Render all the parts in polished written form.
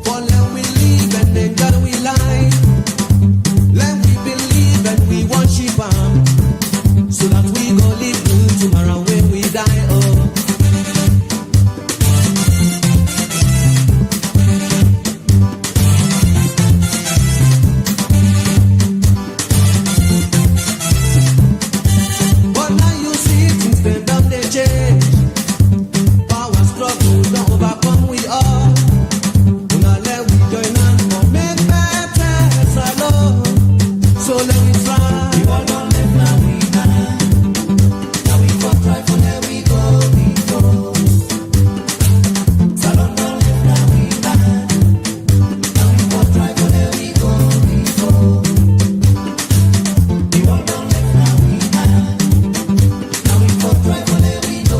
For let we live and enjoy we life. Let we believe and we worship Him, so that we go live good tomorrow when we die. Oh. But now you see things they done they change. Power struggle don't overcome we all. Now let we join hands for make better Salone. So let we try. We all don't live now we die. Now we go try for there we go. Salone don't live now we die. Now we go try for there we go. We all don't live now we die. Now we go try for there we go.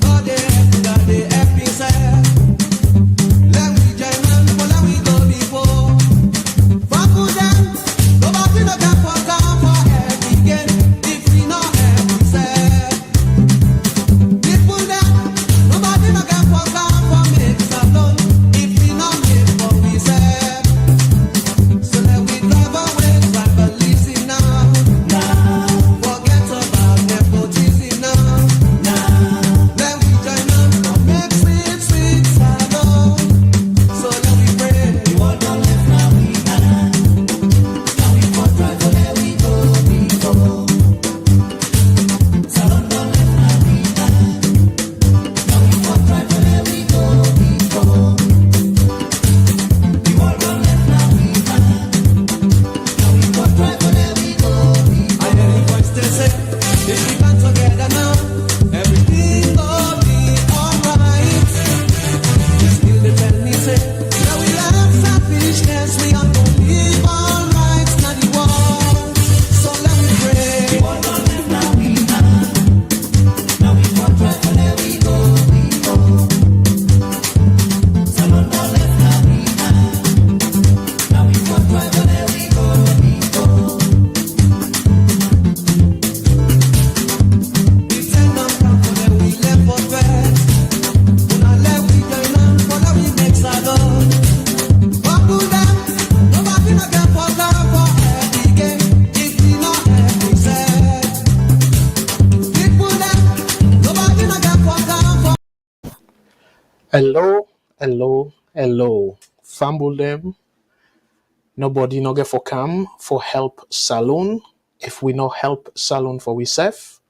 God they help me say. Let we join hands for let we go before. Fumble them, nobody no can for come for help again. If we no help we say. People them, nobody no can for come for make Salone. If we no make what we say. So let we drive away tribalism now. Forget about nepotism now. Let we join hands for make sweet, sweet Salone. So let we pray. We all don't live now we die. Now we go try for there we go. Salone don't live now we die. Now we go try for there we go. We all don't live now we die. Now we go try for there we go. I hear the voice they say, if we band together now, everything gon' be alright. They still they tell me say, now we have selfishness, we are gonna live all right, not the world. So let me pray. We all don't live now we die. Now we go try for there we go. Salone don't live now we die. Now we go try for there we go. We send them down for there we left for dread. Now let we join hands for there we make Salone. Bumble them, nobody no can for come for help again. If we no help we say. People them, nobody no can for come for. Hello. Fumble them. Nobody no get for come for help Salone if we no help Salone for we self.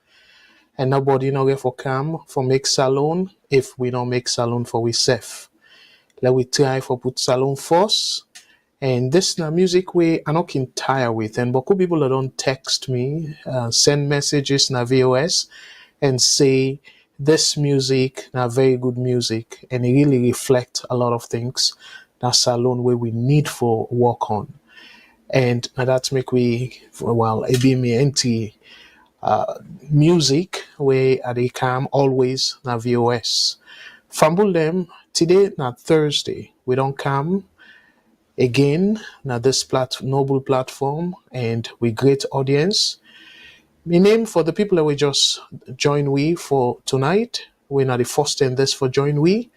And nobody no get for come for make Salone if we don't make Salone for we self. Let we try for put Salone first. And this na music way I not can tire with. And beaucoup people that don't text me, send messages na VOS and say this music na very good music and it really reflect a lot of things that Salone where we need for work on. And that make we it be me empty music where they come always na VOS. Fumble them today na Thursday. We don't come again na this noble platform and with great audience. My name for the people that we just join we for tonight. We're not the first in this for join we.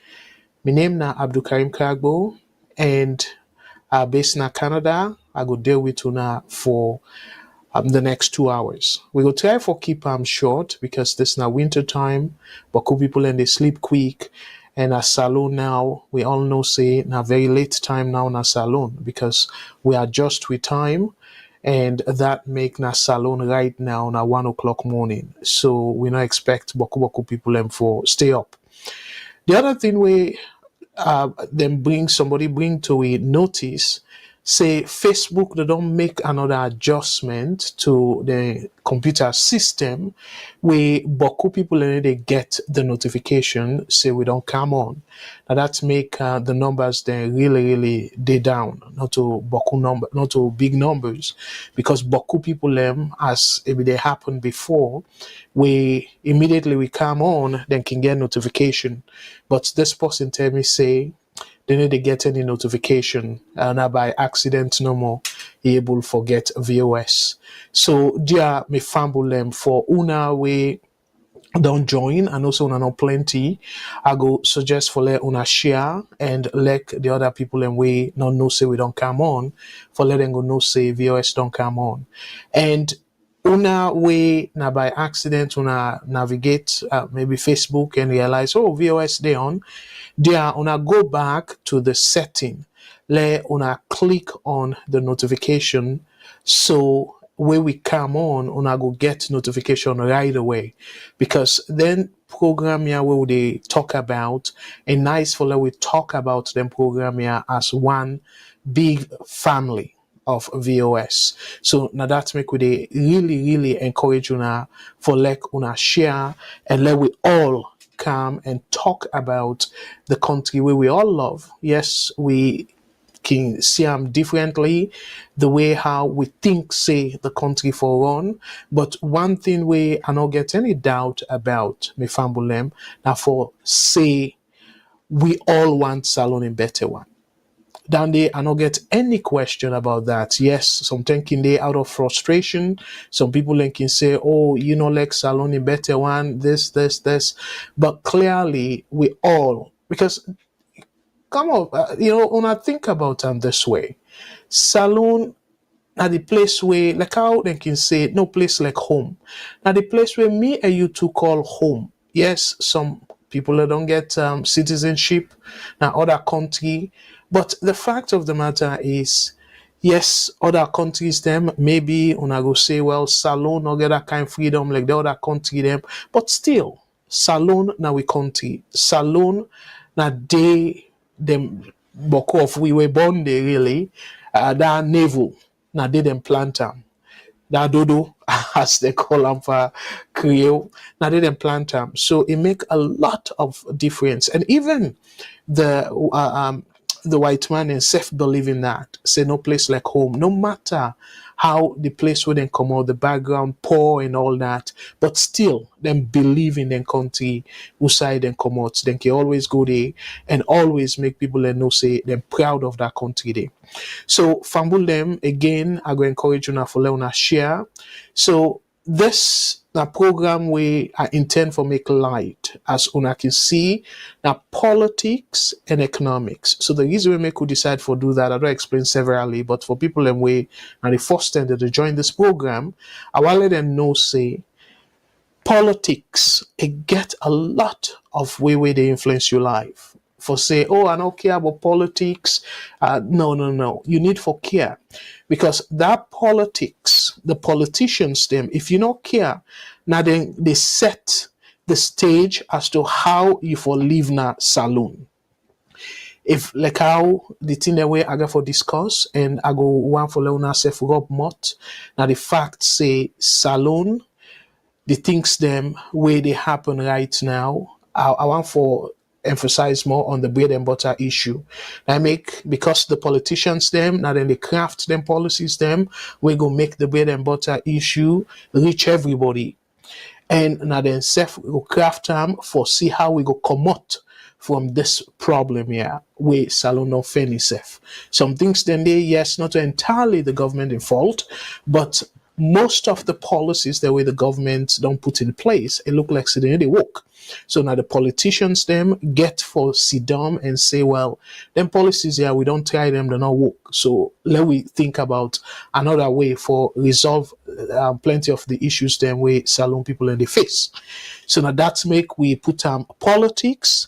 My name na Abdul Karim Kagbo and based na Canada. I go deal with una for the next 2 hours. We will try for keep short because this now winter time, but cool people and they sleep quick. And at Salone now, we all know say now very late time now na Salone because we adjust with time and that make na Salone right now na 1 o'clock morning. So we not expect boku people them for stay up. The other thing we somebody bring to a notice say Facebook they don't make another adjustment to the computer system where Boku people they get the notification say we don't come on. Now that make the numbers then really they down, not to Boku number, not to big numbers, because Boku people as if they happened before, we immediately we come on then can get notification. But this person tell me say they need to get any notification and by accident no more able forget VOS. So dear me fumble them for una we don't join and also una not plenty. I go suggest for let una share and let the other people and we not know say we don't come on for let them go know say VOS don't come on. And una way now by accident una navigate maybe Facebook and realize oh VOS they on there una go back to the setting let una click on the notification so when we come on una go get notification right away because then program here where they talk about a nice follow we talk about them program here as one big family of VOS. So now that make we they really encourage una for like una share and let we all come and talk about the country where we all love. Yes, we can see them differently, the way how we think say the country for run. But one thing we I not get any doubt about me fambulem now for say we all want Salone in better one. Down there, I don't get any question about that. Yes, some thinking they out of frustration. Some people can say, oh, you know, like Salone better one, this. But clearly, we all, because come on, when I think about them this way, Salone at the place where, like how they can say, no place like home. Now the place where me and you two call home. Yes, some people that don't get citizenship, now other country. But the fact of the matter is, yes, other countries them maybe when I go say, well, Salone not get that kind of freedom like the other country them, but still, Salone now we country. Salone now they them boko of we were born there really, that naval now they them plant them. That dodo, as they call them for Creole, now they them plant them. So it make a lot of difference. And even the white man himself believe in that. Say no place like home, no matter how the place where they come out, the background poor and all that, but still them believe in their country, who side them come out, then can always go there and always make people that know say they're proud of that country there. So fumble them again, I go encourage you now for let una share. So this the program we I intend for make light as una can see now politics and economics. So the reason we make we decide for do that, I don't explain severally, but for people and way and the first time that they join this program, I want let them know say politics it get a lot of way they influence your life. For say, oh, I don't care about politics. No. You need for care. Because that politics, the politicians, them, if you don't care, now then they set the stage as to how you for live na Salone. If like how the thing that way I go for discuss and I go one for Leona self Rob Mott. Now the fact say Salone, the things them where they happen right now. I want for emphasize more on the bread and butter issue. I make because the politicians them now then they craft them policies them we go make the bread and butter issue reach everybody. And now then self go craft them for see how we go come out from this problem here where Salone no fairly safe. Some things then they yes not entirely the government in fault, but most of the policies that way the government don't put in place, it look like they work. So now the politicians them get for sit down and say, well, them policies here we don't try them, they not work. So let we think about another way for resolve plenty of the issues them way Salone people in the face. So now that's make we put politics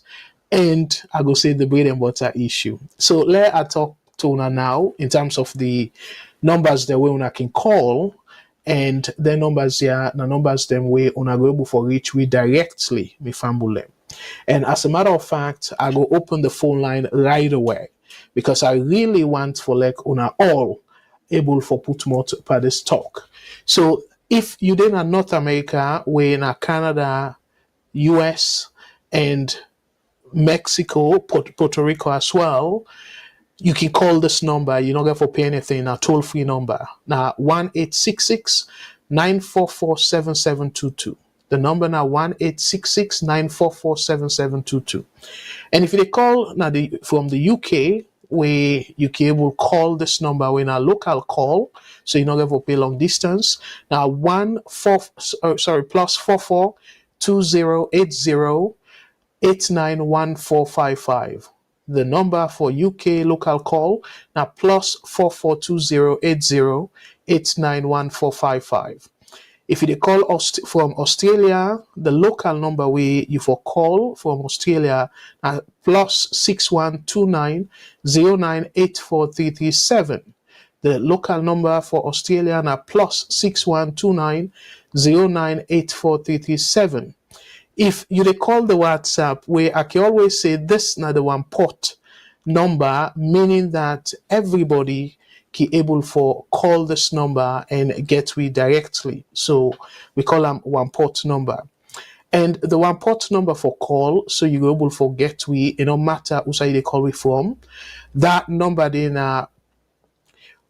and I go say the bread and butter issue. So let I talk to una now in terms of the numbers that way una can call. And the numbers here, the numbers them way una go able for reach we directly me fambule. And as a matter of fact, I go open the phone line right away. because I really want for like una all able for put more to per this talk. So if you did in North America, we in Canada, US, and Mexico, Puerto Rico as well, you can call this number. You're not going to pay anything. A toll free number. Now, 1-866 944 7722. The number now 1-866 944 7722. And if you call now from the UK, where you can able call this number when a local call, so you're not going to pay long distance. Now plus 44 2080 891455. The number for UK local call now plus 442080 891455. If you call us from Australia, the local number we you for call from Australia plus 6129 0984 The local number for Australia now plus 6129 0984 If you recall the WhatsApp, where I can always say this now the one port number, meaning that everybody can able for call this number and get we directly. So we call them one port number. And the one port number for call, so you're able for get we, no matter who side they call we from. That number then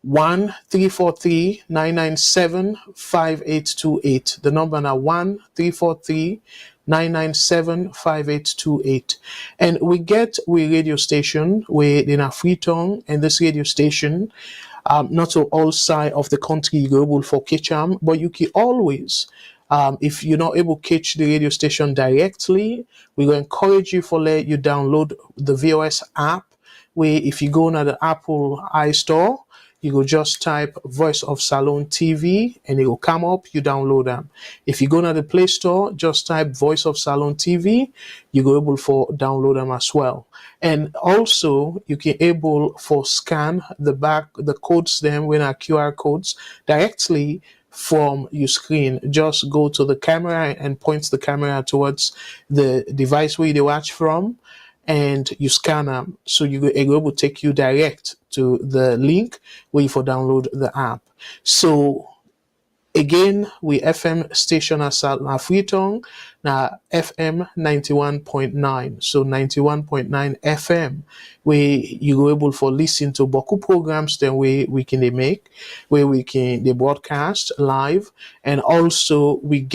1-343-997-5828. The number now 1-343-997-5828. And we get we radio station we in a free tongue, and this radio station not to all side of the country you able for catch them, but you can always if you're not able to catch the radio station directly, we will encourage you for let you download the VOS app, where if you go to the Apple iStore, you go just type Voice of Salone TV and it will come up, you download them. If you go to the Play Store, just type Voice of Salone TV, you go able for download them as well. And also you can able for scan the codes them when are QR codes directly from your screen. Just go to the camera and point the camera towards the device where you watch from, and you scan them, so it will take you direct to the link where you for download the app. So again, we FM station as na Freetown, na FM 91.9. So 91.9 FM, where you go able for listen to Boku programs then we can they make, where we can they broadcast live, and also we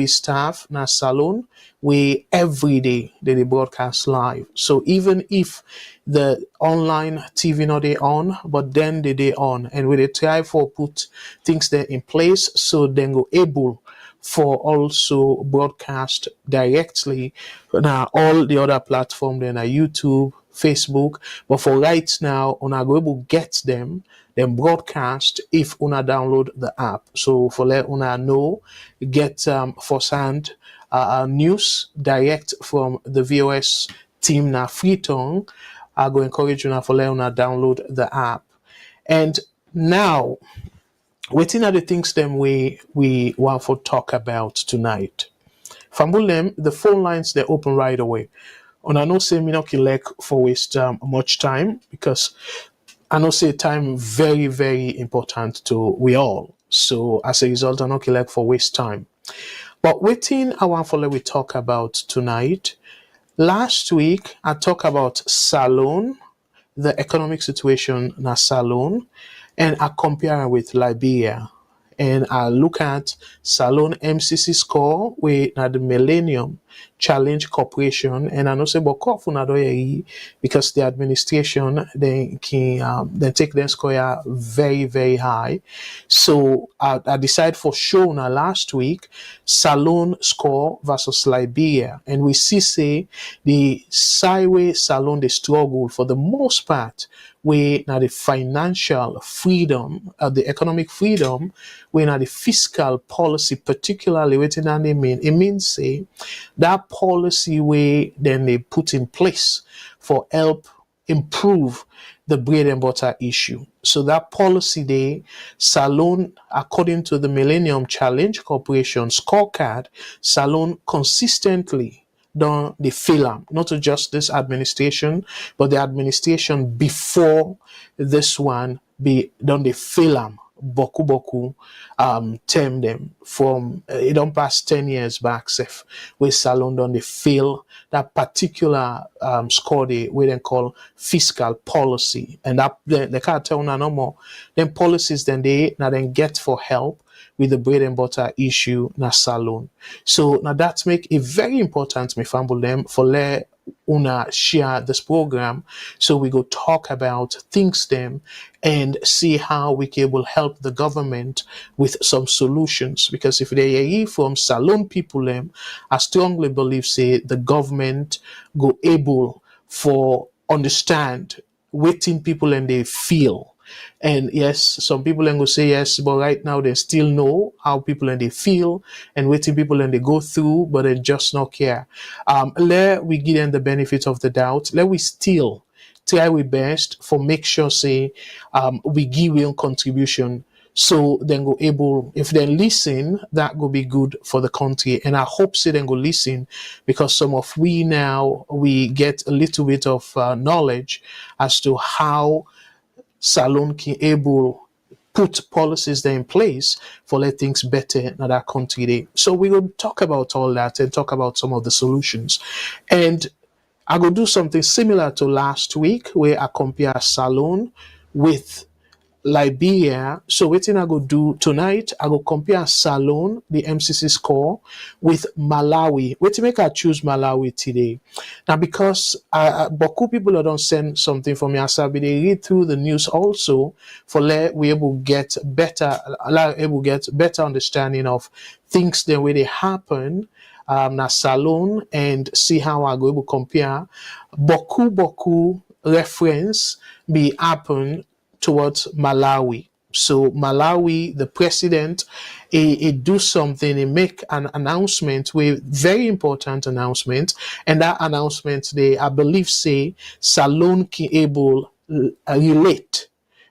staff na Salone, where every day they broadcast live. So even if the online TV not they on, but then they on, and we they try for put things there in place so then go able for also broadcast directly now all the other platform then are YouTube, Facebook. But for right now, una go able get them then broadcast if una download the app. So for let una know, get first hand news direct from the VOS team na Freetown. I go encourage you now for let una download the app. And now, waiting at the things them we want to talk about tonight. Fambulem, the phone lines they open right away. And I know say me not like for waste much time, because I know say time very very important to we all. So as a result, I not like for waste time. But waiting, I want for let we talk about tonight. Last week I talked about Salone, the economic situation in Salone, and I compare it with Liberia. And I look at Salone MCC score with the Millennium Challenge Corporation, and I know say but because the administration they can they take their score very very high. So I decide for sure now last week Salone score versus Liberia, and we say the sideway Salone they struggle for the most part. We now the financial freedom, the economic freedom, we now the fiscal policy, particularly within that they mean. It means say that policy way then they put in place for help improve the bread and butter issue. So that policy day, Salone, according to the Millennium Challenge Corporation scorecard, Salone consistently don't they fail am. Not to just this administration, but the administration before this one be don't they fail am. Boku boku term them from it don't pass 10 years back sef where Salone don't they fail that particular score they we then call fiscal policy, and that they can't tell no more then policies then they now then get for help with the bread and butter issue na Salone. So now that make it very important me famble them for let una share this program so we go talk about things them and see how we can able help the government with some solutions, because if they hear from Salone people them, I strongly believe say the government go able for understand waiting people and they feel. And yes, some people then go say yes, but right now they still know how people and they feel and waiting people and they go through, but they just not care. Let we give them the benefit of the doubt. Let we still try we best for make sure say we give real contribution so then go able if they listen that will be good for the country, and I hope say then go listen because some of we now we get a little bit of knowledge as to how Salone can able put policies there in place for let things better in that country day. So we will talk about all that and talk about some of the solutions. And I will do something similar to last week where I compare Salone with Liberia. So what I go do tonight, I go compare Salone, the MCC score, with Malawi. What make I choose Malawi today? Now because Boku people don't send something for me, as I be they read through the news also for let we able get better, able get better understanding of things the way they happen. Na Salone and see how I go able compare Boku reference be happen towards Malawi. So Malawi, the president, he do something, he make an announcement, with very important announcement, and that announcement they, I believe, say Salone can able relate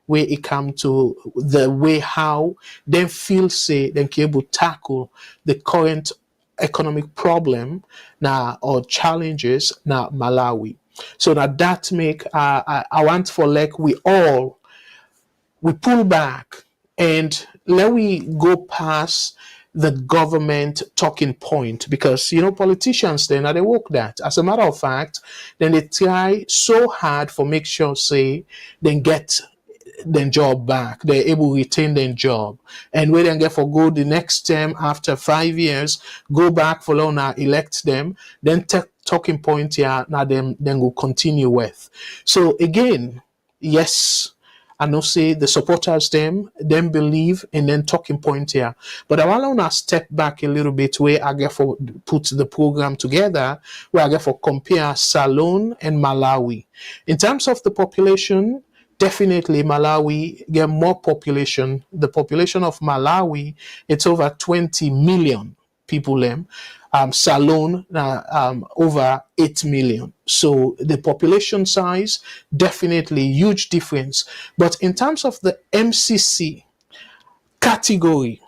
where it come to the way how they feel say they can able tackle the current economic problem now or challenges now Malawi. So now that make I want for like we pull back and let we go past the government talking point, because politicians then they work that. As a matter of fact, then they try so hard for make sure say then get their job back. They're able to retain their job. And we then get for go the next term after 5 years, go back for now elect them, then talking point here, now then will continue with. So again, yes, I know say the supporters them believe and then talking point here. But I want to step back a little bit where I get for put the program together, where I get for compare Salone and Malawi. In terms of the population, definitely Malawi get more population. The population of Malawi, it's over 20 million people them. Salone over 8 million. So the population size, definitely huge difference. But in terms of the MCC category,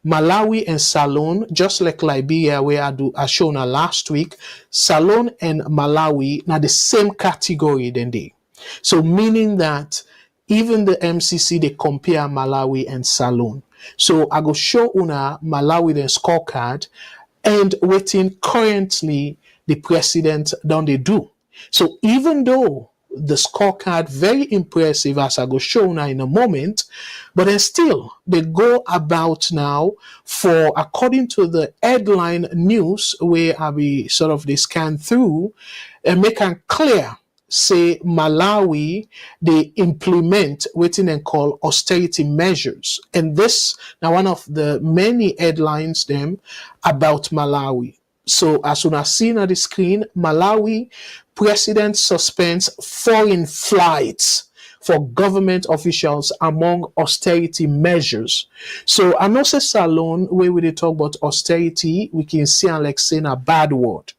Malawi and Salone, just like Liberia, where I shown last week, Salone and Malawi now the same category than they. So meaning that even the MCC they compare Malawi and Salone. So I go show una Malawi the scorecard and waiting currently the president don't they do. So even though the scorecard very impressive as I go show now in a moment, but then still they go about now for according to the headline news where I be sort of they scan through and make it clear. Say Malawi, they implement what they call austerity measures. And this now one of the many headlines them about Malawi. So as soon as seen on the screen, Malawi president suspends foreign flights for government officials among austerity measures. So I know say Salone, where we talk about austerity, we can see like saying a bad word.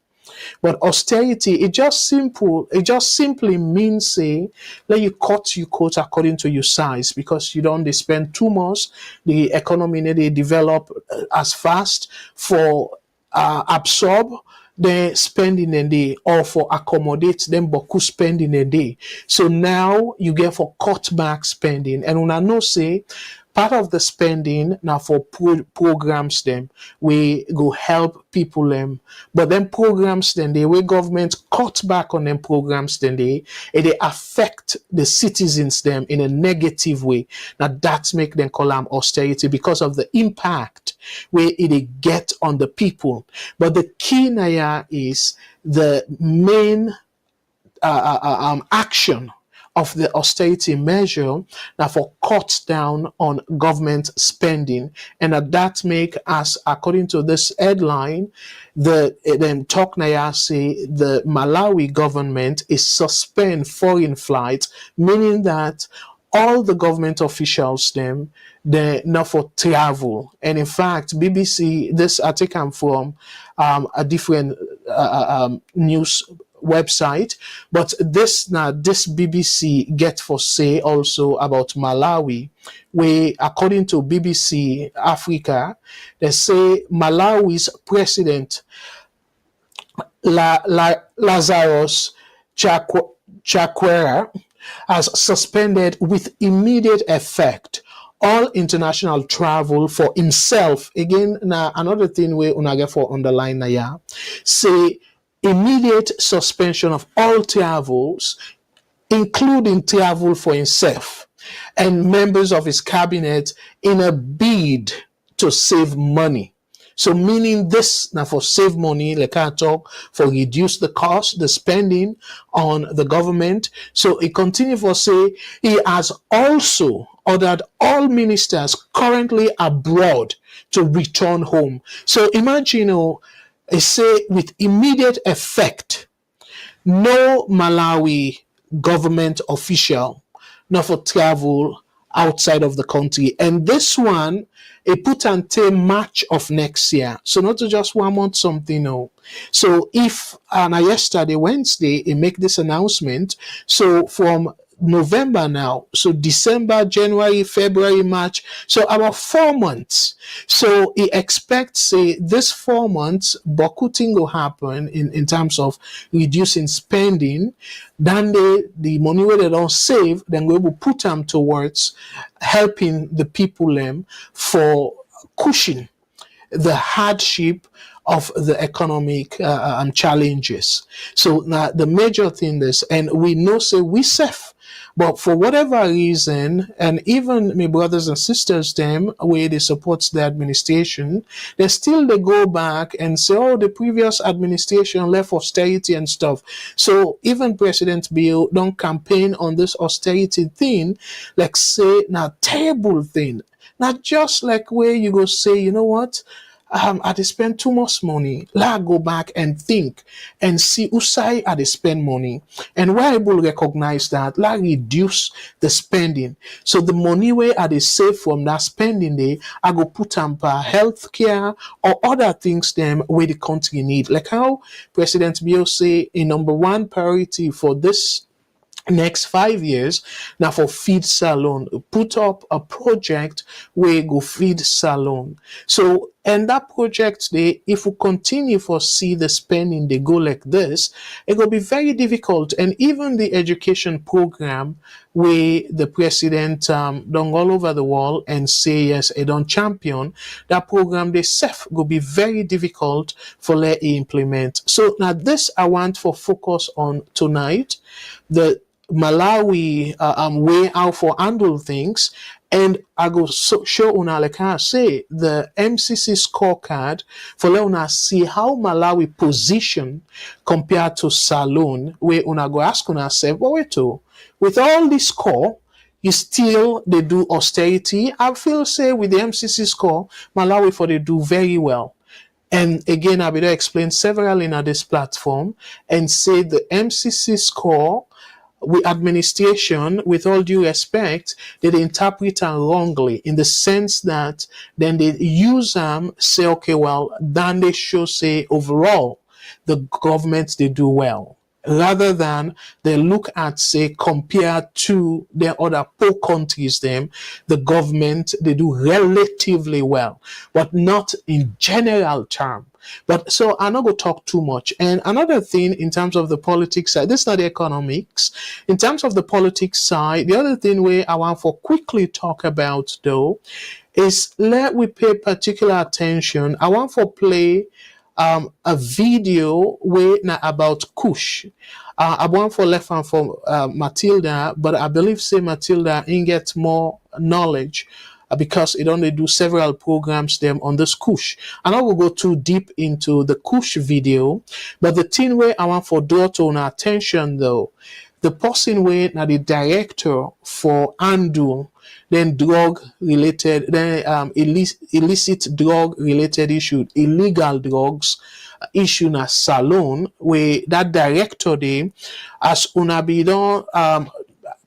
But austerity, it just simply means say let you cut your coat according to your size, because you don't spend too much. The economy they develop as fast for absorb the spending a day or for accommodate them boku spending a day. So now you get for cut back spending. And when I know say part of the spending now for programs them we go help people them, but then programs then the way government cut back on them programs then they affect the citizens them in a negative way. Now that's make them call them austerity because of the impact where it get on the people. But the key now is the main action of the austerity measure that for cut down on government spending, and that make us, according to this headline, the then talk now say the Malawi government is suspend foreign flights, meaning that all the government officials them they not for travel. And in fact, BBC, this article from a different news website, but this now this BBC get for say also about Malawi, where according to BBC Africa, they say Malawi's president Lazarus Chakwera has suspended with immediate effect all international travel for himself. Again, now another thing we unaga for underline na ya say immediate suspension of all travels, including travel for himself and members of his cabinet in a bid to save money. So meaning this now for save money, like I talk, for reduce the cost, the spending on the government. So it continue for say he has also ordered all ministers currently abroad to return home. So imagine, it say with immediate effect, no Malawi government official not for travel outside of the country. And this one, it put until March of next year. So not to just 1 month something, no. So if yesterday, Wednesday, it make this announcement. So from November now, so December, January, February, March, so about 4 months. So he expects say this 4 months, Bokuting will happen in terms of reducing spending. Then the money where they don't save, then we will put them towards helping the people them for cushion the hardship of the economic challenges. So now the major thing is, and we know say we safe, but for whatever reason, and even my brothers and sisters them where they support the administration, they go back and say, oh, the previous administration left austerity and stuff. So even President Bill don't campaign on this austerity thing, like say now terrible thing. Not just like where you go say, you know what? I they spend too much money. Let go back and think and see who say I they spend money. And we're able to recognize that, let reduce the spending. So the money where I they save from that spending day, I go put them for healthcare or other things them where the country need. Like how President Bill say in number one priority for this next 5 years now for feed Salone, put up a project where go feed Salone. So and that project they if we continue for see the spending they go like this, it will be very difficult. And even the education program where the president done all over the world and say yes it don't champion that program they self will be very difficult for let implement. So now this I want for focus on tonight, the Malawi way how for handle things, and I go show una like I say the MCC scorecard for let una see how Malawi position compared to Salone, where una go ask una say, but wait with all this score, you still they do austerity. I feel say with the MCC score, Malawi for they do very well. And again, I will explain several in this platform and say the MCC score with administration, with all due respect, they interpret them wrongly in the sense that then they use them, say, okay, well, then they show, say, overall, the government, they do well. rather than they look at, say, compared to the other poor countries, them, the government, they do relatively well, but not in general term. But so I'm not going to talk too much. And another thing in terms of the politics side, this is not the economics. In terms of the politics side, the other thing I want to quickly talk about though is let we pay particular attention. I want to play a video where now about Kush. I want for left and for Matilda, but I believe say Matilda in get more knowledge because it only do several programs them on this Kush. And I will go too deep into the Kush video, but the thing where I want for draw to our attention though, the person where now the director for Andu, then drug related, then illicit drug related issue, illegal drugs issue na Salone, where that director they, as unabidon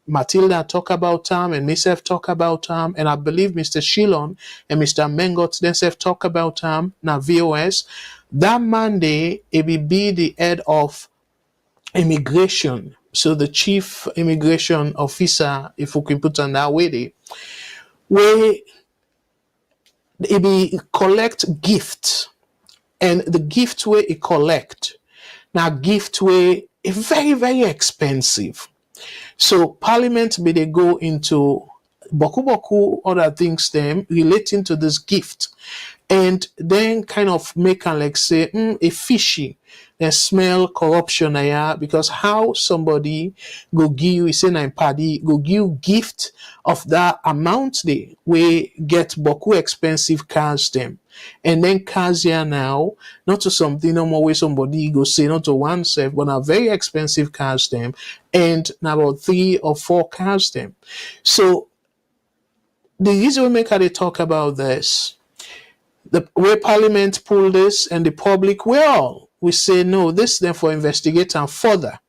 Matilda talk about time and myself talk about time, and I believe Mr. Shilon and Mr. Mengot themselves talk about time na VOS. That Monday, it will be the head of immigration. So the chief immigration officer, if we can put on that way, where it be collect gift, and the gift where it collect, now gift where it very very expensive. So Parliament may they go into boku other things them relating to this gift, and then kind of make and like say a fishy and smell corruption because how somebody go give you say na party go give you gift of that amount they we get boku expensive cars them. And then cars here now, not to something no more way somebody go say not to oneself, but are very expensive cars them, and now about 3 or 4 cars them. So the reason we make how they talk about this, the way Parliament pull this and the public, we say no, this therefore investigate and further.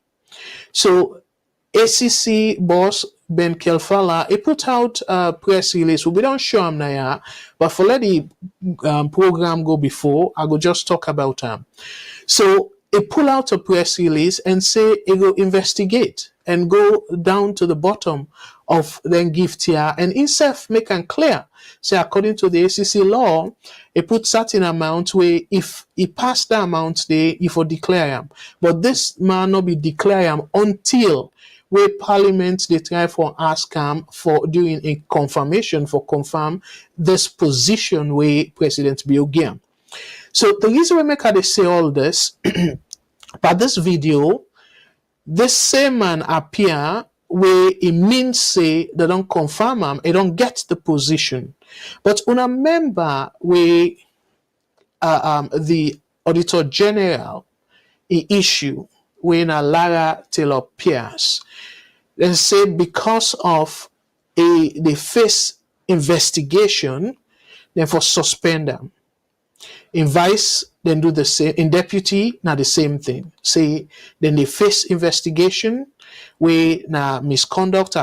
So ACC boss Ben Kelfala, he put out a press release. We don't show him now, but for let the program go before, I go just talk about him. So he pull out a press release and say he go investigate and go down to the bottom of then gift here and himself make it clear. Say according to the ACC law, he put certain amount where if he pass the amount they if for declare him. But this man not be declare him until where Parliament they try for ask him for doing a confirmation for confirm this position where President Bill gave. So the reason we make how they say all this, but this video, this same man appear where it means say they don't confirm him, they don't get the position. But when a member where the Auditor General issue when a Lara Taylor Pierce, they say because of the face investigation, then for suspend them. In vice, then do the same. In deputy, now the same thing. Say, then they face investigation, where now misconduct,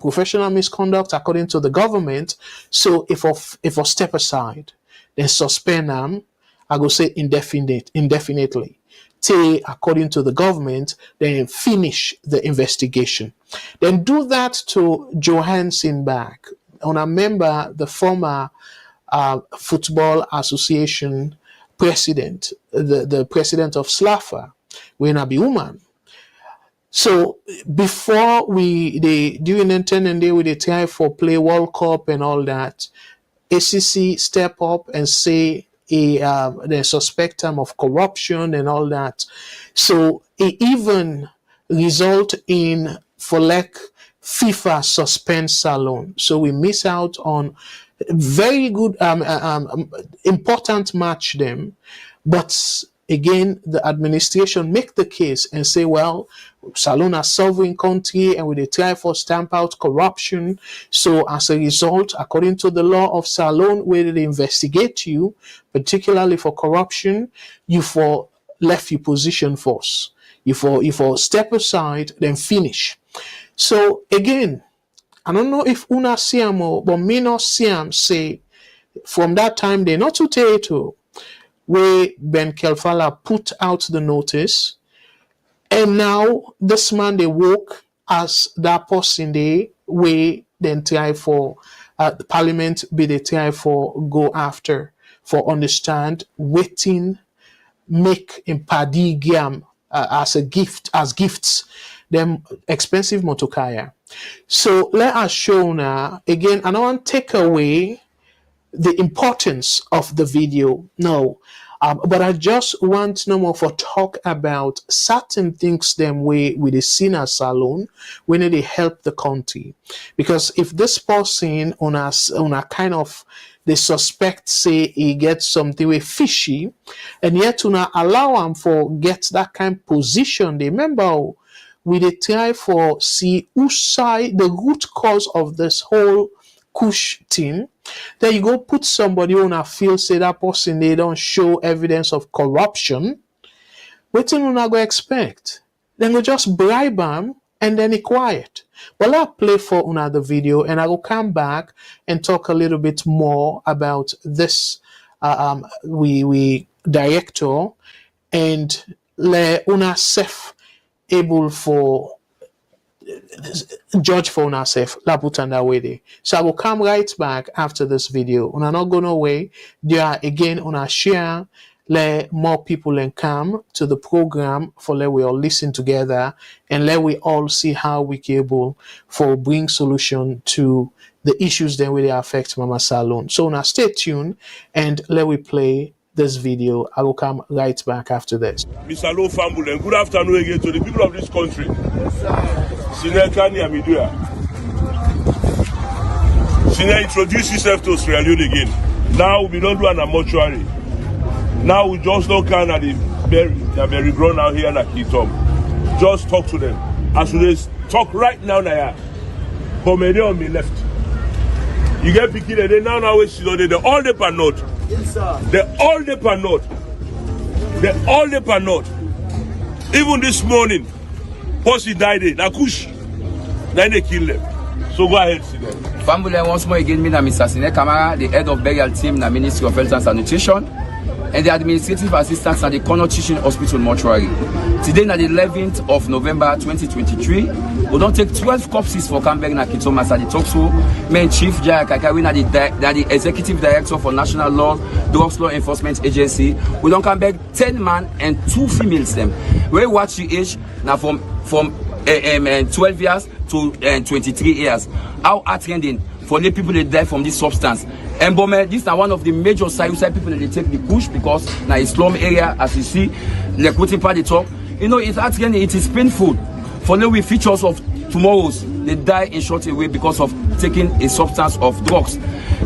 professional misconduct according to the government. So if I step aside, then suspend them, I go say indefinitely. Till according to the government, then finish the investigation. Then do that to Johansson back. On a member, the former Football Association president, the president of SLAFA, when I be woman. So before during the 10 and day with the try for play World Cup and all that, ACC step up and say they suspect him of corruption and all that. So it even result in for like FIFA suspend Salone. So we miss out on very good important match them, but again the administration make the case and say, well, Salone a sovereign country and we they try for stamp out corruption, so as a result according to the law of Salone where they investigate you particularly for corruption, you for left your position force, you for step aside then finish. So again, I don't know if una see him, but me not see him say from that time they not to take to where Ben Kelfala put out the notice And now this man they woke as that person they way then try for the parliament be they try for go after for understand waiting make in paddy gam as a gift as gifts them expensive motokaya. So let us show now again. I don't want to take away the importance of the video. No. But I just want no more for talk about certain things them way with the senior Salone when they help the country. Because if this person on a kind of they suspect say he gets something way fishy, and yet to not allow him for get that kind of position, they remember we they try for see who side the root cause of this whole Kush thing. Then you go put somebody on a field, say that person they don't show evidence of corruption. What thing you not go expect? Then go just bribe them and then it quiet. Well, I'll play for another video and I will come back and talk a little bit more about this we director and le una self able for judge for ourselves. La put on that way. So I will come right back after this video. And I'm not going away. There are again on our share. Let more people and come to the program for let we all listen together and let we all see how we can able for bring solution to the issues that really affect Mama Salone. So now stay tuned and let we play this video. I will come right back after this. Mr. Low family, and good afternoon again to the people of this country. Senior, introduce yourself to Sierra Leone again. Now we don't do an mortuary. Now we just don't can at the berry ground out here in Akitom. Just talk to them. As we talk right now, but many on me left. You get picking and then now we see they all the pan note. Yes, sir. They all the pan note. They all the pan note. Even this morning, Posse died. Nakush. Then they kill them. So go ahead, see them. Family once more again, me na Mr. Sine Kamara, the head of burial team na Ministry of Health and Sanitation, and the administrative assistant at the Corner Teaching Hospital Mortuary. Today na the 11th of November 2023. We don't take 12 corpses for Camberg na Kitoma as the talk show. Main Chief Jaya Kakari na the Executive Director for National Law, Drugs Law Enforcement Agency. We don't Camberg 10 men and 2 females them. We watch the age now from 12 years to 23 years. How attending for the people that die from this substance. And this is one of the major suicide people that they take the push because now a slum area, as you see, like putting part the top. You know, it's actually it is painful for the we features of tomorrow's. They die in short away because of taking a substance of drugs.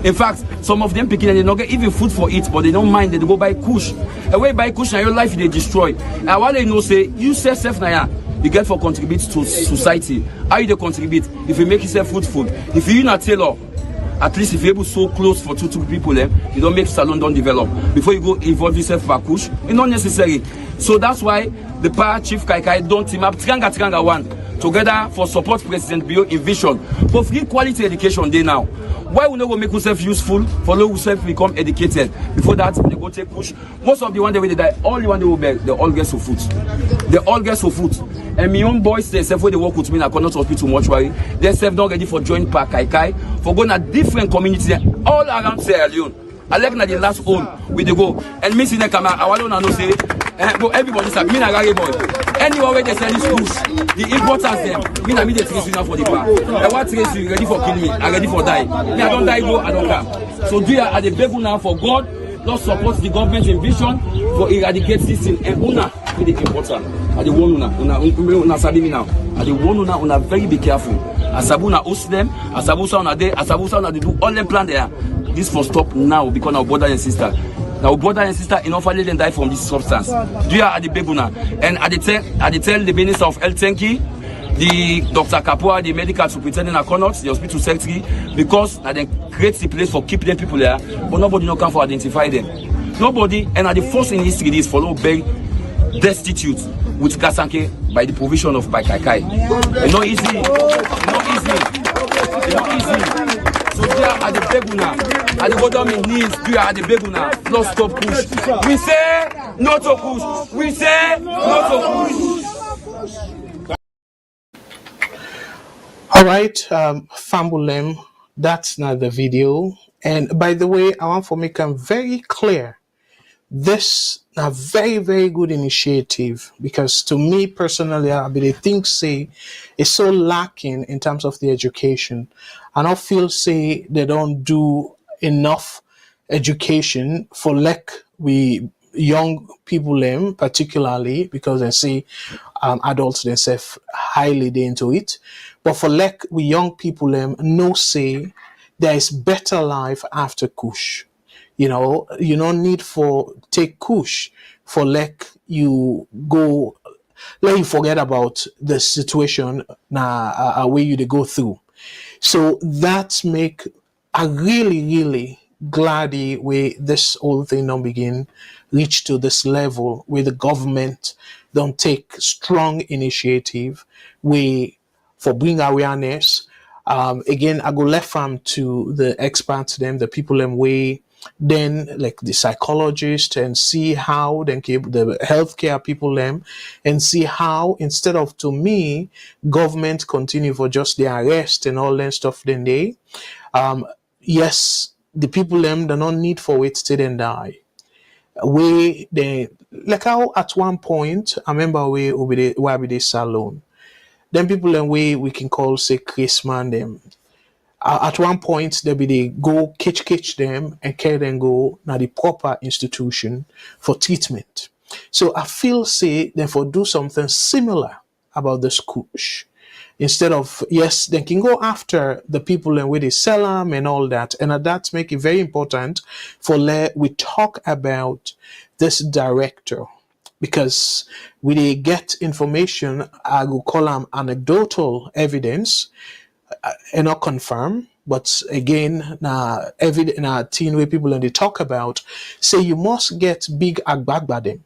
In fact, some of them picking and they don't get even food for it, but they don't mind. They go buy kush. And when you buy kush, now your life they destroy. And what they know say, you say self now. You get for contribute to society. How you contribute? If you make yourself food. If you not tailor, at least if you're able so close for two people, you don't make salon don't develop. Before you go involve yourself for push, it's not necessary. So that's why the power chief Kaikai don't team up Tranga one together for support President Bio in vision for free quality education day now. Why we not go make yourself useful for yourself become educated? Before that, they go take push. Most of the one they die, all the one they will beg, they all get so food. They all get so food. And my own boys, they say, when they work with me in a Corner Hospital Mortuary, they say, not ready for joining Park Kaikai, for going to different communities all around Sierra Leone. I like na the last home we they go. And me see the camera, I want to say, but everybody say, me na Gary boy. Anywhere where they sell this push, the importance them, me na me they trace you now for the bar. I want to trace you, ready for kill me, I ready for die. Me I don't die, go, I don't come. So do you are the beggar now for God, Lord support the government in vision for eradicate this thing. And una be the important. I the one una sabi me now. I the one una very be careful. Asabuna host them, Asabusa una there, Asabusa una do all them plan there. This for stop now because our brother and sister. Now brother and sister enough let them die from this substance. Do you are the beguna? And I tell the Minister of Health Tenki, the Dr. Kapua, the medical superintendent at Connaught, the hospital secretary, because they create the place for keeping them people there, but nobody no come for identify them. Nobody, and at the first in history this follow very destitute with Kasanke by the provision of Kaikai. It's not easy. It's not easy. So there are the beguna, at the bottom in knees, we are at the beguna, no stop push. We say no to push. We say no to push. All right, Fambulem, that's not the video. And by the way, I want to make them very clear. This a very, very good initiative because to me personally, I believe things say it's so lacking in terms of the education. I don't feel say they don't do enough education for like we young people them particularly because I see adults themselves highly they into it. But for like we young people them no say there is better life after Kush. You don't need for take kush for like you go let you forget about the situation now where you to go through. So that make I really, really glad where this whole thing don't begin reach to this level where the government don't take strong initiative where for bring awareness. Again, I go left farm to the experts, them, the people them way, then like the psychologist and see how then keep the healthcare people them and see how instead of to me government continue for just the arrest and all that stuff then they um yes the people them they not need for it till then die we they like how at one point I remember we over the where we the Salone then people them we can call say Chris man them at one point they be they go catch them and carry them go now the proper institution for treatment. So I feel say then for do something similar about the schools instead of yes they can go after the people and where they sell them and all that and that make it very important for we talk about this director because we they get information I will call them anecdotal evidence and not confirm. But again, now every now teen where people and they talk about say you must get big agbagba them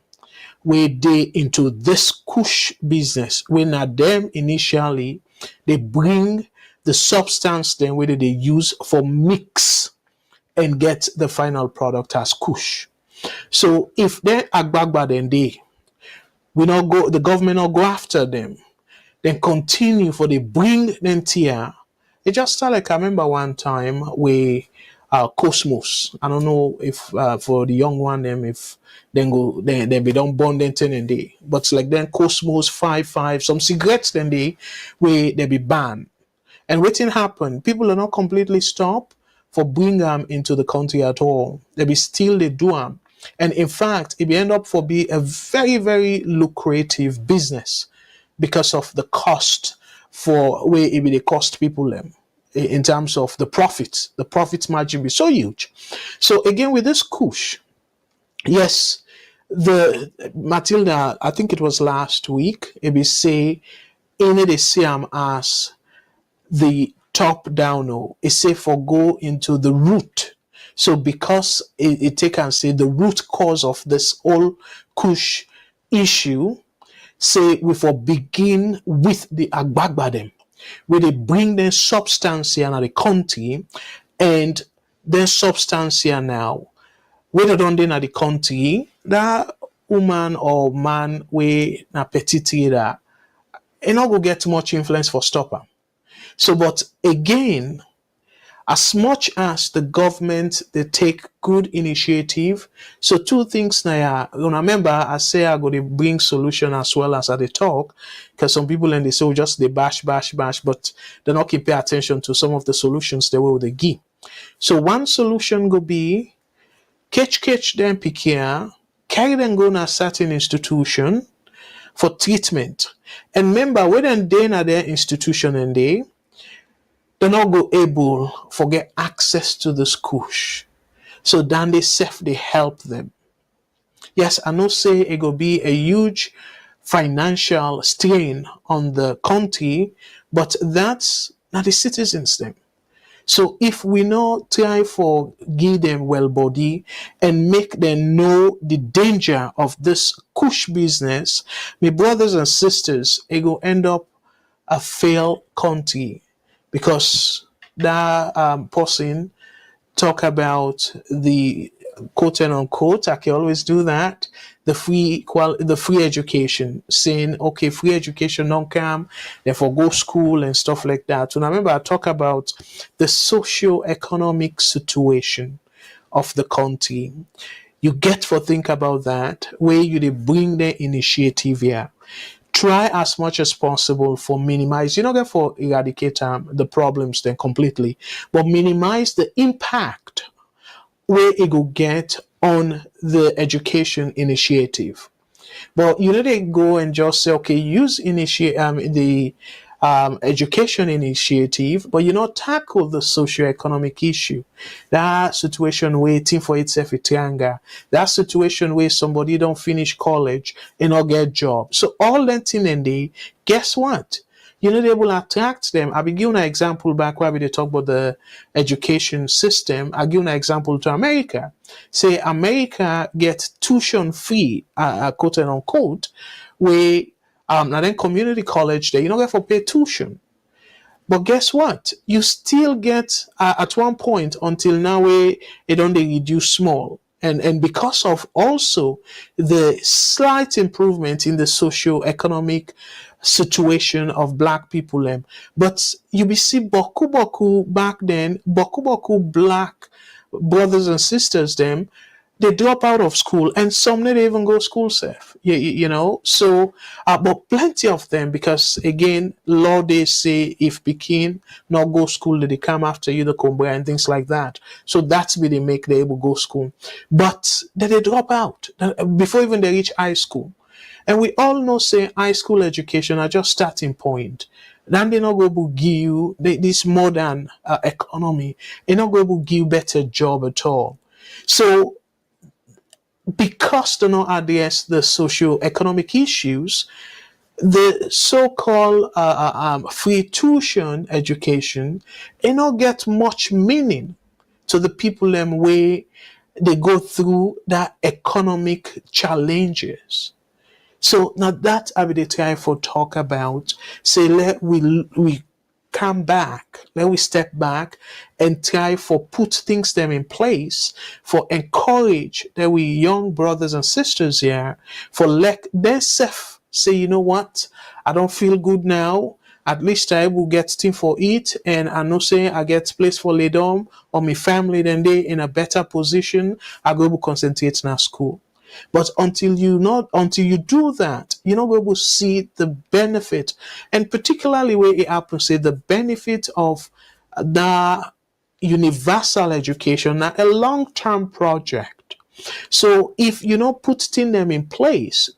where they into this kush business when at them initially they bring the substance then whether they use for mix and get the final product as kush. So if they agbagba then they we not go the government not go after them then continue for they bring them here. It just started like I remember one time where Cosmos. I don't know if for the young one them if then go then be done born then 10 and day. But like then Cosmos 5 some cigarettes then they where they be banned. And waiting happen, people are not completely stop for bring them into the country at all. They be still they do them. And in fact, it be end up for be a very, very lucrative business because of the cost for where it be the cost people them in terms of the profits. The profit margin be so huge. So again with this kush, yes, the Matilda, I think it was last week, it be say in the same as the top down it say for go into the root. So because it take and say the root cause of this whole kush issue say we for begin with the agbagba them where they bring their substance here in the country and their substance here now whether done in the country that woman or man we na petite that and not go get much influence for stopper. So but again as much as the government they take good initiative, so two things now. Remember, I say I go to bring solution as well as at the talk, because some people and they say just they bash, but they not keep pay attention to some of the solutions they will they give. So one solution go be catch them pick here, carry them go to a certain institution for treatment. And remember, when they are their institution and they're not go able for get access to the schools. So then they self they help them. Yes, I know say it will be a huge financial strain on the country, but that's not the citizens them. So if we not try for give them well body and make them know the danger of this kush business, my brothers and sisters, it will end up a failed country because that person talk about the quote and unquote, I can always do that. The free education, saying okay, free education don't come, therefore go school and stuff like that. And I remember I talk about the socio-economic situation of the country. You get for think about that, where you they bring the initiative here. Try as much as possible for minimize, you know, get for eradicate the problems then completely, but minimize the impact where it will get on the education initiative. But you know they go and just say, okay, use initiate the education initiative, but you know tackle the socio-economic issue. That situation waiting for itself a triangle. That situation where somebody don't finish college and not get job. So all that thing and they guess what? You know, they will attract them. I'll be giving an example back where we talk about the education system. I'll give an example to America. Say America gets tuition free, quote and unquote, where and then community college there, you don't have to pay tuition. But guess what? You still get at one point until now where it don't they reduce small. And because of also the slight improvement in the socio-economic situation of black people. But you be see boku boku back then, boku boku black brothers and sisters them, they drop out of school and some they even go school safe. You know, so but plenty of them because again, law they say if Pekin not go school, they come after you the Cumbria and things like that. So that's where they make they able go school. But they drop out before even they reach high school. And we all know say high school education are just starting point. Then they not go to give you this modern economy. They not go to give you better job at all. So because they not address the socio-economic issues, the so-called free tuition education, it not get much meaning to the people them way they go through that economic challenges. So now that I will try for talk about, say let we come back, let we step back and try for put things them in place for encourage that we young brothers and sisters here for let themselves say, you know what, I don't feel good now. At least I will get thing for it, and I know say I get place for lay down or my family, then they in a better position. I go to concentrate in our school. But until you do that, you're not able to see the benefit, and particularly where it happens, say the benefit of the universal education, now a long-term project. So if you not putting them in place,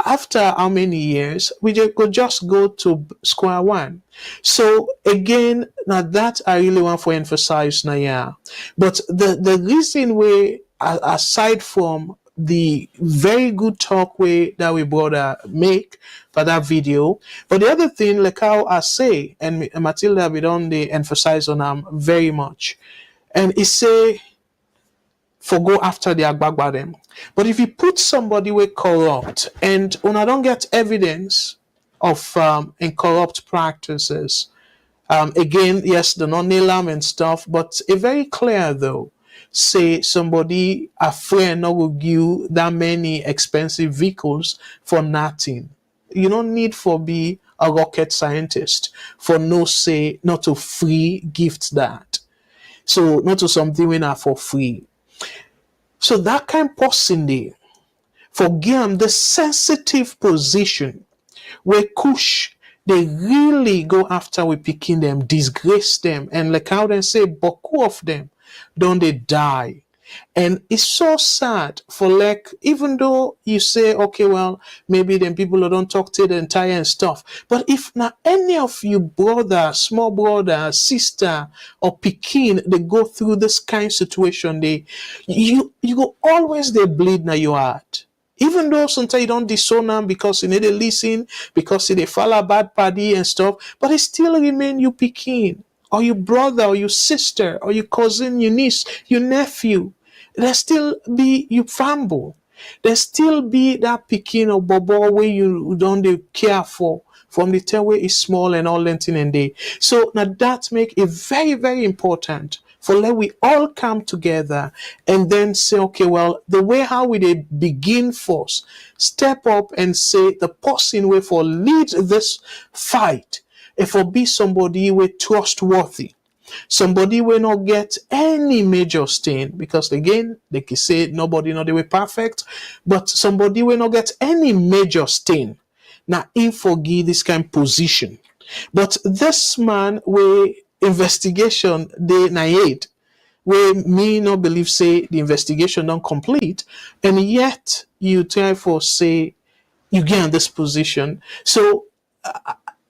after how many years we could just go to square one. So again, now that I really want to emphasize now, yeah. But the reason we aside from the very good talk way that we brother make for that video, but the other thing, like how I say, and Matilda we don't they emphasize on them very much, and it say for go after the agbagba them. But if you put somebody with corrupt and when I don't get evidence of in corrupt practices, again, yes, the non-nail and stuff, but it very clear though. Say somebody a friend not will give that many expensive vehicles for nothing. You don't need for be a rocket scientist for no say not to free gift that. So not to something when are for free. So that kind of person there, for them the sensitive position where Kush they really go after we picking them, disgrace them, and like how they say, boku of them, don't they die? And it's so sad for like, even though you say, okay, well, maybe then people who don't talk to the entire and stuff. But if not any of you brother, small brother, sister, or Pekin, they go through this kind of situation, you go always they bleed now your heart. Even though sometimes you don't disown them because you need to listen, because they follow bad party and stuff, but it still remain you Pekin, or your brother, or your sister, or your cousin, your niece, your nephew. There still be you famble. There still be that Pekin or bobo where you don't care for from the time where it's small and all lengthen and day. So now that make it very, very important for let we all come together and then say, okay, well, the way how we they begin first, step up and say the person way for lead this fight, if for be somebody we trustworthy, somebody will not get any major stain, because again, they can say nobody not the way perfect, but somebody will not get any major stain. Now, in forgive this kind of position. But this man, we investigation they naive, we me not believe say the investigation not complete, and yet you try for say you get in this position. So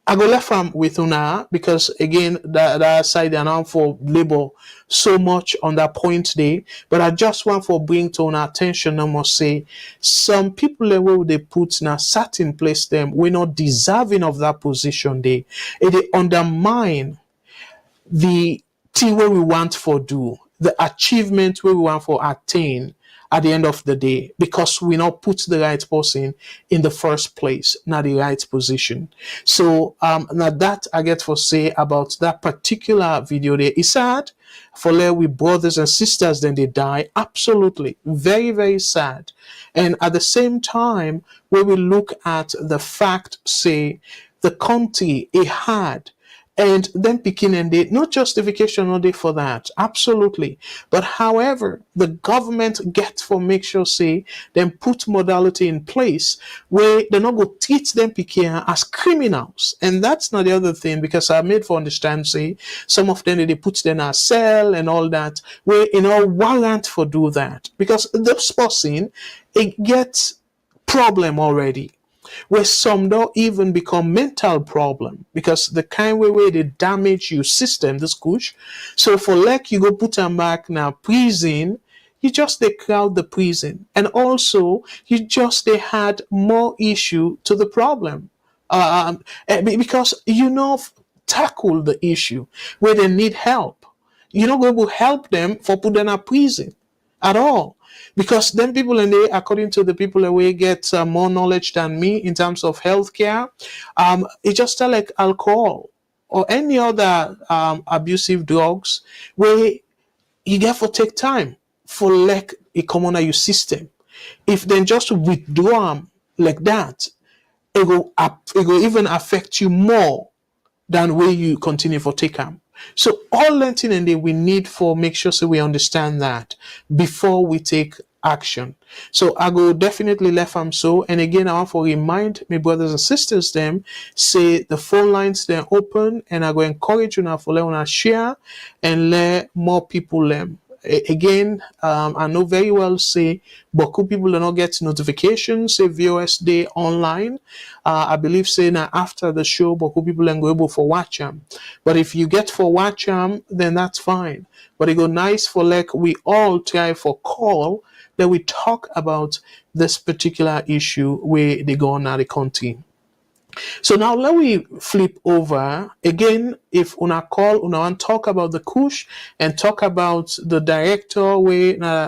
I go left am with una, because again that side and now for labor so much on that point there. But I just want for bring to our attention, I must say, some people where they put in a certain place them, we're not deserving of that position there. It undermine the thing where we want for do, the achievement where we want for attain at the end of the day, because we not put the right person in the first place, not the right position. So now that I get for say about that particular video there, it's sad for let we brothers and sisters then they die, absolutely very very sad. And at the same time, when we look at the fact say the country it had, and then picking and they no justification no day for that, absolutely. But however, the government get for make sure say then put modality in place where they not go treat them picking as criminals. And that's not the other thing, because I made for understand say some of them they put them in a cell and all that, where warrant for do that, because this person it gets problem already, where some don't even become mental problem, because the kind way they damage your system, this kush. So for like you go put them back now prison, you just they crowd the prison, and also you just they had more issue to the problem, because tackle the issue where they need help. You're not going to help them for put them in prison at all. Because then people in there, according to the people who get more knowledge than me in terms of healthcare, it's just like alcohol or any other abusive drugs, where you get for take time for like it come on your system. If then just withdraw them like that, it will even affect you more than where you continue for take them. So all that thing and we need for make sure so we understand that before we take action. So I go definitely left them so. And again, I want to remind my brothers and sisters them, say the phone lines they're open, and I go encourage you now for let us share and let more people them. Again, I know very well say Boku people do not get notifications say VOS Day online. I believe say now after the show Boku people are able for watch them. But if you get for watch them, then that's fine. But it go nice for like we all try for call that we talk about this particular issue where they go on at the country. So now let me flip over again. If una call, una want talk about the Kush and talk about the director,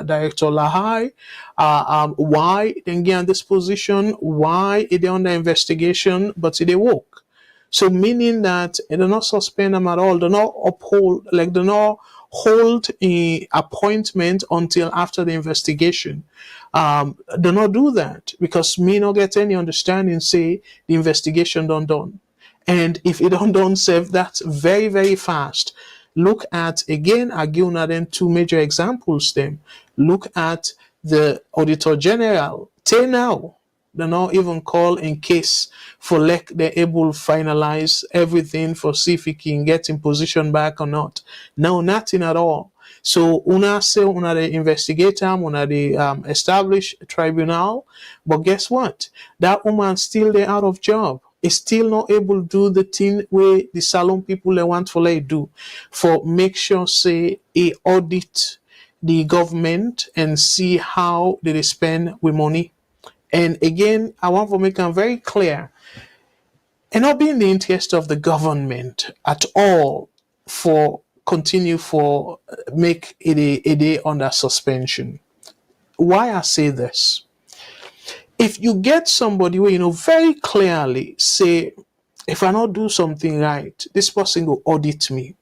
Director Lahai, why they get in this position, why it they under investigation, but they woke. So meaning that they do not suspend them at all, they not uphold, like they not hold a appointment until after the investigation. Do not do that, because me not get any understanding say the investigation done. And if it don't done safe, that's very, very fast. Look at again, I give them two major examples them. Look at the Auditor General. Till now, they not even call in case for like they're able to finalize everything for see if he can get in position back or not. No, nothing at all. So una say una the investigate them, una the establish a tribunal, but guess what? That woman still there out of job. Is still not able to do the thing where the Salone people they want for like do, for make sure say a audit the government and see how they spend with money. And again, I want to make them very clear, and not be in the interest of the government at all for continue for make it a day under suspension. Why I say this? If you get somebody where very clearly say, if I not do something right, this person will audit me.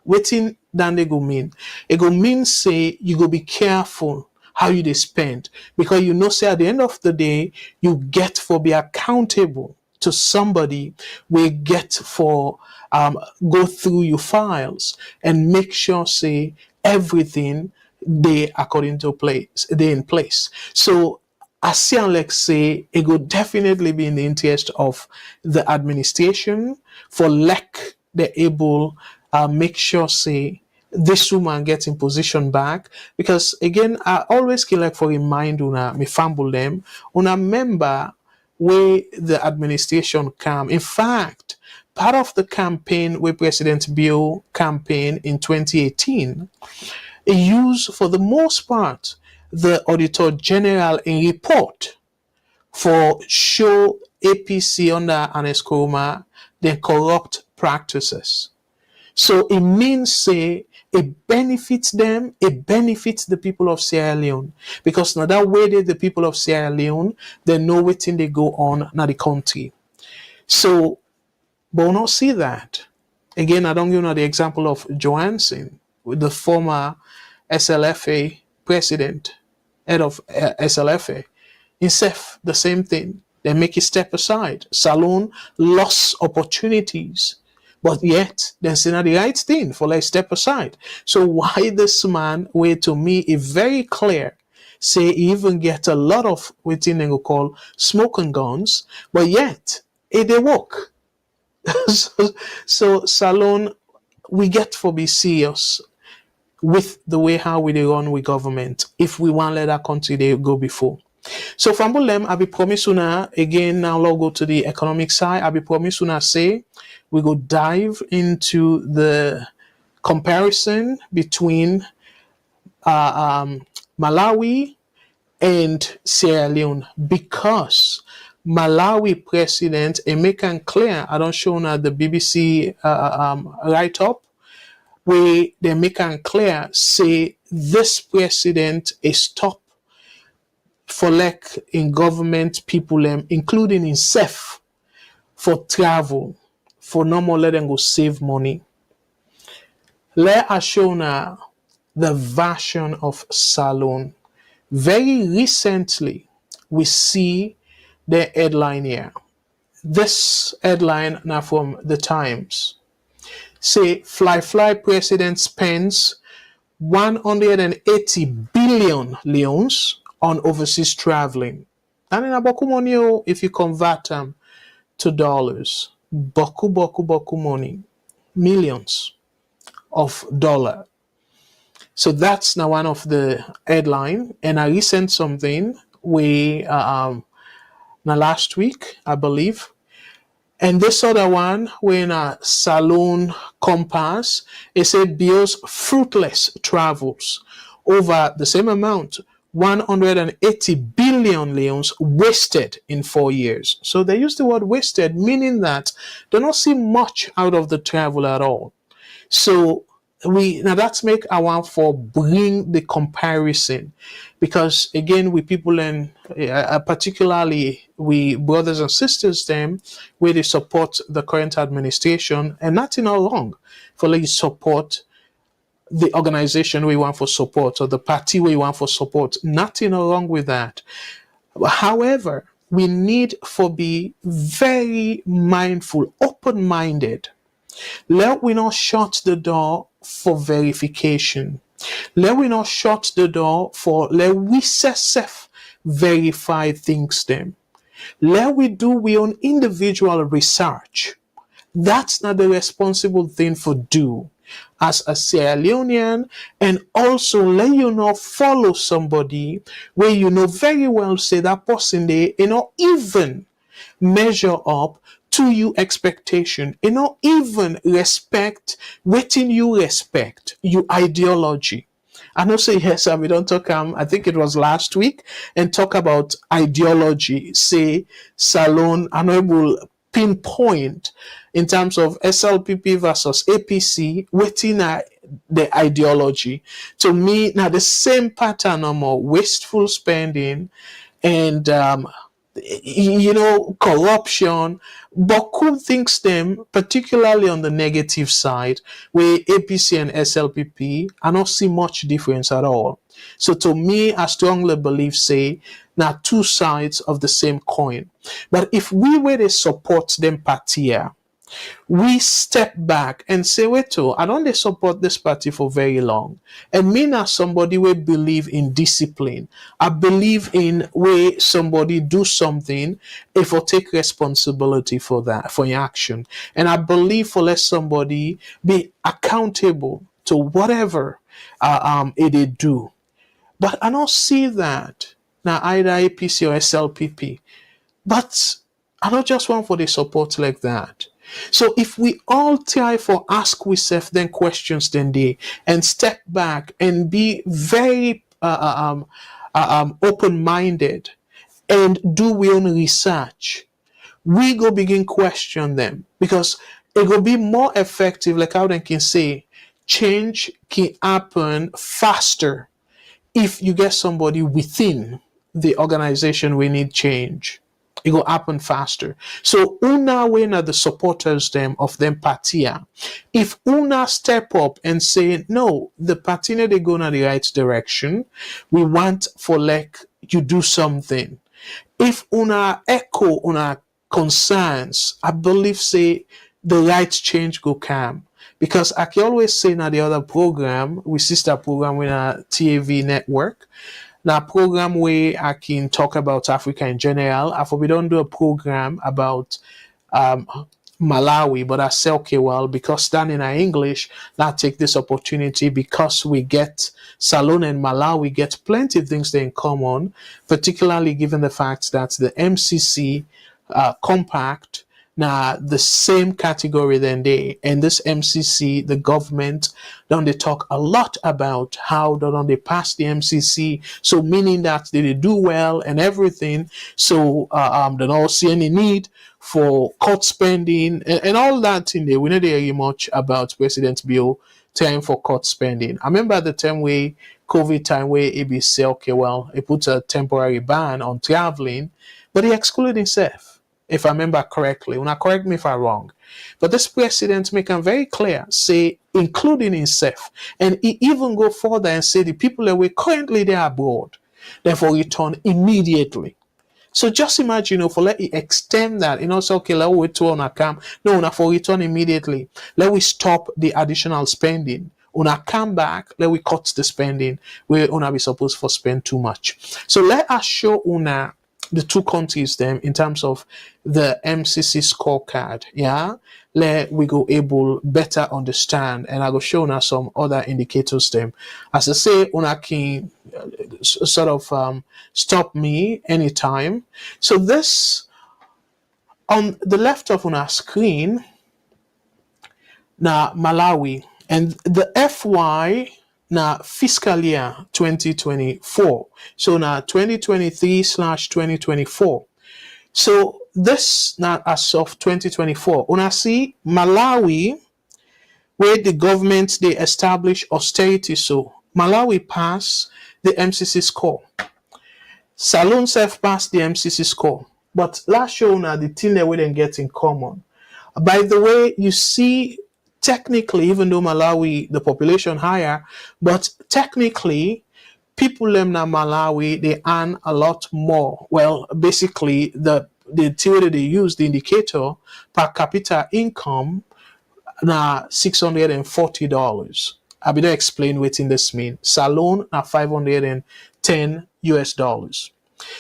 Waiting than they go mean. It go mean say you go be careful how you they spend, because you know say at the end of the day you get for be accountable to somebody. We get for go through your files and make sure say everything they according to place they in place. So I see like say it would definitely be in the interest of the administration for like they're able make sure say this woman gets in position back, because again I always feel like for remind una me fumble them una member where the administration come. In fact, part of the campaign where President Bill campaign in 2018, it used for the most part the Auditor General in report for show APC under Ernest Koroma the corrupt practices. So it means say it benefits them, it benefits the people of Sierra Leone. Because now that way the people of Sierra Leone, they know what thing they go on now the country. So but we'll not see that. Again, I don't give you the example of Johansson, with the former SLFA president, head of SLFA. Himself, the same thing. They make it step aside. Salone lost opportunities, but yet they say not the right thing for like step aside. So why this man, where to me is very clear, say he even get a lot of what they call smoking guns, but yet they work. so Salone, we get for be serious with the way how we they run with government if we want to let our country they go before. So from them, I be promise una again now I'll go to the economic side. I be promise una say we go dive into the comparison between Malawi and Sierra Leone, because Malawi president Emeka clear, I don't show now the BBC write up where they make clear say this president is top for like in government people including himself for travel, for no more let them go save money. Let us show now the version of Salone. Very recently, we see the headline here. This headline now from the Times. Say, fly president spends 180 billion leons on overseas traveling. And in Aboku money, if you convert them to dollars, boku money, millions of dollar. So that's now one of the headline. And I recent something we now last week, I believe. And this other one, when a Salone compass, it said Bill's fruitless travels over the same amount, 180 billion leons wasted in 4 years. So they use the word wasted, meaning that they don't see much out of the travel at all. So now that's make I want for bring the comparison, because again we people and particularly we brothers and sisters them where they support the current administration, and nothing wrong for like support the organization we want for support or the party we want for support, nothing wrong with that. However, we need for be very mindful, open-minded. Let we not shut the door for verification. Let we not shut the door for let we self verify things them. Let we do we own individual research. That's not the responsible thing for do as a Sierra Leonean, and also let you not follow somebody where you know very well say that person they even measure up to you expectation, even respect waiting you respect you ideology. I know say yes, we don't talk I think it was last week and talk about ideology. Say Salone unable pinpoint in terms of SLPP versus APC, waiting the ideology. To me, now the same pattern of more wasteful spending and corruption, but cool things them, particularly on the negative side, where APC and SLPP, I don't see much difference at all. So to me, I strongly believe, say, now two sides of the same coin. But if we were to support them party here, we step back and say, wait, oh, I don't support this party for very long. And me now somebody will believe in discipline. I believe in way somebody do something if I take responsibility for that, for your action. And I believe for let somebody be accountable to whatever it they do. But I don't see that now either APC or SLPP. But I don't just want for the support like that. So if we all try for ask ourselves then questions then they and step back and be very open-minded and do we own research, we go begin question them because it will be more effective, like how they can say, change can happen faster if you get somebody within the organization we need change. It will happen faster. So una when are the supporters them of them partia. If una step up and say, no, the party they go in the right direction, we want for like you do something. If una echo una concerns, I believe say the right change go come. Because I can always say now the other program, we sister program with a TAV network. Now program where I can talk about Africa in general. After we don't do a program about Malawi, but I say okay, well, because standing in English, I take this opportunity because we get Salone and Malawi get plenty of things in common, particularly given the fact that the MCC compact now the same category than they, and this MCC, the government, don't they talk a lot about how don't they pass the MCC, so meaning that they do well and everything, so they don't see any need for cut spending and all that in there. We don't hear much about President Bill time for cut spending. I remember the time where COVID time where ABC, okay, well, it put a temporary ban on traveling, but he excluded himself. If I remember correctly, now correct me if I'm wrong. But this president make it very clear, say, including himself. And he even go further and say the people that were currently there abroad, therefore return immediately. So just imagine, for let it extend that, so okay, let we to on a camp. No, now for return immediately. Let we stop the additional spending. Una come back, let we cut the spending where una be supposed for spend too much. So let us show una the two countries them in terms of the MCC scorecard, yeah, let we go able better understand, and I go show now some other indicators them. As I say, una can sort of stop me anytime. So this on the left of una screen now Malawi and the FY now fiscal year 2024. So now 2023/2024. So this now as of 2024. Una see Malawi where the government they establish austerity. So Malawi pass the MCC score. Salone self pass the MCC score. But last show now the thing that we didn't get in common. By the way, you see technically, even though Malawi, the population higher, but technically, people in Malawi, they earn a lot more. Well, basically, the theory they use, the indicator, per capita income, now $640. I will explain what in this mean. Salone, now $510.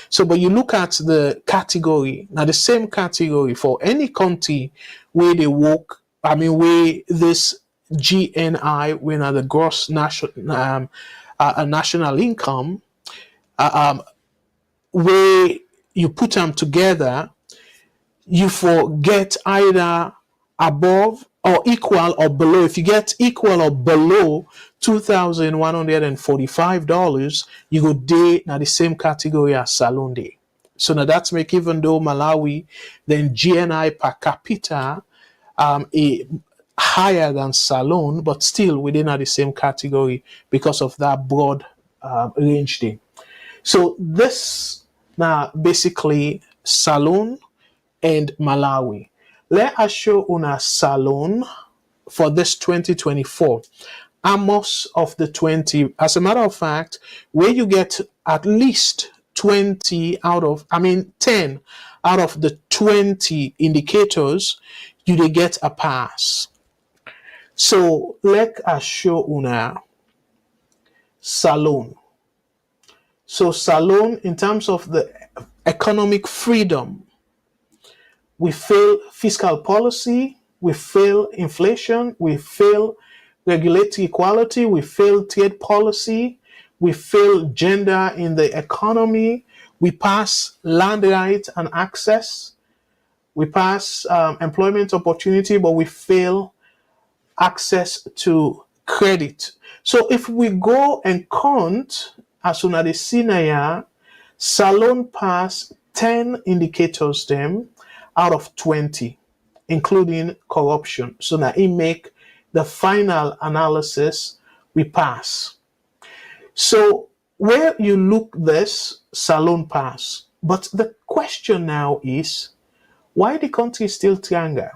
So, but you look at the category, now the same category for any country where they work, where this GNI, when the gross national national income, where you put them together, you forget either above or equal or below. If you get equal or below $2,145, you go day now the same category as Salone Day. So now that's make even though Malawi, then GNI per capita higher than Salone, but still within the same category because of that broad range thing. So this now basically Salone and Malawi. Let us show una Salone for this 2024. Amos of the 20. As a matter of fact, where you get at least 10 out of the 20 indicators, you dey get a pass. So let us show una Salone. So Salone, in terms of the economic freedom, we fail fiscal policy, we fail inflation, we fail regulatory equality, we fail trade policy, we fail gender in the economy, we pass land rights and access, we pass employment opportunity, but we fail access to credit. So if we go and count, as soon as the senior, Salone pass 10 indicators them out of 20, including corruption. So now it make the final analysis, we pass. So where you look this, Salone pass. But the question now is, why the country still triangle?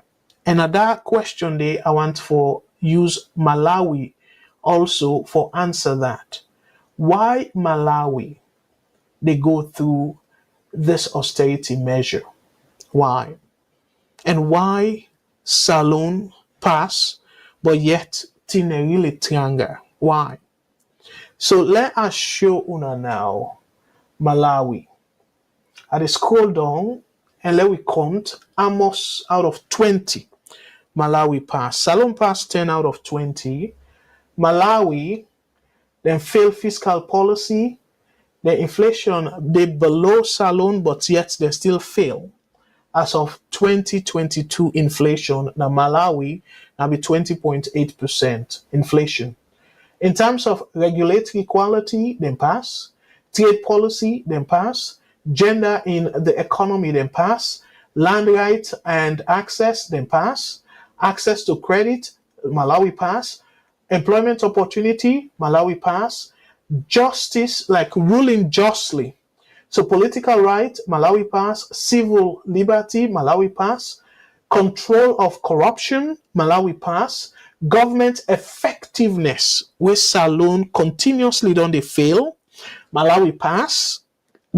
And at that question day, I want for use Malawi also for answer that. Why Malawi they go through this austerity measure? Why? And why Salone pass, but yet Tine really triangle? Why? So let us show una now Malawi. I scroll down and let we count Amos out of 20. Malawi pass. Salone pass 10 out of 20. Malawi then fail fiscal policy. The inflation, they below Salone, but yet they still fail. As of 2022 inflation, now Malawi now be 20.8% inflation. In terms of regulatory equality, then pass. Trade policy, then pass. Gender in the economy, then pass. Land rights and access, then pass. Access to credit, Malawi pass. Employment opportunity, Malawi pass. Justice, like ruling justly. So political right, Malawi pass. Civil liberty, Malawi pass. Control of corruption, Malawi pass. Government effectiveness, where Salone continuously don't they fail, Malawi pass.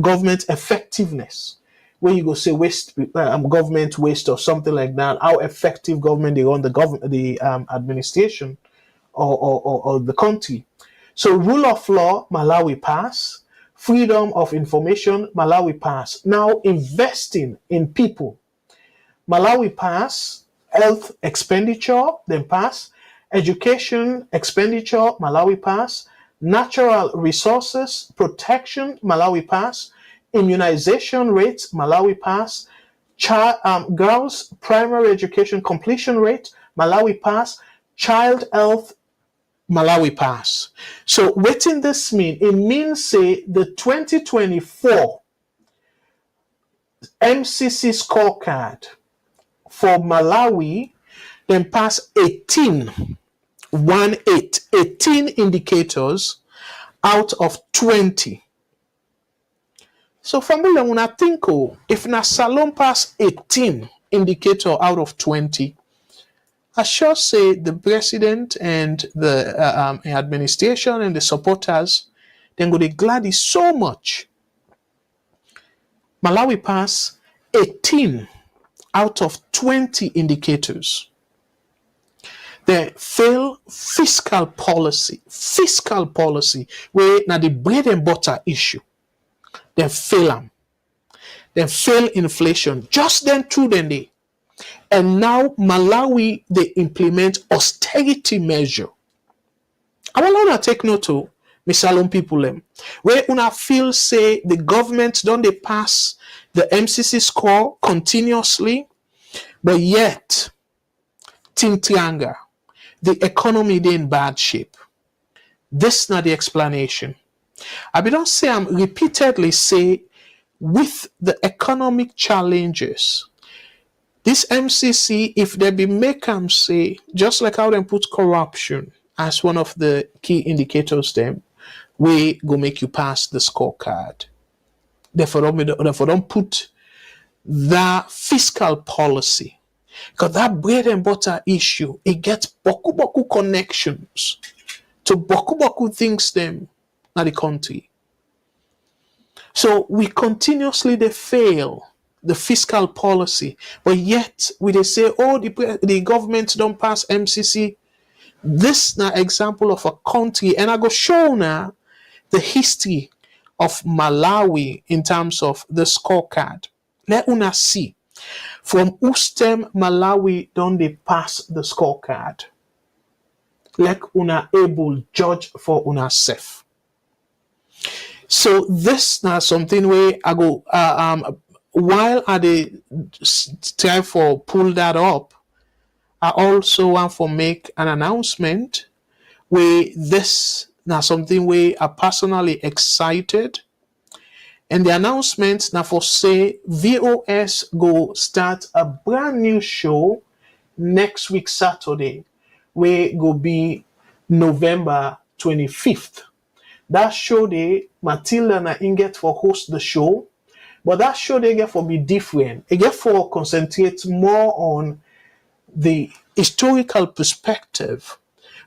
Government effectiveness, where you go say waste, government waste or something like that. How effective government they run the administration or the country. So rule of law, Malawi pass. Freedom of information, Malawi pass. Now investing in people, Malawi pass. Health expenditure, then pass. Education expenditure, Malawi pass. Natural resources protection, Malawi pass. Immunization rates, Malawi pass. Girls primary education completion rate, Malawi pass. Child health, Malawi pass. So what in this mean? It means say the 2024 MCC scorecard for Malawi then pass 18 indicators out of 20. So family, when I think if na Salone pass 18 indicator out of 20, I sure say the president and the administration and the supporters then go they glad so much. Malawi pass 18 out of 20 indicators. They fail fiscal policy, where now the bread and butter issue. They fail them. They fail inflation. Just then through then they. And now Malawi, they implement austerity measure. I want to take note to Salone people them. Where una feel say the government don't they pass the MCC score continuously, but yet Tintianga, the economy they in bad shape. This not the explanation. I don't say I'm repeatedly say with the economic challenges, this MCC, if they be make them say, just like how they put corruption as one of the key indicators, them we go make you pass the scorecard. Therefore don't put the fiscal policy. Because that bread and butter issue, it gets boku boku connections to boku boku things them na the country. So we continuously they fail the fiscal policy, but yet we they say, oh, the government don't pass MCC. This now example of a country, and I go show now the history of Malawi in terms of the scorecard. Let una see from Ustem Malawi don't they pass the scorecard. Like una able judge for una self. So this now something where I go while I they try for pull that up, I also want to make an announcement where this now something where I personally excited. And the announcement now for say VOS go start a brand new show next week Saturday, where go be November 25th. That show day, Matilda and Inget for host the show, but that show they get for be different. It get for concentrate more on the historical perspective,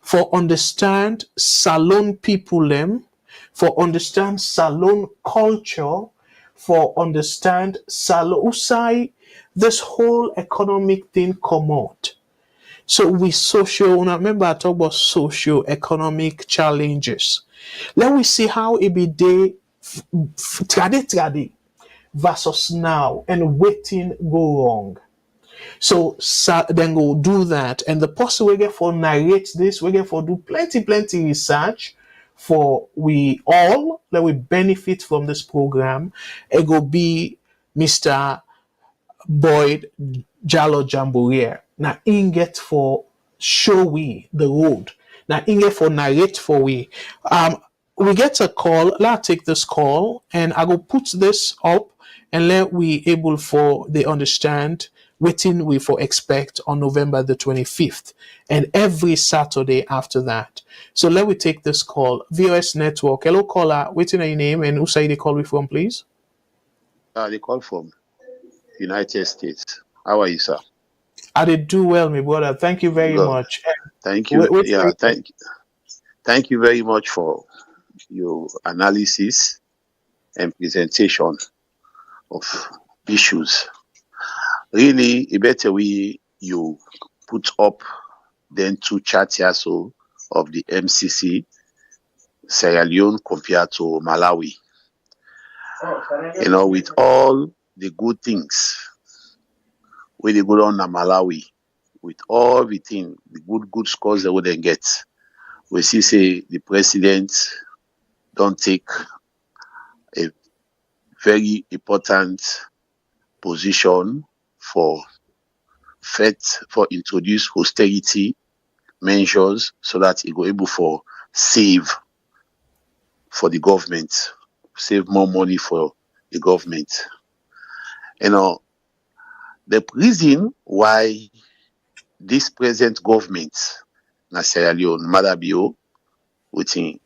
for understand Salone people them, for understand Salone culture, for understand Salone Usai, this whole economic thing come out. So we remember I talk about socio-economic challenges. Let me see how it be day trade versus now and waiting go wrong. So then go do that. And the person we get for narrate this, we get for do plenty research for we all that we benefit from this program. It go be Mr. Boyd Jallo Jamboree. Now in get for show we the road. Now in get for narrate for we. We get a call. Let's take this call and I go put this up and let we able for they understand waiting we for expect on November the 25th and every Saturday after that. So let me take this call. VOS Network. Hello caller. Waiting on your name and who say they call me from, please? They call from United States. How are you, sir? I did do well, my brother. Thank you very much. Thank you. Thank you very much for your analysis and presentation of issues. Really, a better way you put up then two charts here so of the MCC Sierra Leone compared to Malawi. You know, with all the good things where they go on in Malawi, with all everything, the good scores they wouldn't get. We see say the president don't take a very important position for introduce austerity measures so that he go able for save for the government, save more money for the government. You know, the reason why this present government, na Sierra Leone, Madabio, within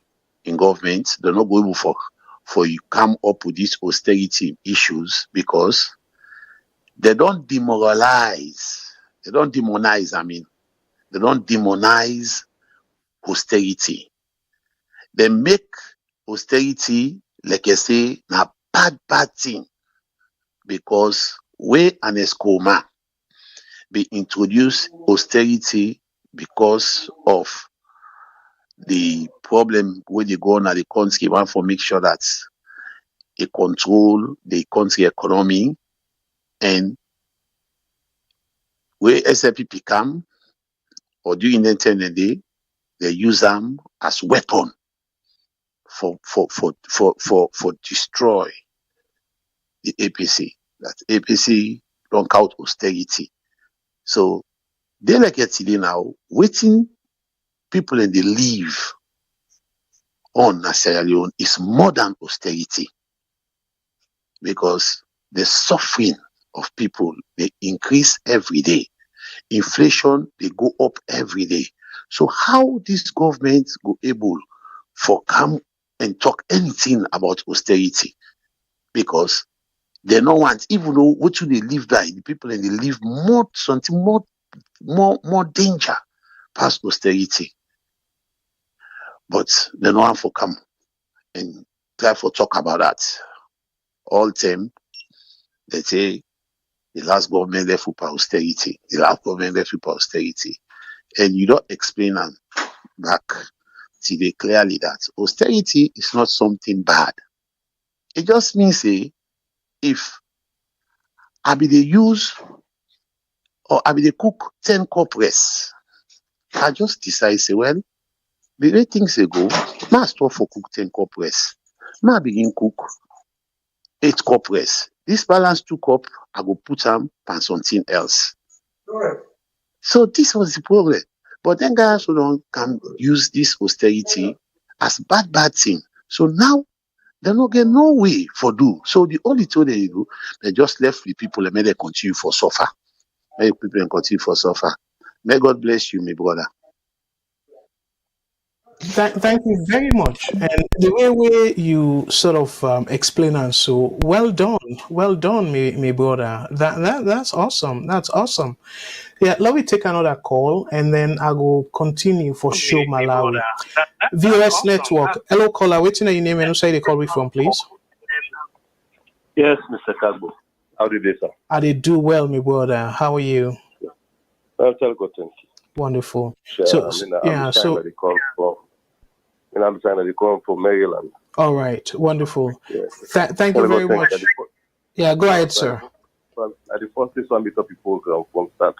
in government, they're not going for you come up with these austerity issues because they don't demonize austerity. They make austerity, like I say, a bad thing because we and Escoma be introduce austerity because of the problem where they go on at the country want for make sure that it control the country economy and where SLPP come or during the day they use them as weapon for destroy the APC. That APC don't count austerity. So they like it today now, waiting people and they live on Sierra Leone is more than austerity because the suffering of people they increase every day. Inflation they go up every day. So how this government go able for come and talk anything about austerity? Because They don't want, even though what they live by, the people and they live more something more danger past austerity. But they don't want to come and try to talk about that. All time they say the last government left for austerity, the last government left for austerity. And you don't explain them back today clearly that austerity is not something bad. It just means if I be the use or I be the cook 10 cup rice, I just decide say, well, the way things they go, ma stop for cook 10 cup rice. Ma begin cook 8 cup rice. This balance 2 cup, I go put them on something else. Right. So this was the problem. But then guys who can use this austerity as bad thing. So now they don't get no way for do. So the only thing they do, they just left the people and may they continue for suffer. May people continue for suffer. May God bless you, my brother. Thank you very much. And the way you sort of explain and so well done, me brother. That's awesome. That's awesome. Yeah, let me take another call and then I will continue for show Malawi. VOS Network. Hello, caller. Waiting on your name and who say they call me from, please. Yes, Mr. Kagbo. How did they, sir? I did do well, my brother. How are you? I'll tell you, thank you. Wonderful. Sure, So I'm trying to call from. I'm trying to call from Maryland. All right, wonderful. Yes. Thank you very much. Yeah, go ahead, sir. At the first place, I'm up people from start.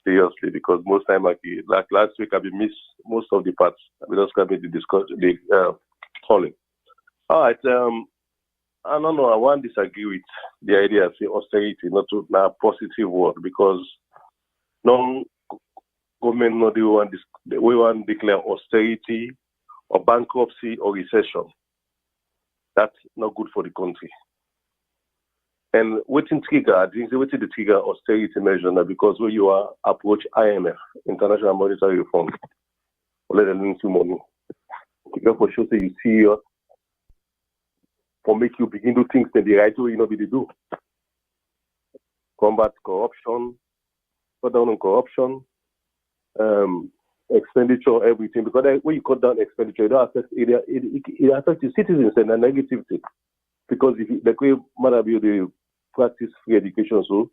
Seriously, because most time like last week, I missed most of the parts. We just got me to discuss the calling. All right. I don't know. I want to disagree with the idea of austerity, not a positive word, because no government no we want to declare austerity or bankruptcy or recession. That's not good for the country. And waiting trigger, I think waiting the trigger austerity measure now because when you are approach IMF, International Monetary Fund, let them lend you money. You for sure say you serious for make you begin to think that the right way you know be to do. Combat corruption, cut down on corruption, expenditure, everything. Because when you cut down expenditure, it affects it affects the citizens in a negative thing. Because if the way Marabi the practice free education, so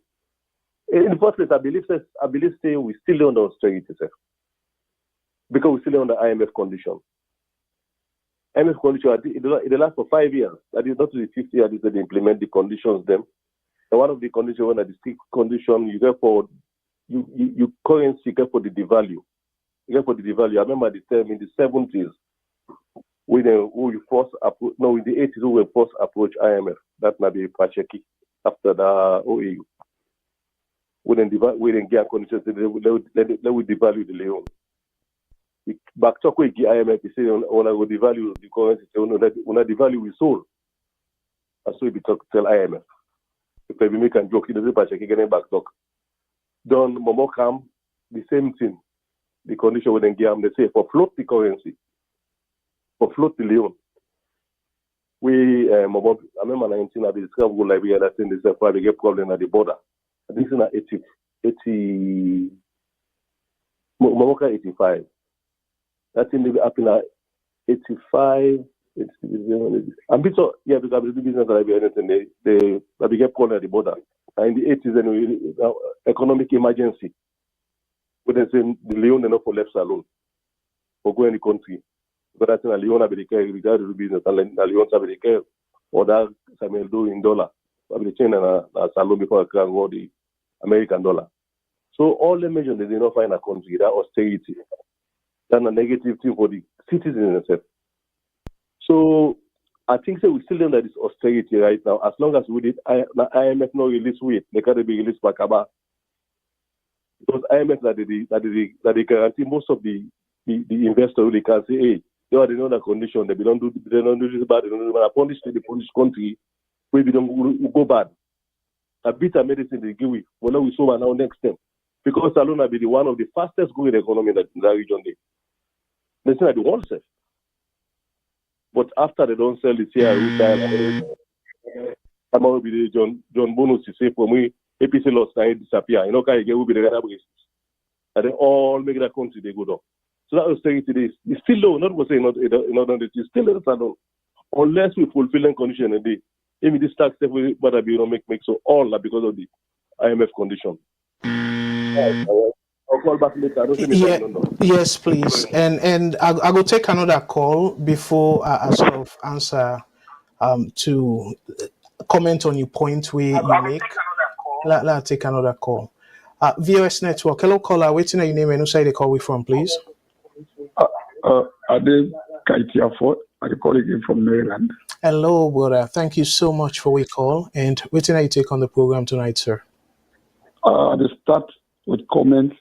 in the first place, I believe we still under austerity, sir. Because we still under IMF condition. IMF condition, it lasts for 5 years. That is not to the 50 years that they implement the conditions them. And one of the conditions, one of the strict condition, you get for you currency, you get for the devalue. You get for the devalue. I remember the term in the 70s, in the 80s, we were first approach IMF. That might be Pacheki after the OAU. We didn't get conditions, they would devalue the Leon. Back talk with the IMF, they say, when I will devalue the currency, when I devalue we sold. And so we talk tell IMF. If we make a joke, it doesn't Pacheki getting back talk. Don Momokam, the same thing. The condition with them, they say, for float the currency, for float the Leon. We, I remember 19, I discovered Liberia that in this why they get problem at the border. This is in 80, Momoka 85. That's in the up in 85. I'm bit so yeah because the business Liberia and they get problem at the border. And in the 80s, anyway, economic emergency. But they say the Leon enough for left Salone for going in the country. But that's in a Leon Abedicare regarding the business and Leon Abedicare or that Samuel do in dollar. I mean, the chain and a Salone before I can go the American dollar. So all the measures they did not find a country that austerity. That's a negative thing for the citizens themselves. So I think we still know that it's austerity right now. As long as we did, IMF no release weight, they can't be released back about. Because IMF that they guarantee most of the investors they can say, hey, they are in another condition, they don't do this bad, they don't do bad. Upon this the Polish country, we don't go bad. A bit of medicine they give we. Well, now we saw now next step. Because Salone will be the one of the fastest growing economy in that region. They say that they won't sell. But after they don't sell it here, will be the John Bonus to say for me, APC lost time disappear. You know, can you will be the database. And they all make that country they go down. So that was saying today, it's still low, not was saying not it's still low standard. Unless we fulfill condition and they even this tax step we better be make so all that because of the IMF condition. I'll call back later. I don't see me Yeah, time, no. yes, please. And I will take another call before I sort of answer to comment on your point where you make. Let's take another call. VOS Network. Hello, caller. Waiting at your name and who side they call we from, please. Ade Kaitiafort. I call again from Maryland. Hello, brother. Thank you so much for your call. And waiting at you take on the program tonight, sir. I start with comments.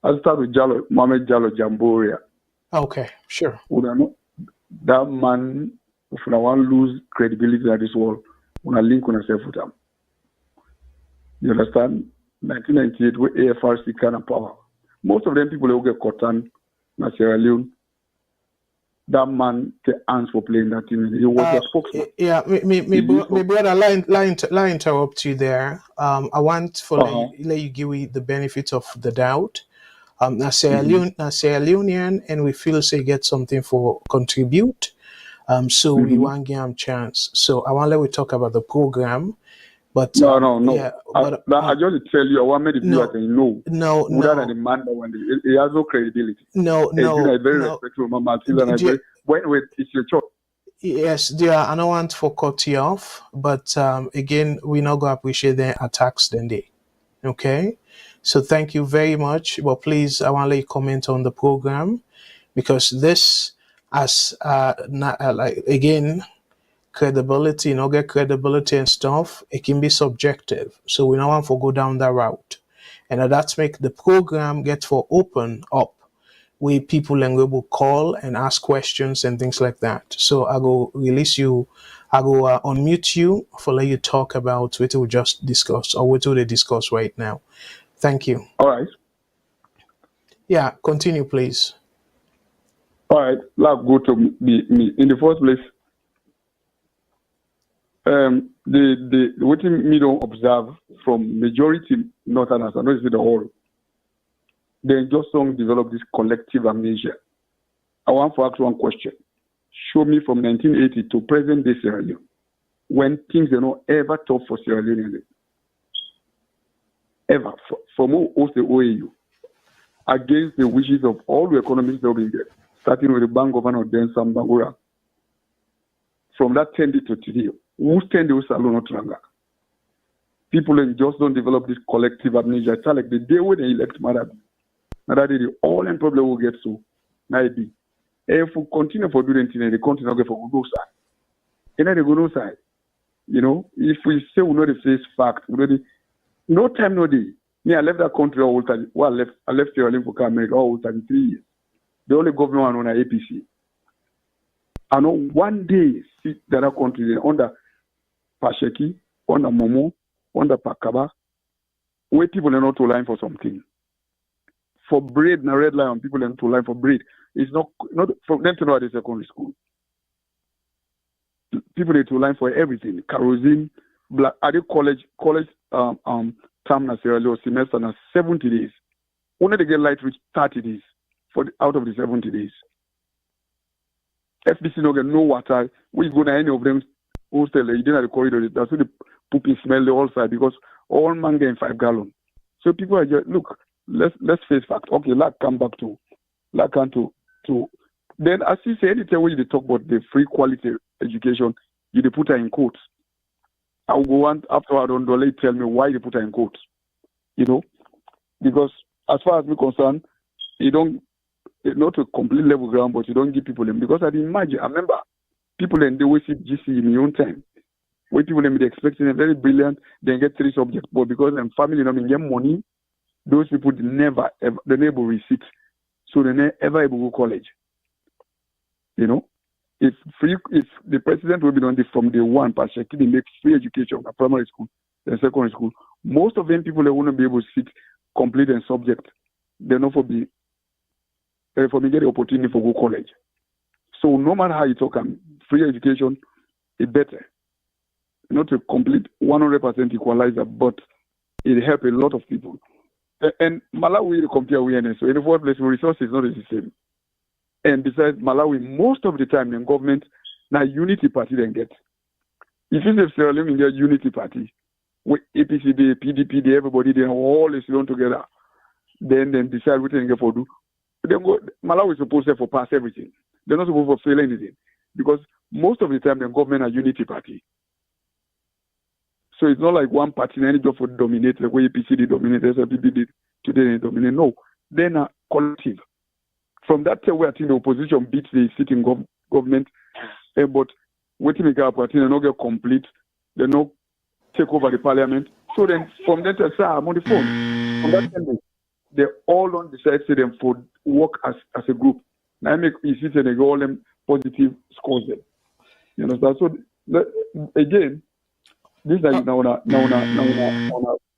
I'll start with Mohamed Jallo Jamboria. Okay, sure. That man, if I want to lose credibility at this world, when I link on myself with him. You understand? 1998, with AFRC kind of power. Most of them people who get caught on in Sierra Leone, that man can answer for playing that team. He was a spokesman. Yeah, me brother, line interrupt you there. I want for let you give me the benefit of the doubt. Na Sierra Leonean, and we feel say get something for contribute. So we want give him chance. So I want let we talk about the program. But no. Yeah, I just tell you, I want me to do that. No. Without the man that one, he has no credibility. No. Very respectful, Mama Matilda, and wait, it's your choice. Yes, dear. I don't want to cut you off, but again, we not gonna appreciate the attacks then day. Okay, so thank you very much. But please, I want to let you comment on the program because this, as again. Credibility, get credibility and stuff, it can be subjective. So we don't want to go down that route. And that's make the program get for open up where people and will call and ask questions and things like that. So I go release you, I go unmute you for let you talk about what we just discussed or what we discuss right now. Thank you. All right. Yeah, continue, please. All right. Let's go to me. In the first place, the what me don't observe from majority Northerners, I know it's the whole, they just don't develop this collective amnesia. I want to ask one question. Show me from 1980 to present day Sierra Leone, when things are not ever tough for Sierra Leone. Ever. From the OAU, against the wishes of all the economists that have been there, starting with the bank governor, then Sambagura. From that 10 day to today, who stand with Salone Tranga? People just don't develop this collective amnesia. It's like the day when they elect Marabi. Now that the all and problem will get so. Now it be. If we continue for doing things, the country not get for good side. And then they go no side. You know, if we say we know the face fact, we know the no time no day. Me, I left that country all time. Well, I left Sierra Leone for America all 33 years. The only government on APC. I know one day see the other country under Pasheki, under Momo, under Pakaba, where people are not to line for something. For bread, na red line, people are not to line for bread. It's not for them to know at the secondary school. People need to line for everything. Kerosene, black. At the college term na Sierra Leone semester na 70 days. Only they get light reach 30 days out of the 70 days. FBC no get no water. We go to any of them hostel, you didn't have the corridor. That's why the poopy smell the whole side because all man get in 5 gallons. So people are just look. Let's face fact. Okay, let's come back to then as you say anytime when you talk about the free quality education, you put her in quotes. I will go on after I don't tell me why they put her in quotes. You know, because as far as we're concerned, you don't not a complete level ground, but you don't give people them because I remember people in the way GC in your own time. When people them be expecting a very brilliant, they get 3 subjects, but because them family don't get money, those people never ever the neighbor receipt, so they never ever able to go college. You know, if the president will be on this from day one, Pasheki, they make free education from primary school and secondary school. Most of them people they won't be able to sit complete and subject. They're not for me get the opportunity for go college. So no matter how you talk, free education is better. not a complete 100% equalizer, but it helped a lot of people. And Malawi, the compare awareness. So in the first place, resources is not the same. And besides Malawi, most of the time, the government now unity party then get. If you say Sierra Leone, India unity party, with APCD, PDP, everybody, they all is thrown together. Then decide what they get for do. Then go, Malawi is supposed to pass everything. They're not supposed to fail anything. Because most of the time, the government are unity party. So it's not like one party, any job for dominate, the way APCD dominated, SLPP did, today they dominate. No, they're a collective. From that time, where I think the opposition beats the sitting government, but waiting make up, I think they not get complete, they not take over the parliament. So then, from that time, I'm on the phone. From that time, they all on the side, say them for work as a group. Now I make easy and they go all them positive scores them. You understand? So again, this is now on a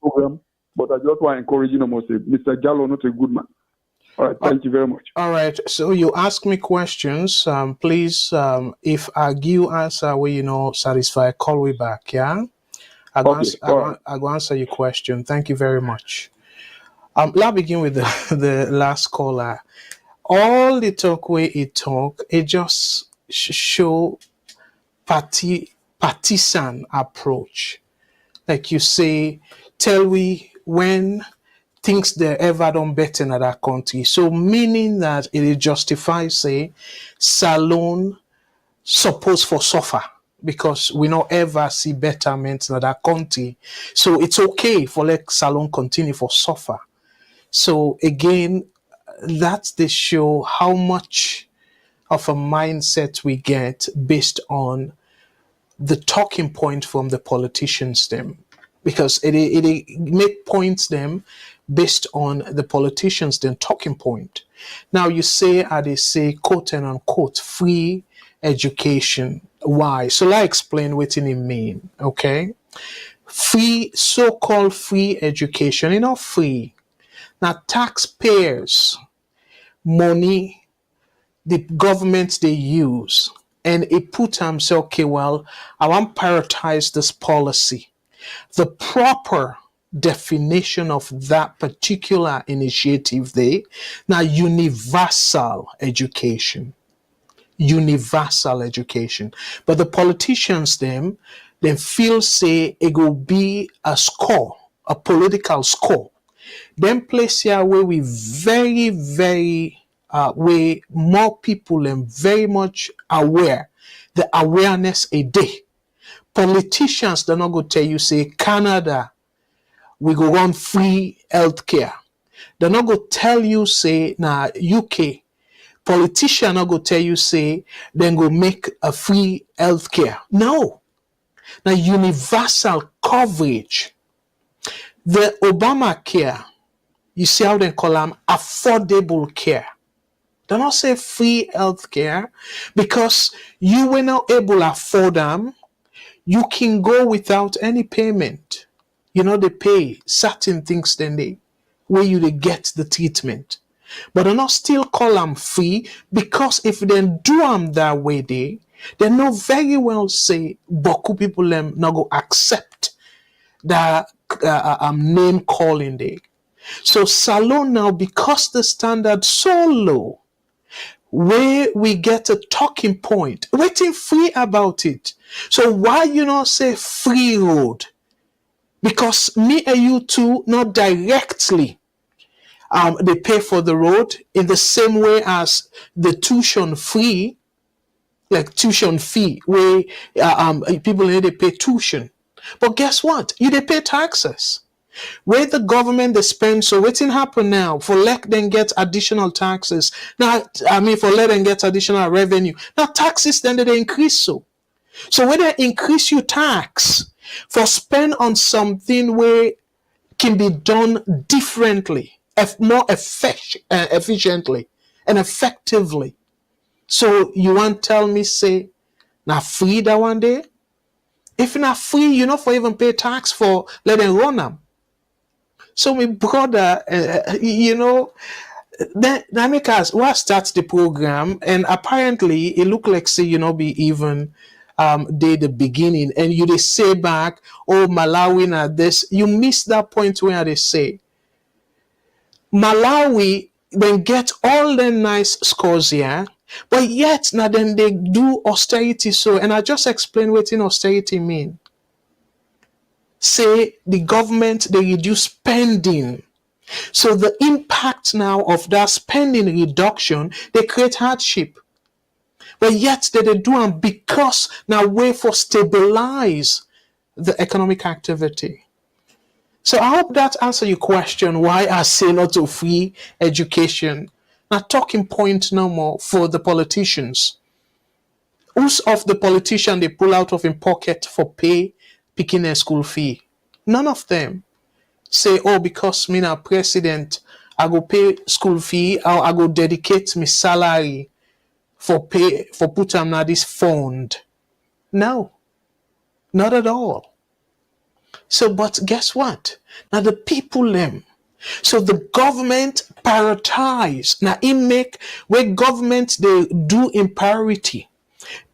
program, but I just want to encourage you, say, Mr. Jallo, not a good man. All right, thank you very much. All right, so you ask me questions. Please, if I give answer where satisfy, call me back. Yeah, I go answer your question. Thank you very much. Let's begin with the last caller. All the talk where it talk, it just show partisan approach. Like you say, tell we when things they ever done better in that country. So meaning that it justifies, say, Salone supposed for suffer because we not ever see betterment in that country. So it's okay for let Salone continue for suffer. So again, that's the show how much of a mindset we get based on the talking point from the politicians them, because it make points them based on the politicians then talking point. Now you say, they say quote and unquote free education. Why? So I explain what it mean. Okay, free, so-called free education, free. Now taxpayers money the government they use, and it put them say, okay, well, I want to prioritize this policy. The proper definition of that particular initiative there, now universal education. Universal education. But the politicians them feel say it will be a score, a political score. Then place here where we very, very where more people and very much aware, the awareness a day. Politicians they're not going to tell you say Canada we go run free healthcare. They're not going to tell you say now UK politician not going to tell you say then go make a free healthcare. No, now universal coverage. The Obamacare, you see how they call them affordable care. They don't say free health care because you were not able to afford them. You can go without any payment. They pay certain things then they where you they get the treatment. But they not still call them free because if they do them that way they know very well say Boku people them not go accept that name calling day. So Salone now, because the standard so low, where we get a talking point, waiting free about it. So why you not say free road? Because me and you two not directly they pay for the road in the same way as the tuition free, like tuition fee, where people need to pay tuition. But guess what? You they pay taxes. Where the government they spend, so what's happen now for let them get additional taxes. Now, for let them get additional revenue. Now taxes then they increase so. So when they increase your tax for spend on something where can be done differently, more efficiently and effectively. So you want tell me say now free that one day? If not free, you not for even pay tax for let them run them. So my brother, then make us what starts the program, and apparently it looked like say be even the beginning, and you they say back, oh Malawi na this, you miss that point where they say Malawi then get all the nice scores here, but yet now then they do austerity. So, and I just explain what in austerity mean. Say the government they reduce spending. So the impact now of that spending reduction, they create hardship. But yet they do them because now way for stabilize the economic activity. So I hope that answer your question why I say not to free education. Now talking point no more for the politicians. Who's of the politician they pull out of in pocket for picking a school fee? None of them say, oh, because me now president, I go pay school fee or I go dedicate my salary for put them now this fund. No, not at all. So, but guess what? Now the people them. So the government prioritize. Now it make where government they do in priority.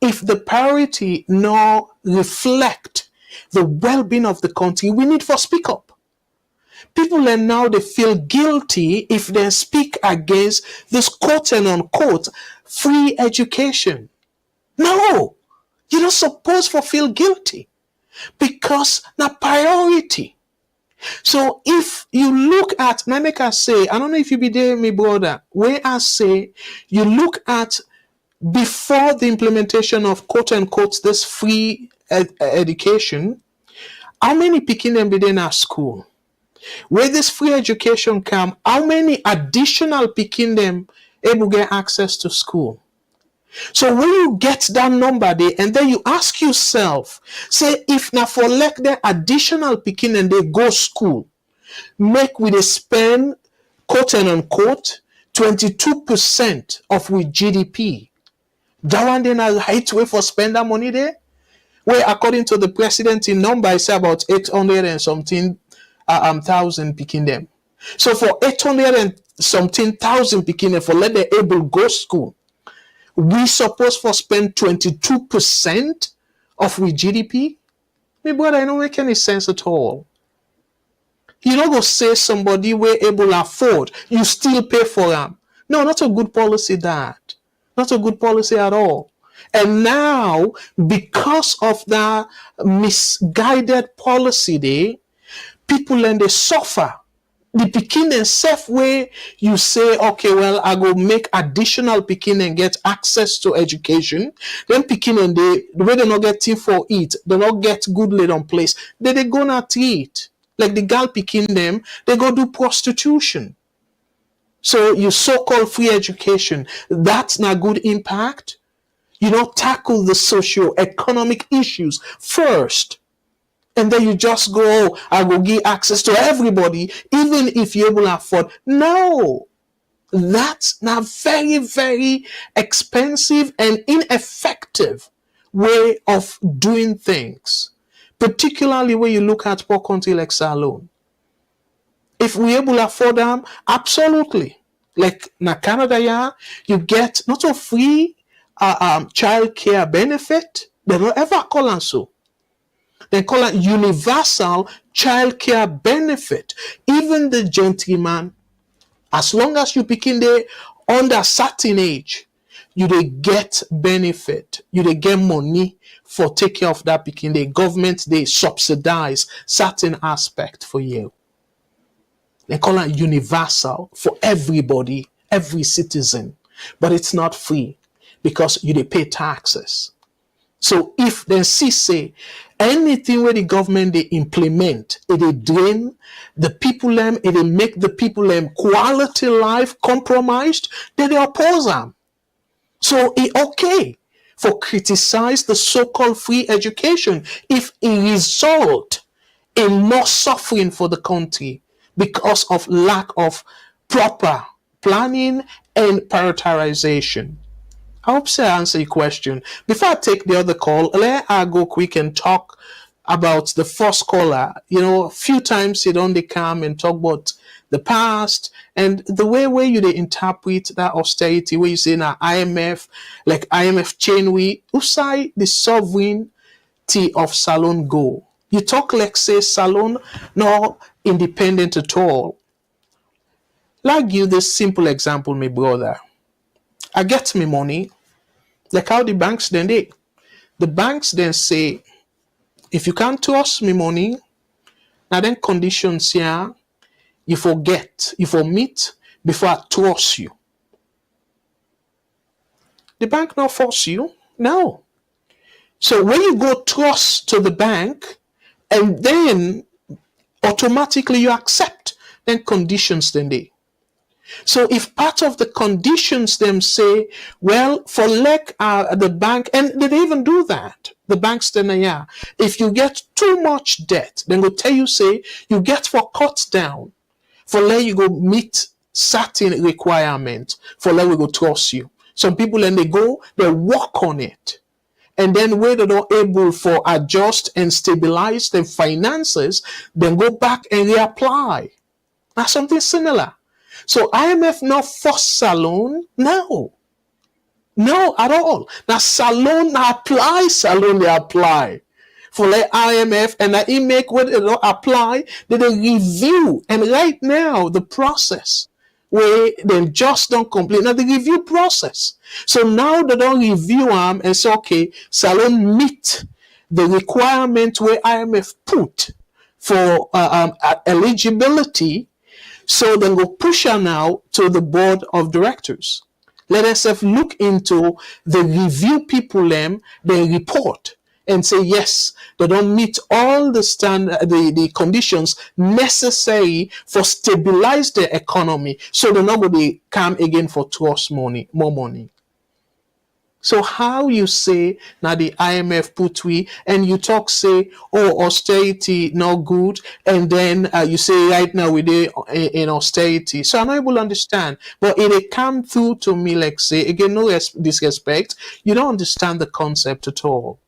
If the priority now reflect the well-being of the country, we need for speak up. People and now they feel guilty if they speak against this quote and unquote free education. No, you're not supposed to feel guilty because na priority. So if you look at, let me say, I don't know if you be there, my brother, where I say you look at before the implementation of quote unquote this free education, how many picking them be there in school? Where this free education come, how many additional picking them able get access to school? So when you get that number there, and then you ask yourself, say if now for like the additional picking and they go school, make we they spend quote and unquote 22% of with GDP. That one then a right way for spend that money there? Where according to the president in number, I say about 800 and something thousand picking them. So for 800 and something thousand picking them for let the able go school, we supposed for spend 22% of we GDP? My brother, I don't make any sense at all. You don't go say somebody we able afford, you still pay for them. No, not a good policy that. Not a good policy at all. And now, because of that misguided policy there, people and they suffer. The picking and safe way you say, okay, well, I go make additional picking and get access to education. Then picking and the way they not get thing for it, they not get good laid on place. They go not treat. Like the girl picking them, they go do prostitution. So you so-called free education, that's not good impact. You don't tackle the socio-economic issues first. And then you just go, oh, I will give access to everybody, even if you're able to afford. No, that's not very, very expensive and ineffective way of doing things. Particularly when you look at poor country like Salone. If we're able to afford them, absolutely. Like in Canada, yeah, you get not a free child care benefit. They don't ever call it so. They call it universal child care benefit. Even the gentleman, as long as you begin there under a certain age, you they get benefit. You they get money for take care of that picking. The government they subsidize certain aspect for you. They call it universal for everybody, every citizen, but it's not free because you they pay taxes. So if they say anything where the government they implement, it they drain the people them, it they make the people them quality life compromised, then they oppose them. So it okay for criticize the so-called free education if it result in more suffering for the country because of lack of proper planning and prioritization. I hope I answer your question. Before I take the other call, let I go quick and talk about the first caller, you know, a few times you don't they come and talk about the past and the way you they interpret that austerity, where you say now IMF, like IMF chain we usai the sovereignty of Salone go. You talk like say Salone not independent at all. Like give this simple example, my brother. I get me money, like how the banks then they. The banks then say, if you can't trust me money, now then conditions here, you forget, you meet before I trust you. The bank not force you, no. So when you go trust to the bank, and then automatically you accept, then conditions then they. So if part of the conditions them say, well, for like the bank, and they even do that, the banks then yeah, if you get too much debt, then go tell you say you get for cut down, for let you go meet certain requirement, for let we go trust you. Some people then they work on it. And then when they're not able for adjust and stabilize their finances, then go back and reapply. Now something similar. So IMF not force Salone, no at all. Now Salone apply, Salone they apply for like IMF, and I make what they don't apply, they review, and right now the process where they just don't complete now the review process. So now they don't review them and say okay, Salone meet the requirement where IMF put for eligibility. So then we'll push her now to the board of directors. Let us look into the review people them, they report and say yes, they don't meet all the the conditions necessary for stabilize the economy. So they're not going to come again for trust money, more money. So how you say now the IMF put we and you talk say oh austerity not good and then you say right now we do in austerity. So I'm not able to understand. But it come through to me like say again no disrespect, you don't understand the concept at all.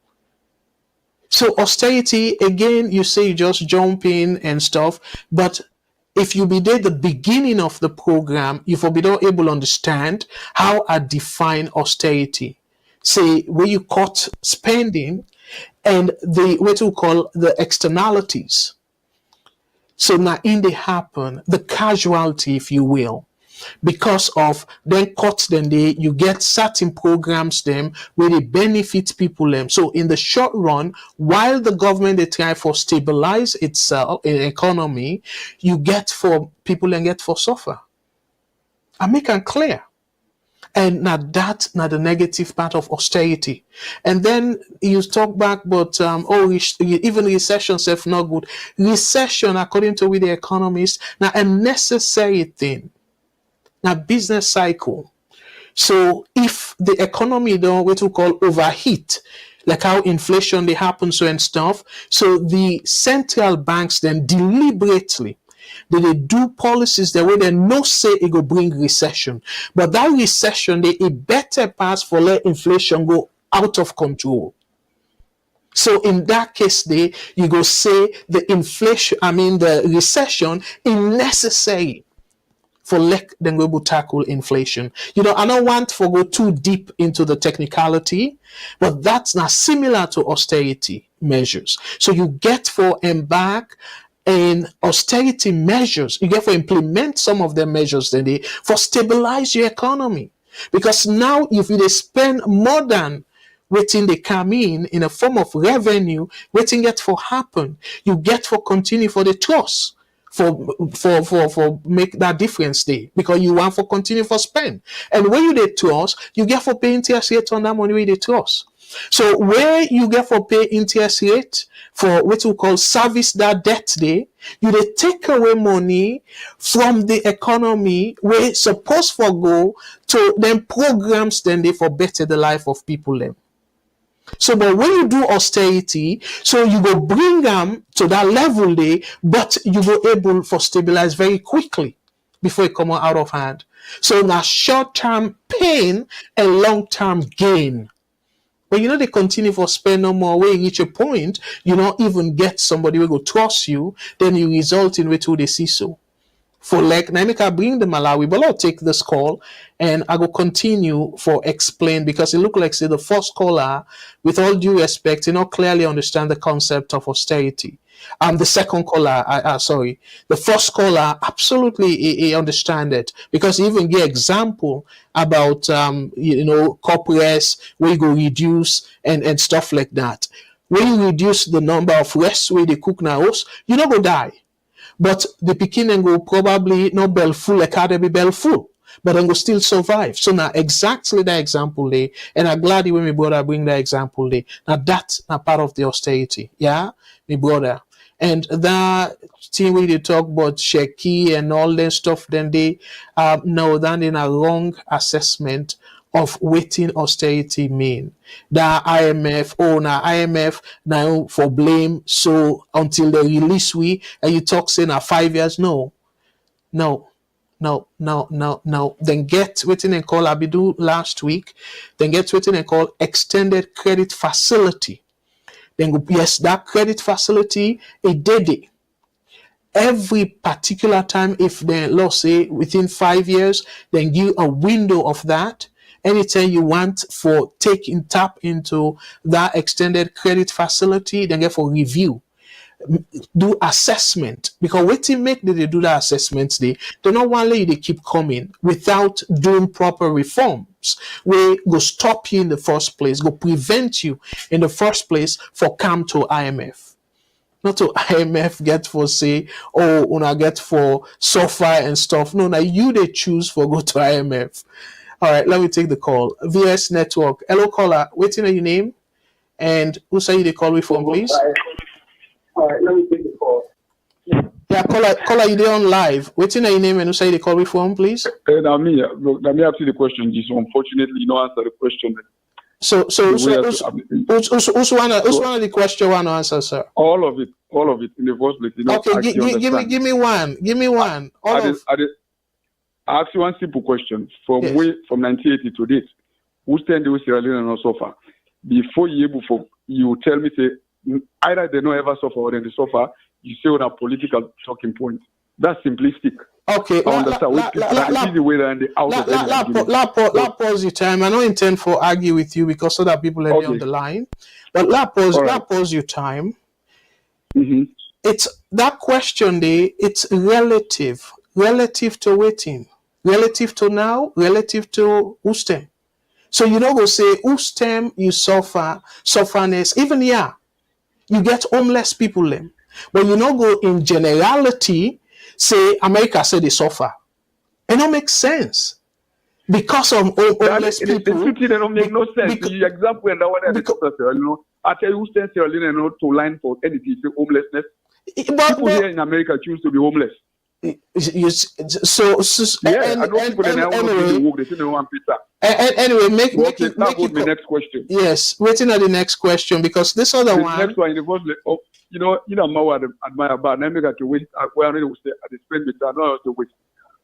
So austerity again you say you just jump in and stuff, but if you be there the beginning of the program, you will be not able to understand how I define austerity. Say where you cut spending and the what we call the externalities. So now in they happen, the casualty, if you will, because of then cut then you get certain programs them where they benefit people them. So in the short run, while the government they try for stabilize itself in economy, you get for people and get for suffer. I make it clear. And now that's not the negative part of austerity. And then you talk back, but even recession self not good. Recession, according to with the economists, now a necessary thing. Now business cycle. So if the economy don't what we call overheat, like how inflation they happen so and stuff, so the central banks then deliberately they do policies the way they no say it go bring recession, but that recession they a better pass for let inflation go out of control. So in that case, you go say the inflation, the recession is necessary for let them go tackle inflation. I don't want to go too deep into the technicality, but that's not similar to austerity measures. So you get for embark in austerity measures, you get for implement some of the measures then they for stabilize your economy. Because now if you spend more than waiting they come in a form of revenue, waiting get for happen, you get for continue for the trust. For make that difference there because you want for continue for spend. And when you did trust, you get for pay interest rate on that money where you trust. So where you get for pay interest rate for what we call service that debt day, you they take away money from the economy where it's supposed for go to them programs then they for better the life of people them. So, but when you do austerity, so you go bring them to that level there, but you go able for stabilize very quickly before it come out of hand. So now short-term pain and long-term gain. But they continue for spend no more way, reach a point, even get somebody who go trust you, then you result in which who they see so. For like, now I bring the Malawi, but I'll take this call and I will continue for explain because it look like say the first caller, with all due respect, clearly understand the concept of austerity. The second caller, the first caller absolutely he understand it because he even give example about corporates where you go reduce and stuff like that. When you reduce the number of rests where they cook now, you not go die. But the Pekin will probably not bell full, academy bell full, but then will still survive. So now exactly that example there, and I'm glad when my brother bring that example there. Now that's not part of the austerity, yeah, my brother. And that thing we they talk about Sheki and all that stuff, then they no, then in a wrong assessment of waiting austerity mean. The IMF now for blame. So until they release we and you talk saying 5 years, no. Then get waiting and call Abidu last week. Then get waiting and call extended credit facility. Then go, yes, that credit facility it did it. Every particular time, if the law say within 5 years, then give a window of that. Anytime you want for tap into that extended credit facility, then get for review. Do assessment because waiting make they do the assessments they don't want let they keep coming without doing proper reforms we go stop you in the first place, go prevent you in the first place for come to IMF. Not to IMF get for say, una get for suffer and stuff. No, now you they choose for go to IMF. All right, let me take the call. VS Network. Hello, caller. Waiting on your name and who say they call me from, please? All right, let me take the call. Yeah, caller, you there on live. Waiting on your name and who say they call me from, please? Let me ask you the question. Just unfortunately, you don't answer the question. So who's one of the question one answer, sir? All of it in the first place. Okay, give me one. I ask you one simple question. From 1980 to date, who stand with Sierra Leone and not suffer? Before you tell me say either they don't ever suffer or they suffer, you say on a political talking point. That's simplistic. Okay, I understand. Easy way and the out pause your time. I don't intend for argue with you because other people are on the line. But pause your time. Mm-hmm. It's that question there, it's relative to waiting, relative to now, relative to Ustem. So you don't go say Ustem, you sufferness, even you get homeless people them. But you don't go in generality say America said they suffer. It don't make sense. Because of homeless people. They don't make no sense. The example and that one I tell you, Ustem Sierra Leone not to line for anything, homelessness. People here in America choose to be homeless. I know people in work, they say they want pizza. Anyway, make it the next question. Yes, waiting at the next question because this other one. Next one in the first place, I admire about America to waste where I say at the spend with not to waste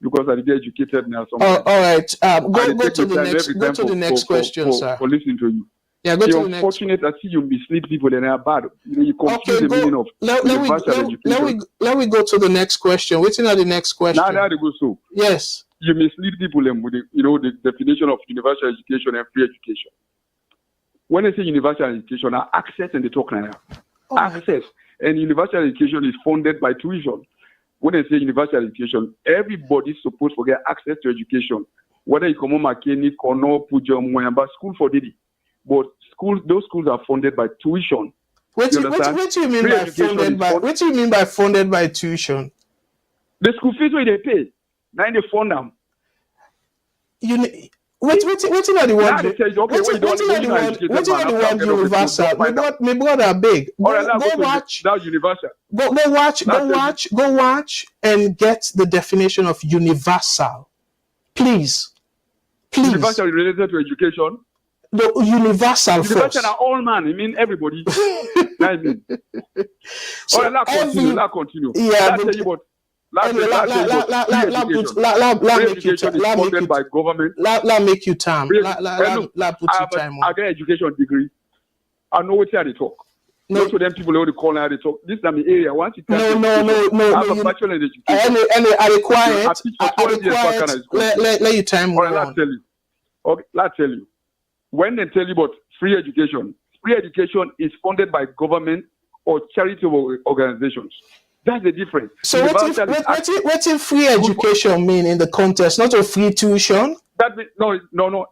because I get educated now. All right. Go to the next question, sir. For listening to you. Yeah, go to the next. Unfortunate that you mislead people and they are bad. You confuse the meaning of universal education. Let me go to the next question. Waiting at the next question. Now they go so. Yes. You mislead people with the definition of universal education and free education. When I say universal education, access and the talk now. Access and universal education is funded by tuition. When I say universal education, everybody's supposed to get access to education, whether you come on mechanic or no, Pujam, but school for Didi. But those schools are funded by tuition. What do you mean by funded by? What do you mean by funded by tuition? The school fees where they pay, now they fund them. What are the word? What are the word universal? My brother big. Go watch. That's universal. Go watch, and get the definition of universal. Please. Universal related to education. The universal first. Universal are all man. I mean everybody. I mean. So let's continue. Yeah. Let make you time. Let put your time on. I get education degree. I know what they talk. No. Most of them people already call out they talk. This is my area. Once you No. I have a bachelor in education. And are they quiet? I teach for 12 years back in school. Let your time go on. Let's tell you. Okay, let's tell you. When they tell you about free education is funded by government or charitable organizations. That's the difference. So what if free education mean in the context, not a free tuition? That means, no.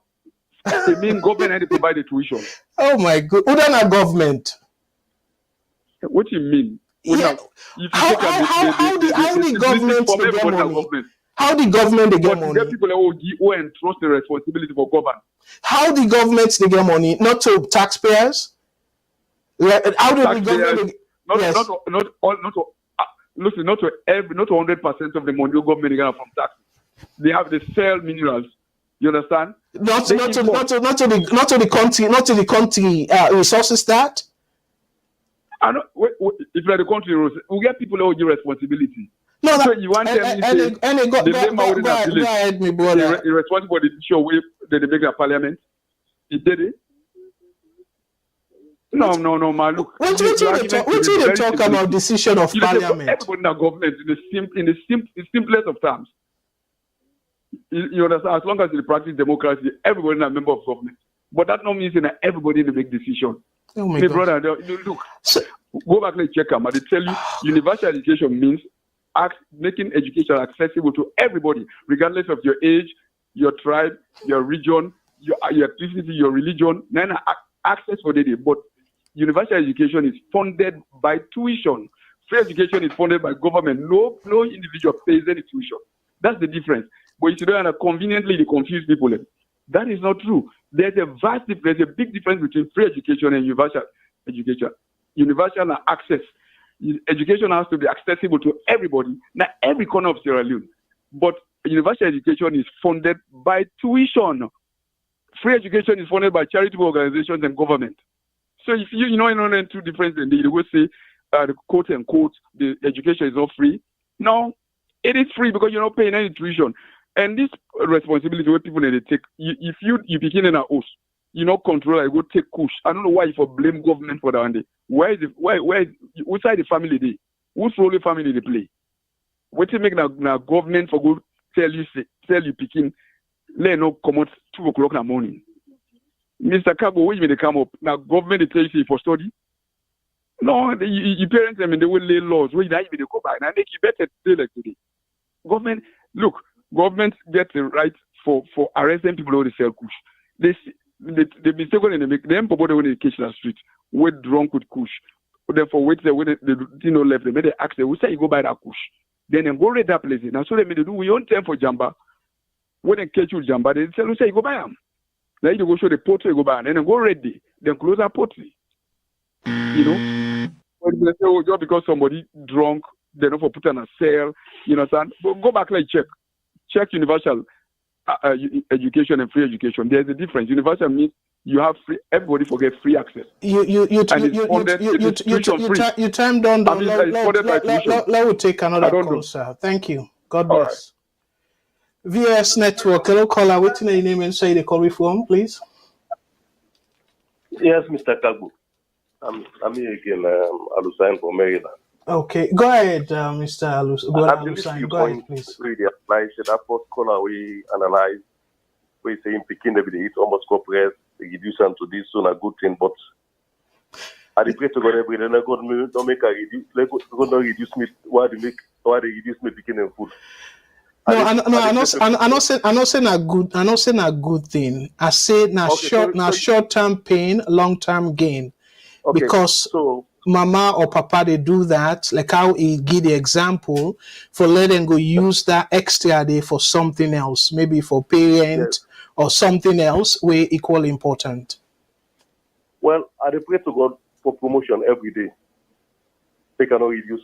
It means government had to provide the tuition. Oh my God. Who don't have government? What do you mean? Yeah. How the government get money? How the government they get money? There people who entrust the responsibility for government. How the government they get money? Not to taxpayers. How do the government? Listen, not to 100% of the money government get from tax. They sell minerals. You understand? Not to the country resources that. I know. If like the country, we get people who give responsibility. No, so you want them to go ahead, me brother. Irresponsible for the issue where they make a parliament. He did it. No, man. Look. What do they talk about decision of parliament? Everybody in the government in the simplest of terms. You understand? As long as you practice democracy, everybody is a member of government. But that not means that everybody to make decisions. Oh my God. Brother, look. Go back and check them. And they tell you universal education means making education accessible to everybody, regardless of your age, your tribe, your region, your ethnicity, your religion. Then access for the day. But universal education is funded by tuition. Free education is funded by government. No individual pays any tuition. That's the difference. But you don't conveniently confuse people. That is not true. There's a big difference between free education and universal education. Universal access. Education has to be accessible to everybody, not every corner of Sierra Leone. But universal education is funded by tuition. Free education is funded by charitable organizations and government. So if you know two differences, they will say, the quote unquote, the education is not free. No, it is free because you're not paying any tuition. And this responsibility where people need to take, if you begin in a house, you know, control, I go take kush. I don't know why you blame government for that one day. Which side the family they? Whose role the family they play? What you make now government for go tell you picking, let no come out 2 o'clock in the morning. Mr. Cabo, when they come up, now government they tell you for study. No, your parents, they will lay laws. When they go back, and they keep better stay like today. Government gets the right for arresting people who sell kush. The mistake when they make them people when they catch the street, we're drunk with kush. Therefore, wait there when they left, they made the ask them, we say you go buy that kush. Then they go read that place. Now so they made do we own time for Jamba. When they catch you Jamba, they tell you say you go buy them. Then you go show the pottery, go buy, and then they go ready. Then close that pottery. You know? When they say, oh, just because somebody drunk, they don't for put on a sale, you know what I'm saying? But go back like check universal education and free education. There's a difference. Universal means you have free. Everybody forget free access. You time down. Let me take another call, sir. Thank you. God bless. Right. VS Network. Hello, caller. What's your name and say the call from, please? Yes, Mr. Kagu. I'm here again. Alusain from Maryland. Okay, go ahead, Mr. Alusain. Go ahead, please. Really apply. That first caller we analyze. We say in Peking they eat almost corporate. They reduce them to this soon a good thing, but I pray to God every day. God don't make a reduce. God don't reduce me. Why they reduce me Peking and food? I'm not saying a good thing. I say short-term pain, long-term gain. Okay, because mama or papa they do that, like how he give the example for letting go use that extra day for something else, maybe for parent or something else way equally important. Well, I pray to God for promotion every day. They cannot reduce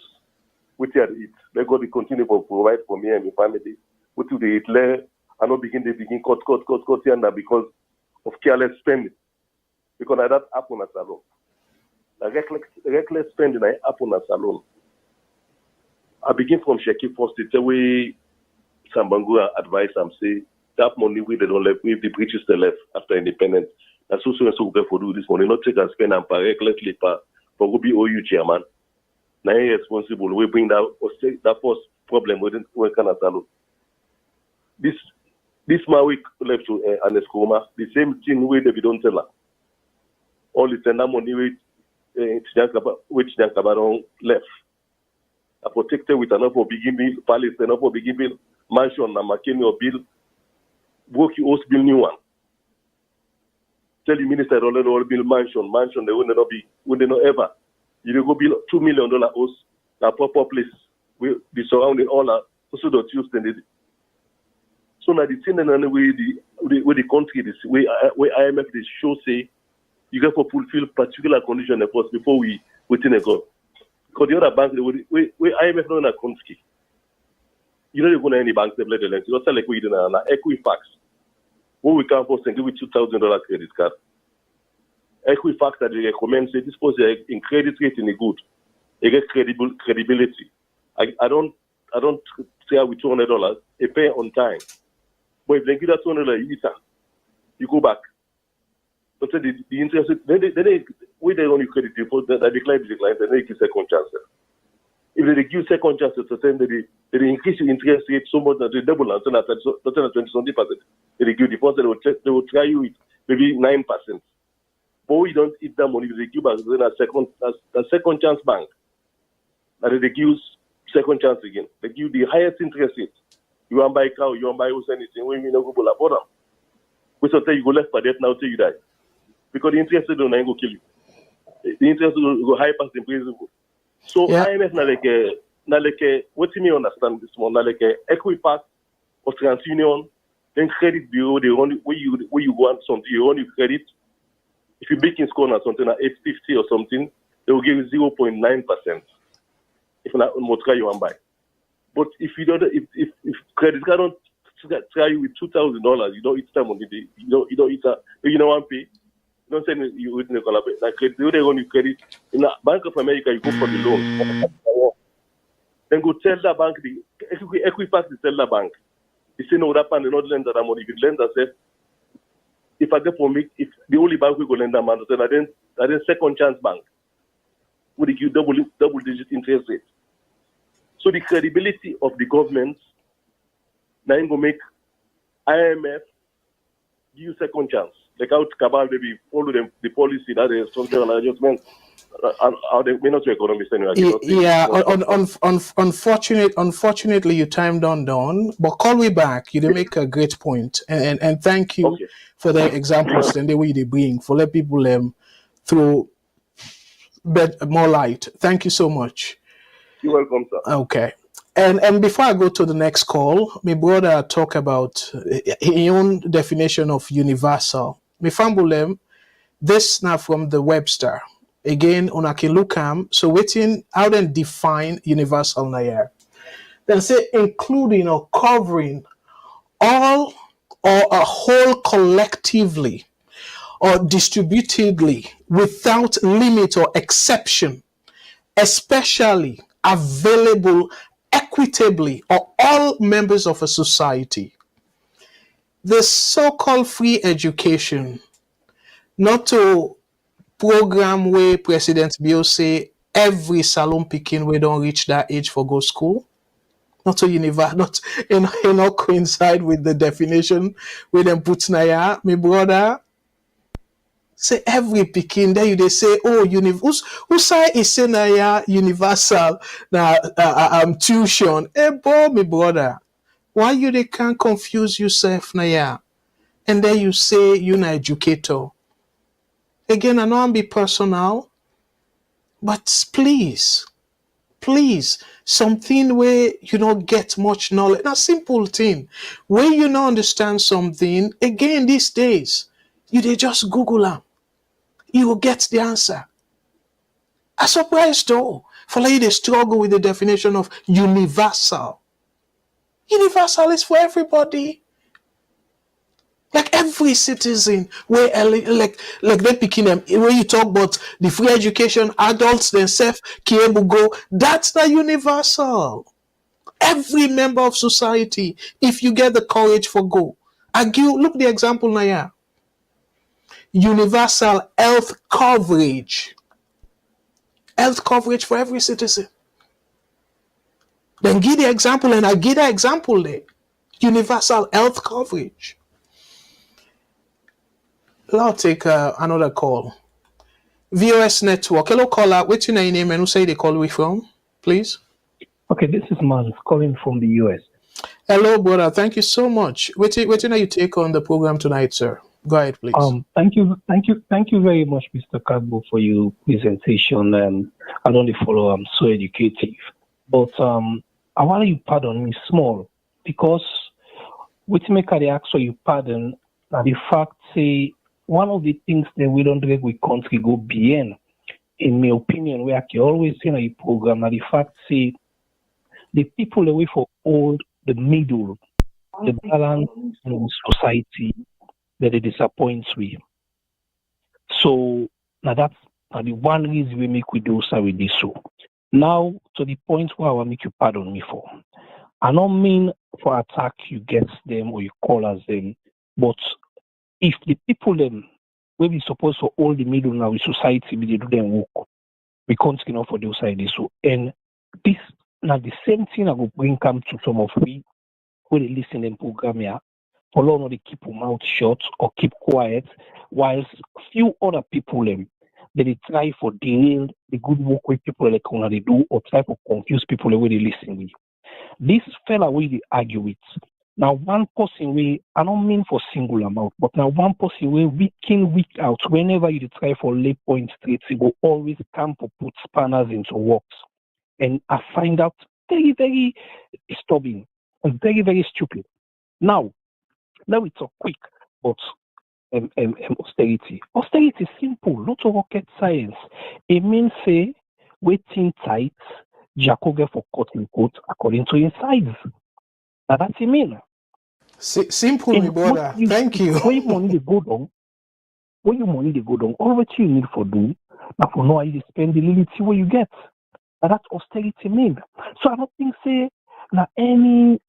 what they eat. Let God continue to provide for me and my family. What do they eat? I not begin cut here because of careless spending. Because that happen at Salone. Reckless spending happen at Salone. I begin from Sheki first. It's a way Sambangura advice and say that money we they don't left, we the British they left after independence. That's also for do this money, not take and spend and pay recklessly for go be OU chairman. Now responsible. We bring that first problem within Canada Salone. This man we left to an escoma, the same thing we don't tell her. All the tender money which Jankabaron left. A protected with enough for begin bill, palace enough for begin bill, mansion and McKinney or bill, broke you host bill new one. Tell the minister all bill mansion, they wouldn't not ever. You go build $2 million house, a proper place. We the surrounding all are also not used in it. So now the thing and way the country this way IMF they show say you got to fulfill particular conditions first before we within a go. Because the other bank we IMF not in a country. You know, you go to any bank, they play the lens. You also like we did an Equifax. What we can first and give you $2,000 credit card. Equifax that they recommend say this person in credit rating is good. They get credibility. I don't say with $200, they pay on time. But if they give that $200, you go back. But the interest, then they only credit report that decline, then they give second chance. If they give second chance, then they increase your interest rate so much that they double until 20%. They give deposit, they will try you with maybe 9%. But we don't eat that money, they give us then a second chance bank. And they give second chance again. They give the highest interest rate. You want to buy a cow, you want to buy house, anything, when you know go for them. We say you go left for that now till you die. Because the interest rate don't go kill you. The interest will go high past the principal. So IMF na like what do you understand this one? Na like Equifax or TransUnion, then credit bureau, they only where you want something, you only credit. If you make in score on something at 850 or something, they will give you 0.9%. If not more try you and buy. But if you don't, if credit card don't try you with $2,000, you don't eat time on the day. You don't eat that. You know one pay. You don't say you with the collaborate. Like credit, they only credit in the Bank of America. You go for the loan. Then go tell the bank the Equifax to tell the bank. You say no, that man not lend that money. If you lend that, say if I get for me, if the only bank we go lend that man, then second chance bank would give double digit interest rate. So the credibility of the government now going to make IMF give you second chance. Like how Cabal maybe follow them the policy that is structural adjustment. They may not be economists anyway. Yeah, unfortunately, your time done. But call me back. You make a great point, and thank you for the examples and the way they bring for let people through more light. Thank you so much. You're welcome, sir. Okay. And before I go to the next call, my brother talk about his own definition of universal. Me fambulem, this now from the Webster. Again, on can look so waiting how then define universal na here. Then say including or covering all or a whole collectively or distributedly without limit or exception, especially available equitably of all members of a society. The so-called free education, not to program where President Bill say every Salone picking we don't reach that age for go school, not to university, not coincide with the definition where them put na my brother. Say every picking there you they say who say is say na universal na tuition. Boy, my brother, why you they can't confuse yourself na and then you say you na educator. Again, I know I'm be personal, but please, something where you don't get much knowledge. A simple thing where you don't understand something. Again, these days you they just Google them. You will get the answer. I'm surprised though, for like they struggle with the definition of universal. Universal is for everybody. Like every citizen, where like they picking them, when you talk about the free education, adults themselves can go, that's the universal. Every member of society, if you get the courage for go. Look the example now. universal health coverage. Health coverage for every citizen. Then give the example, and I give the example there. Universal health coverage. I'll take another call. VOS Network. Hello, caller. What's your name and who say they call we from, please? Okay, this is Miles calling from the US. Hello, brother. Thank you so much. What's you take on the program tonight, sir? Go ahead, please. Thank you very much, Mr. Kagbo, for your presentation. I don't follow. I'm so educative, but I want you pardon me small because what make I ask for you pardon. The fact say one of the things that we don't think we country go beyond, in my opinion, we are always in a program. And the fact say the people away for all the middle, the balance in society that it disappoints we. So now that's the one reason we make we do so with this. So now to the point where I want make you pardon me for. I don't mean for attack you get them or you call us them, but if the people them where we supposed to all the middle now in society we do them work, we can't enough for those ideas. So and this now the same thing I will bring come to some of we who they listen in program here. For long they keep their mouth shut or keep quiet, whilst few other people they try for derail the good work with people like when they do or try to confuse people the way they listen with. This fella way they argue with. Now one person way I don't mean for single amount, but now one person way week in, week out, whenever you try for lay point straight, it will always come to put spanners into works. And I find out very, very disturbing and very, very stupid. Now we talk quick, but austerity. Austerity is simple, not a rocket science. It means say waiting tight, Jacob for quote unquote according to his size. Now that's it mean. Simple, my brother. Thank you. When your money they go down, all what you need for do, now for know how you spend the little where you get. Now that's austerity mean. So I don't think say now any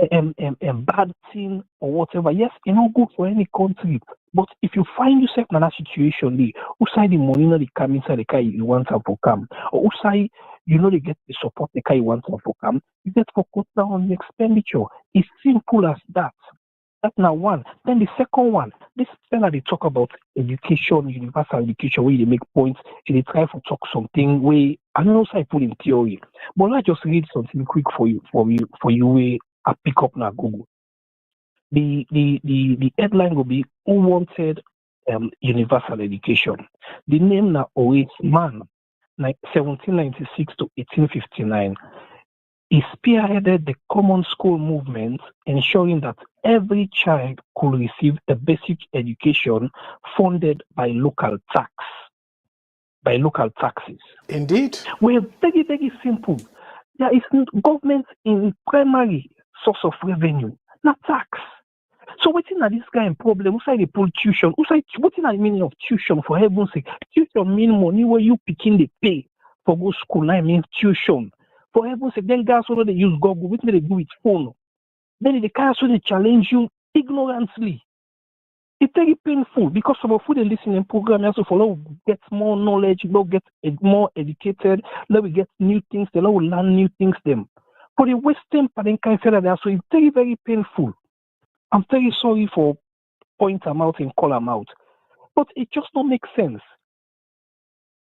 bad thing or whatever. Yes, it's not good for any country. But if you find yourself in that situation, who side the money not they come inside the car you want to come, or who side they get the support the car you want to come, you get to cut down on the expenditure. It's simple as that. That's now one. Then the second one, this fella they talk about education, universal education, where they make points and they try to talk something where I don't know how I put in theory. But I just read something quick for you where I pick up now Google. The headline will be Who Wanted Universal Education. The name now always man, like 1796 to 1859. He spearheaded the common school movement, ensuring that every child could receive a basic education funded by local taxes. Indeed. We're very, very simple. There is government in primary source of revenue, not tax. So what's in this kind of problem? Who say they pull tuition? What's in the meaning of tuition for heaven's sake? Tuition mean money where you picking the pay for go school. Now means tuition. For heaven's sake, then guys also they use Google, what they do with phone. Then the guys also they challenge you ignorantly. It's very painful because some of the listening program also follow get more knowledge, they'll get more educated, let we get new things, they will learn new things them. For the Western parent kind of that, so it's very, very painful. I'm very sorry for point them out and call them out. But it just don't make sense.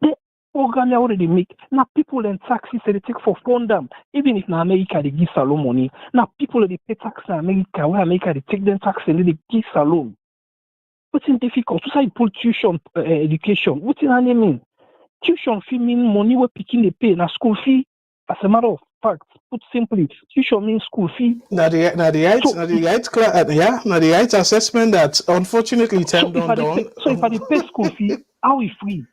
The program they already make. Now people and taxes they take for fund them. Even if in America they give Salone money. Now people they pay tax in America, where America they take them tax and they give Salone. What's in difficult? So you pull tuition education. What's in any mean? Tuition fee mean money we're picking the pay. Now school fee, as a matter of fact, put simply, tuition means school fee. Now the right assessment that unfortunately turned down. So if I pay school fee, how is free?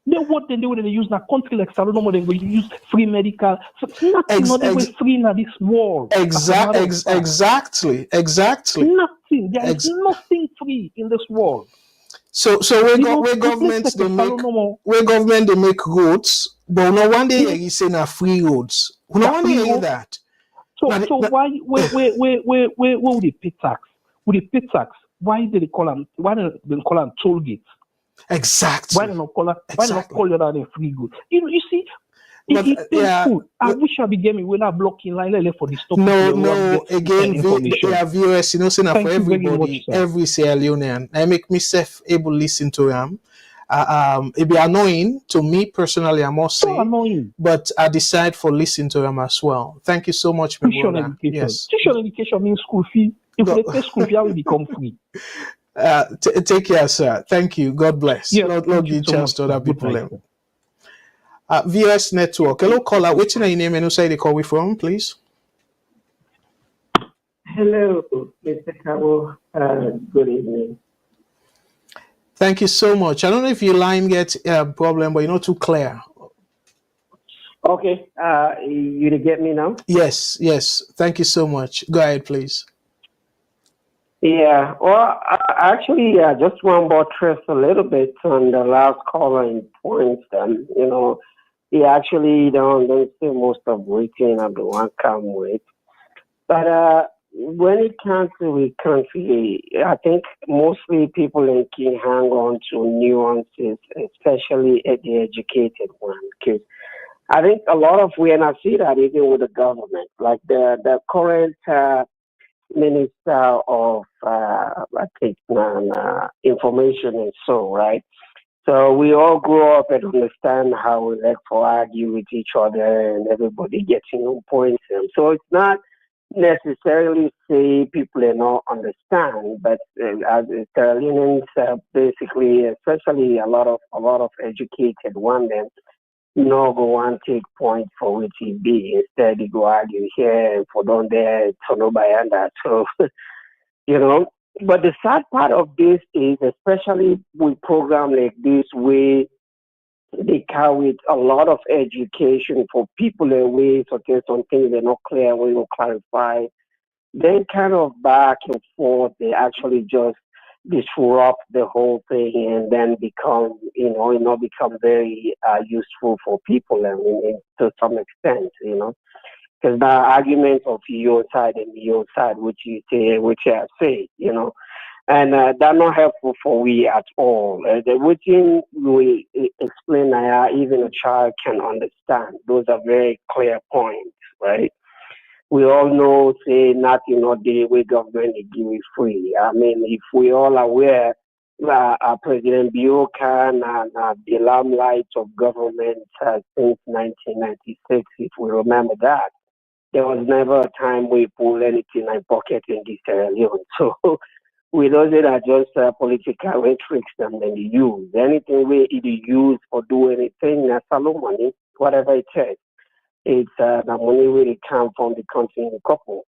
Then what then they would use in a country like Salone, they will use free medical. So nothing not even free in this world. Exactly. Nothing. There is nothing free in this world. So where government they make roads, but no one day you say na free roads. No one day hear that. So why would they pay tax? Would they pay tax? why did they call them? Why did they call them toll gates? Exactly. Why did not call them? Why did not call it free goods? You see. But, It's painful. I wish I began me when I blocking line for the stop. No. Again, information. They are viewers, you know, saying for everybody, very much, every Sierra Leonean. I make myself able to listen to them. It be annoying to me personally, I must say. So annoying. But I decide for listening to them as well. Thank you so much, my tuition brother. education. Yes. Tuition education means school fee. If they pay school fee, I will become free. Take care, sir. Thank you. God bless. Yeah, Lord give you so chance much, to other people. night, VS Network. Hello, caller. What's your name and who say they call we from, please? Hello, Mr. Cabo. Good evening. Thank you so much. I don't know if your line gets a problem, but you're not too clear. Okay, you get me now? Yes. Thank you so much. Go ahead, please. Yeah, well, I actually just want to buttress a little bit on the last calling points. He actually don't say most of waiting of the one come with. But when it comes to the country, I think mostly people can hang on to nuances, especially at the educated one. Because I think a lot of when I see that even with the government, like the current minister of I think information and so right. So we all grow up and understand how we like to argue with each other and everybody getting on points. And so it's not necessarily say people do not understand, but as Carolinians basically, especially a lot of educated one then no go and take point for which he be. Instead, they go argue here for down there, for nobody and that. So, you know. But the sad part of this is, especially with program like this, where they carry a lot of education for people away, so there's some things they're not clear, we will clarify. Then kind of back and forth, they actually just disrupt the whole thing and then become, become very useful for people and to some extent, because the arguments of your side and your side, which you say, which I say, and that's not helpful for we at all. The routine we explain, even a child can understand. Those are very clear points, right? We all know, say, nothing or the way government is giving free. I mean, if we all aware, President Buchanan and the limelight of government since 1996, if we remember that, there was never a time we pull anything in pocket in this Sierra Leone. So we know that just political rhetoric them then they use. Anything we either use or do anything, that's Salone money, whatever it is. It's the money really come from the country in the couple.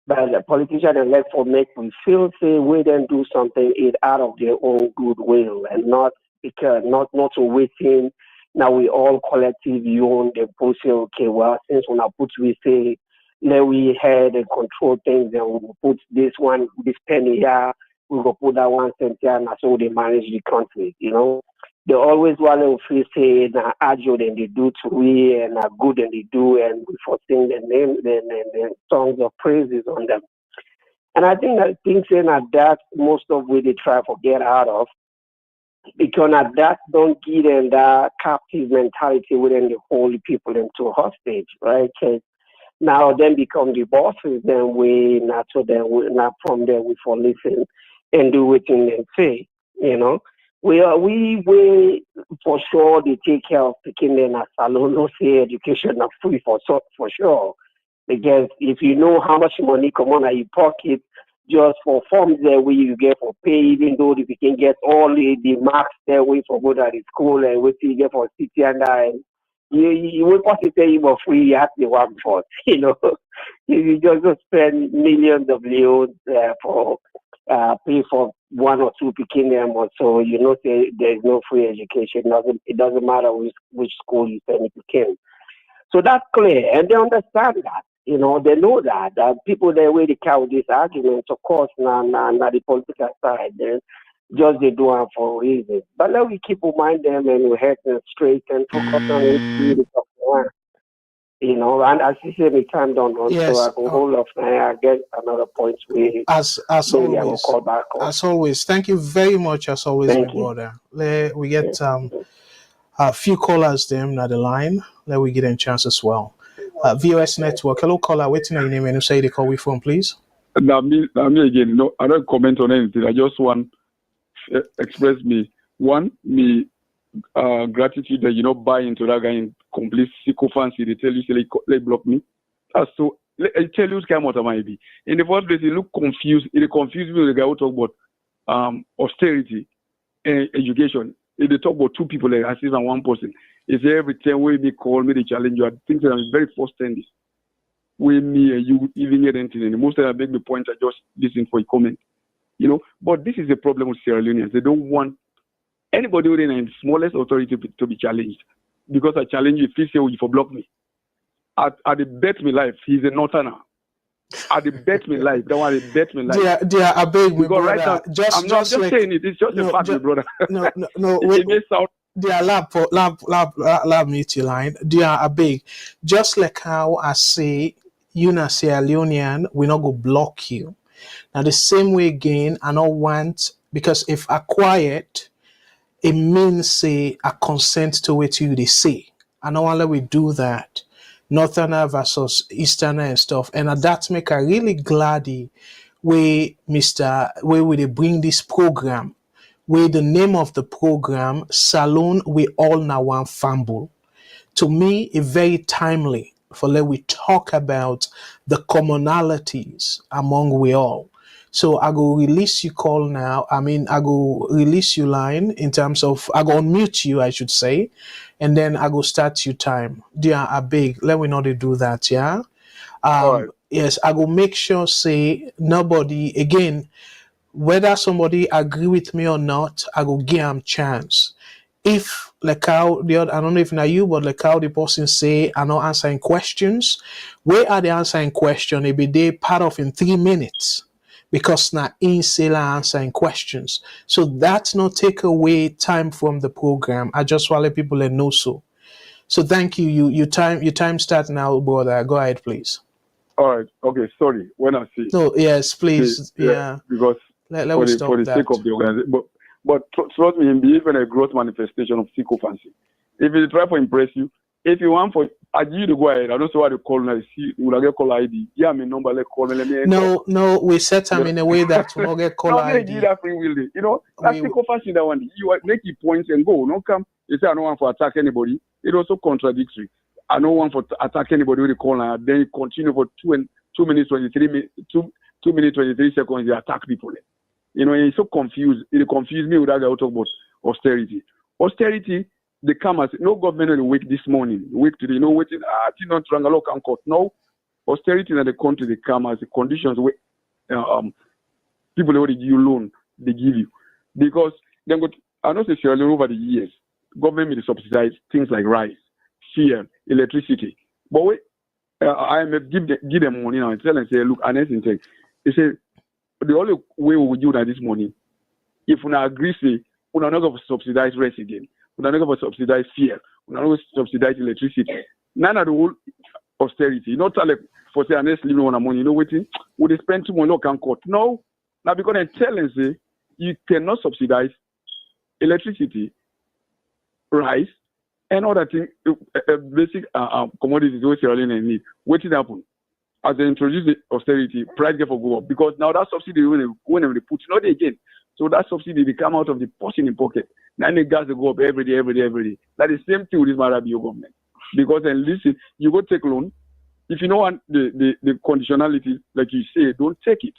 But the politicians elect for make we feel say we then do something it out of their own goodwill and not because not to waiting. Now we all collective own the push say okay, well since when I put we say let we head and control things and we put this penny here, we go put that 1 cent here and that's how they manage the country, They always want to say na agile than they do to we and good than they do and before sing the name and songs of praises on them. And I think that things saying that most of what they try to get out of because that don't give them that captive mentality within the whole people into hostage, right? Because now then become the bosses, then we not so then we not from there we for listen and do what they say, We for sure they take care of picking them as Salone, no say education are free for sure. Because if you know how much money come on your pocket just for forms there where you get for pay, even though if you can get all the marks there way for go to the school and what you get for city and you will possibly you for free at the one for you just spend millions of leons for pay for one or two picking them or so, say there's no free education. It doesn't matter which school you send it to. So that's clear, and they understand that. They know that people they way they carry these arguments, of course, now the political side, then just they do it for reasons. But let we keep in mind them and we head them straight and focus on it. And as you say, the time don't run, so Yes. I can hold off now. I get another point where As maybe I will always. call back on. As always. Thank you very much. As always, my Thank you. brother. We get a few callers them at the line. Let we get a chance as well. VOS Network. Hello, caller. Waiting on your name and you say the call we from, please. Now me again. No, I don't comment on anything. I just want express me gratitude that you not buy into that guy in complete sycophancy. They tell you say they block me. That's so. I tell you what I might be. In the first place, he look confused. It confused me with the guy who talk about austerity and education. They talk about two people like as if I'm one person. It's every time when they call me, they challenge you. I think that I'm very first-handed. With me and you even get anything. And most of them make the point, I just listen for a comment. But this is the problem with Sierra Leoneans. They don't want anybody within the smallest authority to be challenged. Because I challenge you, please say you for block me. At the bet me life, he's a northerner. At the bet me life, that one the bet me life. Dear, I beg me, brother. Right now, I'm not just saying it. It's just a fact, my brother. No. It may sound. Dear, lab me to line. Dear, I beg. Just like how I say, you na Sierra Leonean, we not go block you. Now the same way again, I don't want because if I quiet, it means say I consent to what you they say. I don't want to let we do that. Northerner versus Easterner and stuff. And that make I really glad where we they bring this program, where the name of the program, Salone, we all now want fumble. To me, it's very timely for let we talk about the commonalities among we all. So I go release you call now. I go release you line in terms of I go unmute you, I should say, and then I go start you time. Dear, I beg, let we not do that, yeah. Right. Yes, I go make sure say nobody again, whether somebody agree with me or not, I go give them chance. If like how the other, I don't know if now you, but like how the person say I'm not answering questions, where are they answering question? It be they part of in 3 minutes. Because now in Sela answering questions. So that's not take away time from the program. I just want to let people know so. So thank you. Your time start now, brother. Go ahead, please. All right. Okay. Sorry. When I see. No, yes, please. Yeah. Because let for stop the that. sake of the organization, but trust me, in even a gross manifestation of sycophancy. If you try to impress you, if you want for you to go ahead, I don't know what to call now. See, will I get call ID? Yeah, my number. Let call me. Let me. No, we set them in a way that will not get call ID. Give that free will. That's sycophancy. That one. You make your points and go. No come. You say I don't want to attack anybody. It also contradictory. I don't want to attack anybody with the call now. Then you continue for 2 minutes 23 2 minutes 23 seconds. You attack people. He's so confused. It confused me with that guy who talk about austerity. Austerity, they come as no government will wake this morning, wake today, no waiting. Not Trangalo can court. No, austerity in the country they come as the conditions where people already give you loan, they give you because then I know say over the years, government may subsidize things like rice, fuel, electricity, but wait, IMF give them money now and tell and say look, honest intake. They say the only way we will do that this morning, if we agree, say, we are not going to subsidize rice again, we are not going to subsidize fuel, we are not going to subsidize electricity. None of the whole austerity, not like for say, honest living on a money, waiting, would they spend too much local court? No, now because they tell and say, you cannot subsidize electricity, rice, and other things, basic commodities which Sierra Leone need. What did happen? As they introduce the austerity, price get for go up because now that subsidy when they put not again. So that subsidy they come out of the person in pocket. Now the gas they go up every day. That is the same thing with this Marabio government. Because then listen, you go take loan. If you don't want the conditionality, like you say, don't take it.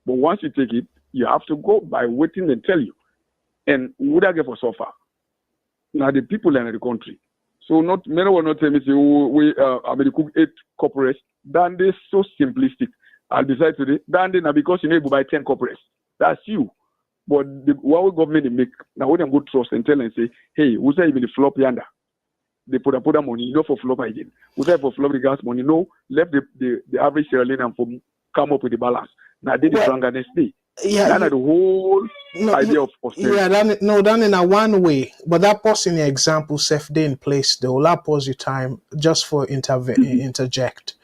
But once you take it, you have to go by waiting and tell you. And would I get for so far? Now the people in the country. So not many will not tell me say I mean cook 8 corporates. Then they so simplistic. I'll decide today. Then they now because you need to buy 10 corporates. That's you. But what will government make now when they go trust and tell and say, hey, who's that even the flop yonder? They put that money, not for flop again. Who's that for flop the gas money? No, let the average Sierra Leonean for come up with the balance. Now they the stronger next day. Yeah, That's the whole idea of austerity. yeah, that in a one way, but that pause in the example self day in place though. That pause your time just for interject.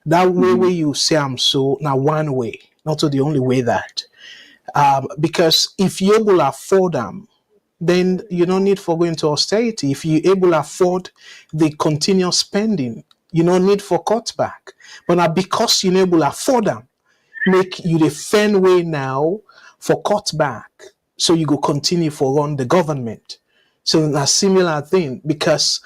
That way where you say I'm so now one way, not to the only way that. Because if you will afford them, then you don't need for going to austerity. If you able afford the continuous spending, you don't need for cutback. But now because you able afford them, make you the fan way now for cutback. So you go continue for run the government. So a similar thing because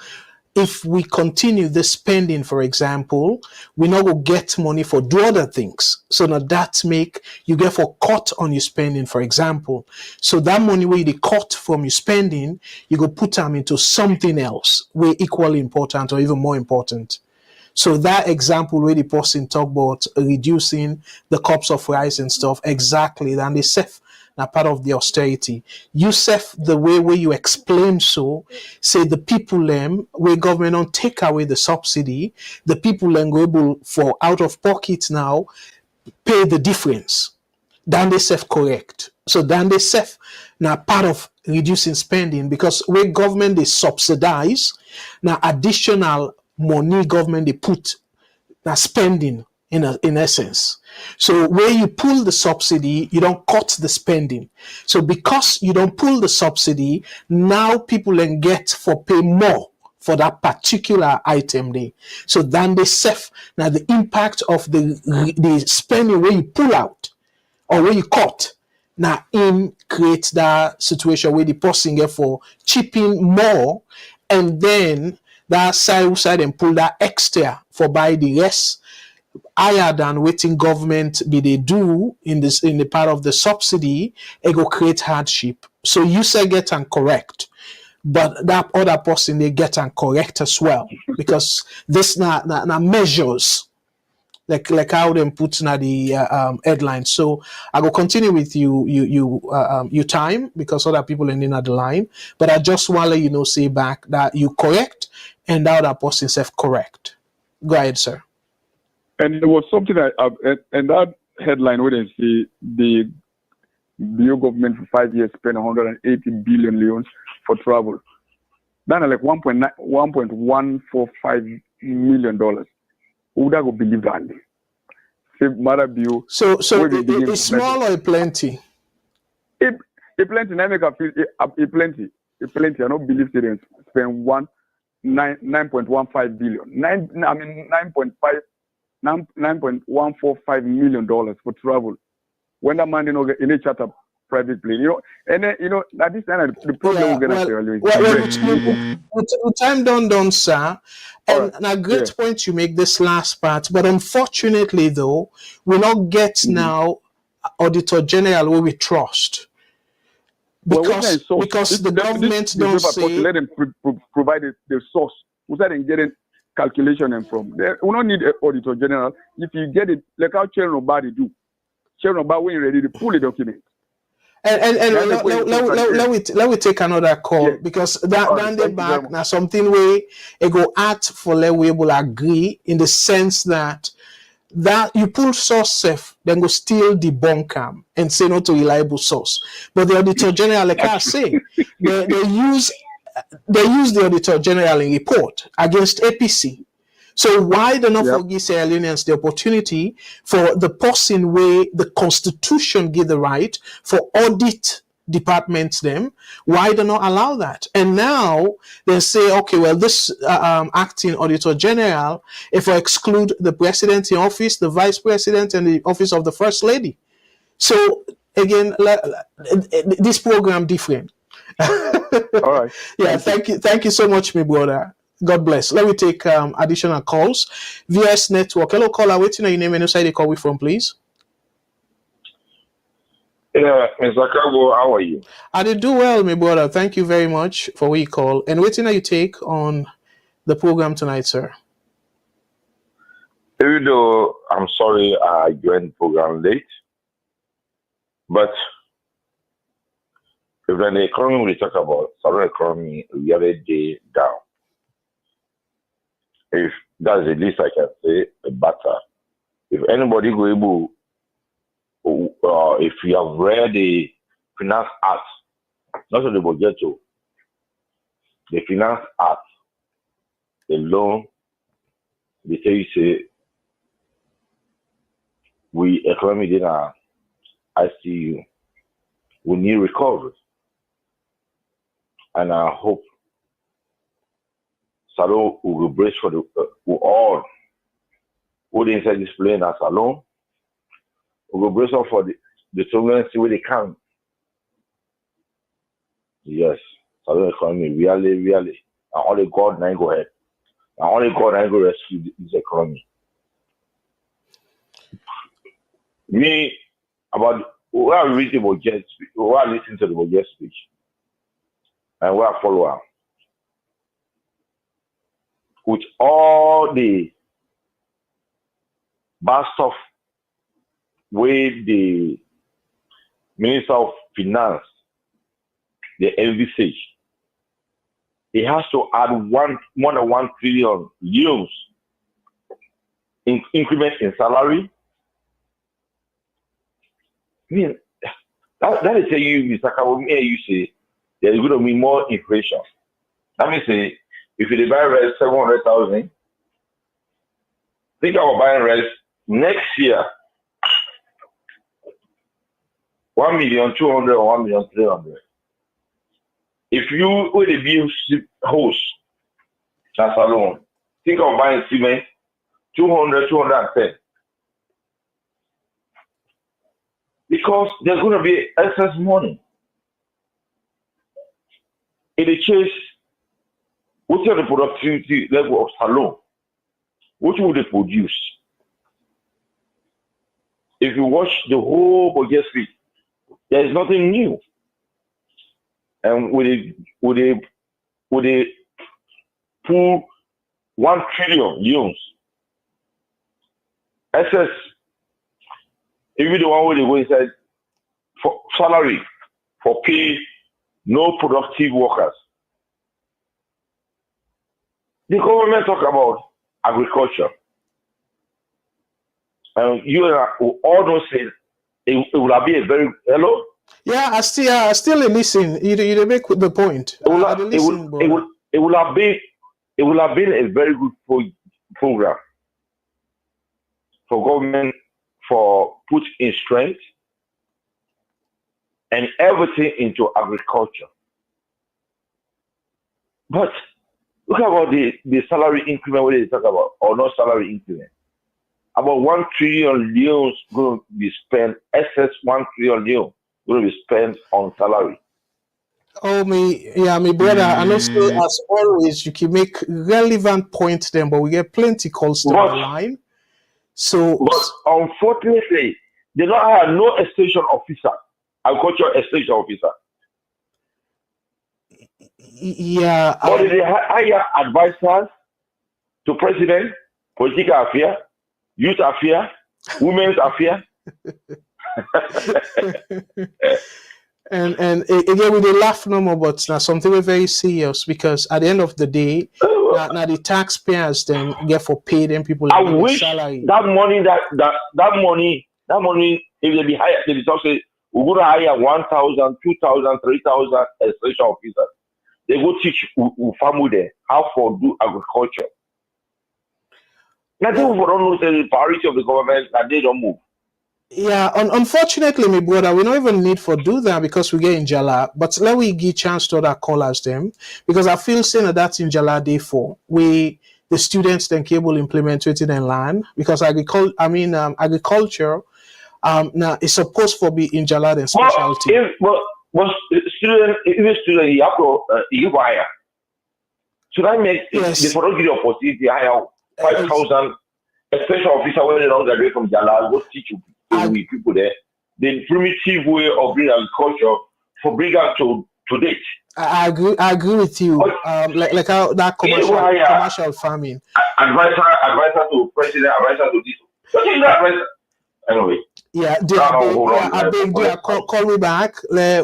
if we continue the spending, for example, we not go get money for do other things. So now that make you get for cut on your spending, for example. So that money where you cut from your spending, you go put them into something else, way equally important or even more important. So that example where the person talk about reducing the cups of rice and stuff, exactly, and they say now part of the austerity. You say the way where you explain so, say the people where government don't take away the subsidy, the people go able for out of pocket now pay the difference. Then they self correct. So then they self now part of reducing spending because where government they subsidize now additional money government they put now spending in essence. So where you pull the subsidy, you don't cut the spending. So because you don't pull the subsidy, now people can get for pay more for that particular item there. So then they save now the impact of the spending where you pull out or where you cut. Now in creates that situation where the person get for chipping more and then that side and pull that extra for buy the rest higher than waiting government be they do in the part of the subsidy, it go create hardship. So you say get and correct, but that other person they get and correct as well because this not measures like how them put na the headline. So I will continue with you time because other people are in the line, but I just want to let you know say back that you correct and that other person self correct. Go ahead, sir. And there was something and that headline where they say the new government for 5 years spent 180 billion leons for travel. That's like $1.145 million. Who would I go believe that? Say, so it's small or plenty? It plenty. I make a feel it plenty. It plenty. I don't believe students spend 9.15 billion. 9.145 million dollars for travel. When that man get in a charter private plane, and then at this time the problem we're gonna time done, sir. And a great point you make this last part, but unfortunately though, we not get now Auditor General where we trust. Because the government don't say let them provide the source. We started getting calculation and from there. We don't need an Auditor General. If you get it, like how Chairman Obadi do. Chairman Obadi when you're ready to pull the document. And let me take another call because that back now something where it go at for let we able agree in the sense that you pull source safe, then go still debunk them and say not a reliable source. But the Auditor General, like I say, they use the Auditor General in report against APC. So why do not forgive Sierra Leoneans the opportunity for the person where the Constitution give the right for audit departments them? Why do not allow that? And now they say, okay, well, this acting Auditor General, if I exclude the President in office, the Vice President, and the office of the First Lady. So again, this program different. All right. Yeah, thank you so much, my brother. God bless. Let me take additional calls. VS Network. Hello, caller. Waiting on your name and where you call me from, please. Yeah, Mr. Kabo, how are you? I did do well, my brother. Thank you very much for what you call. And waiting on you take on the program tonight, sir. Even though I'm sorry I joined the program late, but if the economy we talk about, Salone economy reality down. If that's the least I can say, better. If anybody go able if you have read the Finance Act, not only the budget, the Finance Act, the loan, they say we economy in our ICU, we need recovery. And I hope Salone will brace for the all who the inside this plane as Salone will brace up for the turbulence where they can. Yes, Salone economy really, and only God can go ahead. And only God can go rescue this economy. Me about where I read the budget, where I listen to the budget speech, and where I follow up with all the bad stuff where the Minister of Finance, the envisage, he has to add more than 1 trillion euros in increment in salary. I mean, that is saying, Mr. Kabomi, you say there's going to be more inflation. That means if you buy rice 700,000, think about buying rice next year 1,200,000 or 1,300,000. If you with a bill host, that's alone, think of buying cement 200, 210. Because there's going to be excess money. In the chase, what's the productivity level of Salone? What would they produce? If you watch the whole budget speech, there is nothing new. And with a full 1 trillion euros, excess, even the one where they go inside for salary, for pay no productive workers. The government talk about agriculture. And you and I all don't say it will be a very hello. Yeah, I still listen. You make the point. It will have been a very good program for government for put in strength and everything into agriculture. But look about the salary increment, what they talk about, or not salary increment. About 1 trillion euros going to be spent, excess 1 trillion euros going to be spent on salary. Oh, my brother, and also as always, you can make relevant points then, but we get plenty calls down the line. So, but unfortunately, they don't have no extension officer, agricultural extension officer. Yeah. But they hire advisors to president, political affairs, youth affairs, women's affairs. and again, we dey laugh no more, but now something we're very serious because at the end of the day, now the taxpayers then get for pay them people. I wish salary. that money, if they be hired, they be talk say we're going to hire 1,000, 2,000, 3,000 extension officers. They go teach family there how to do agriculture. Now they don't know the priority of the government that they don't move. Yeah, unfortunately, my brother, we don't even need for do that because we get in Jala. But let we give chance to other callers them because I feel saying that in Jala day for the students then able implement it in land because agriculture now it's supposed to be in Jala then specialty. But student you have to you hire. Should I make the product give the opportunity hire 5,000 special officer when they don't graduate from Jala go teach you people there the primitive way of bringing agriculture for bring out to date. I agree with you. Like how that commercial farming. Advisor to president, advisor to this. Anyway. Yeah, call me back.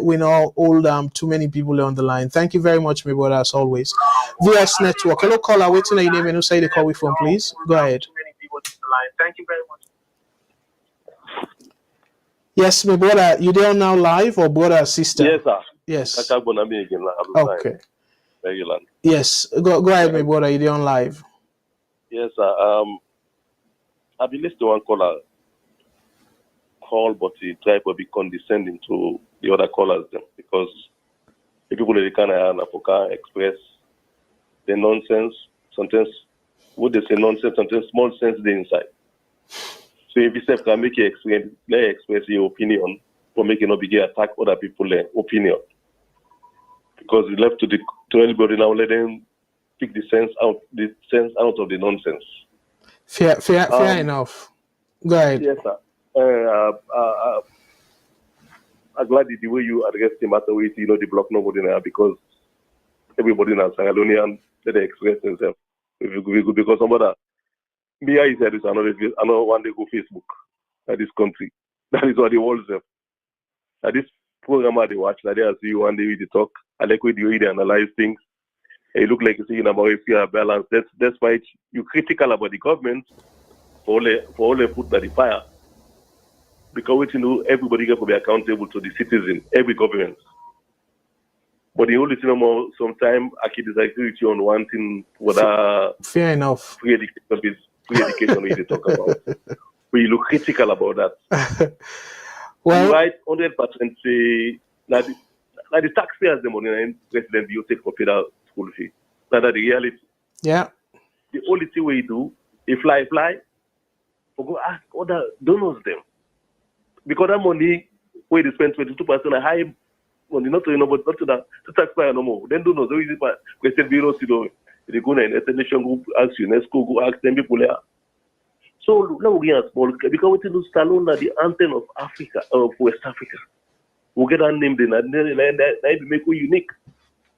We know hold too many people on the line. Thank you very much, my brother, as always. VS Network. Hello, caller. Waiting on your name and who say the call we from, please. Go ahead. Thank you very much. Yes, my brother, you there now live or brother sister? Yes, sir. Yes. Kaka Bonami again. Okay. Maryland. Yes. Go ahead, my brother. You there on live? Yes, sir. I've been listening to one caller call, but he tried to be condescending to the other callers then, because the people in the Africa express the nonsense. Sometimes what they say nonsense, sometimes small sense they inside. So if you can make you express your opinion, or make you not begin attack other people's opinion. Because we left to anybody now, let them pick the sense out of the nonsense. Fair enough. Go ahead. Yes, sir. I'm glad the way you address the matter with the block nobody now, because everybody now Salone let they express themselves. Because somebody me I said this another one day go Facebook at this country. That is what the world says. At this program they watch, that they see you one day with the talk. I like with you they analyze things. It look like you see about if you are balanced. That's why you critical about the government for all they put at the fire. Because everybody got to be accountable to the citizen, every government. But the only thing more sometimes I can disagree with you on one thing, whether fair enough. Free education we talk about. We look critical about that. Well, you right 100% say now the taxpayers the money and president you take for federal school fee. That's the reality. Yeah. The only thing we do, if fly, we go ask other donors them. Because that money where they spend 22% a high money, not to but not to the taxpayer no more. Then donors, so easy for question bureau they go in a nation group, ask UNESCO, go ask them people there. So now we are small because we do Salone the anthem of Africa, of West Africa. We get that name then and make it unique.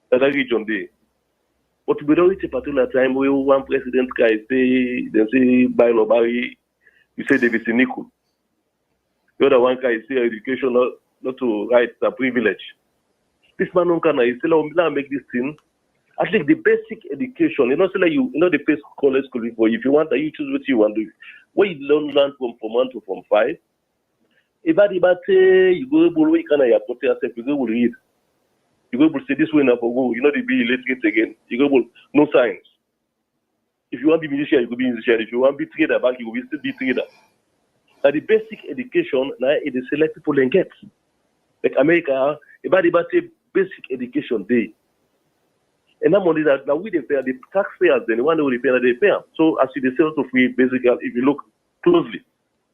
That region there. But we don't reach a particular time where one president guy say by nobody, you say David Siniku. The other one guy say education not to rights a privilege. This man is still make this thing. At least the basic education, say like the basic college school before. If you want that, you choose what you want to do. What you learn from 1 to from 5. If you go able you can put yourself, you go read. You go able to say this way now for go, they be illiterate again. You go able no science. If you want to be musician, you could be musician. If you want to be trader back, you will still be trader. Now the basic education now it is select people and get. Like America, if say basic education day. And that money that now we pay the taxpayers, then the one who pay they pay. So as you the sales of free, basically, if you look closely,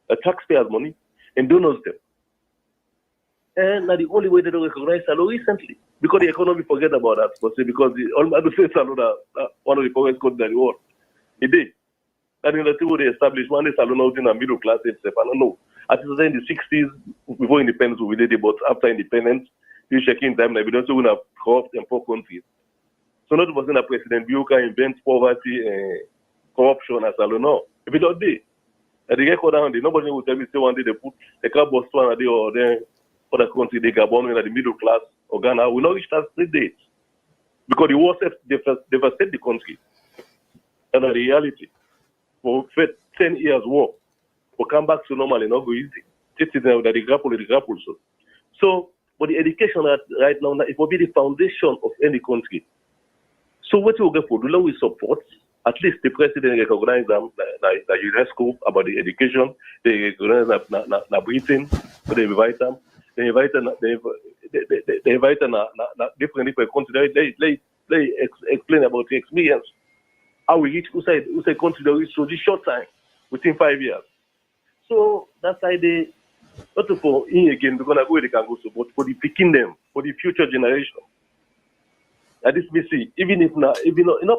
the taxpayers' money and donors them. And now the only way they don't recognize Salone recently, because the economy forget about that, but say because the say Salone one of the poorest countries in the world. It did. And in the two they established one day Salone out in the middle class itself. I don't know. As it was in the 60s, before independence we did it, but after independence, you check in time, we don't say we have corrupt and poor countries. So not was in a president you can invent poverty and corruption as Salone. No. If it don't do, and they get called down, nobody will tell me say one day they put the car bus one day or then other country they Gabon in the middle class or Ghana will not reach that 3 days. Because the war devastated the country. And the reality for 10 years war will come back to normal and not go easy. This is that the grapple so but the education right now it will be the foundation of any country. So what you get for do we support, at least the president recognize them, the UNESCO about the education, they recognize na Britain, so they invite them, they invite them different countries, they explain about the experience. How we reach who say country that reach so this short time, within 5 years. So that's why they not for in again because I go they can go so but for the picking them, for the future generation. And this we see, even if not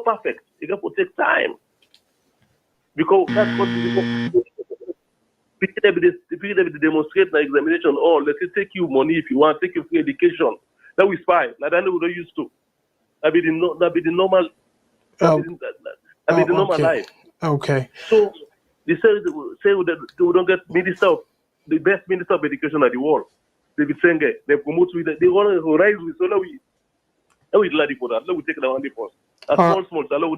perfect, it can take time. Because that's what people demonstrate the examination, let it take you money if you want, take you free education. That we spy. Now that we don't used to. That be the normal the normal life. Okay. So they say that we don't get the best minister of education at the world. They be saying they promote with they want to rise with so we let it for that. Let we take that one day first. Small, so let we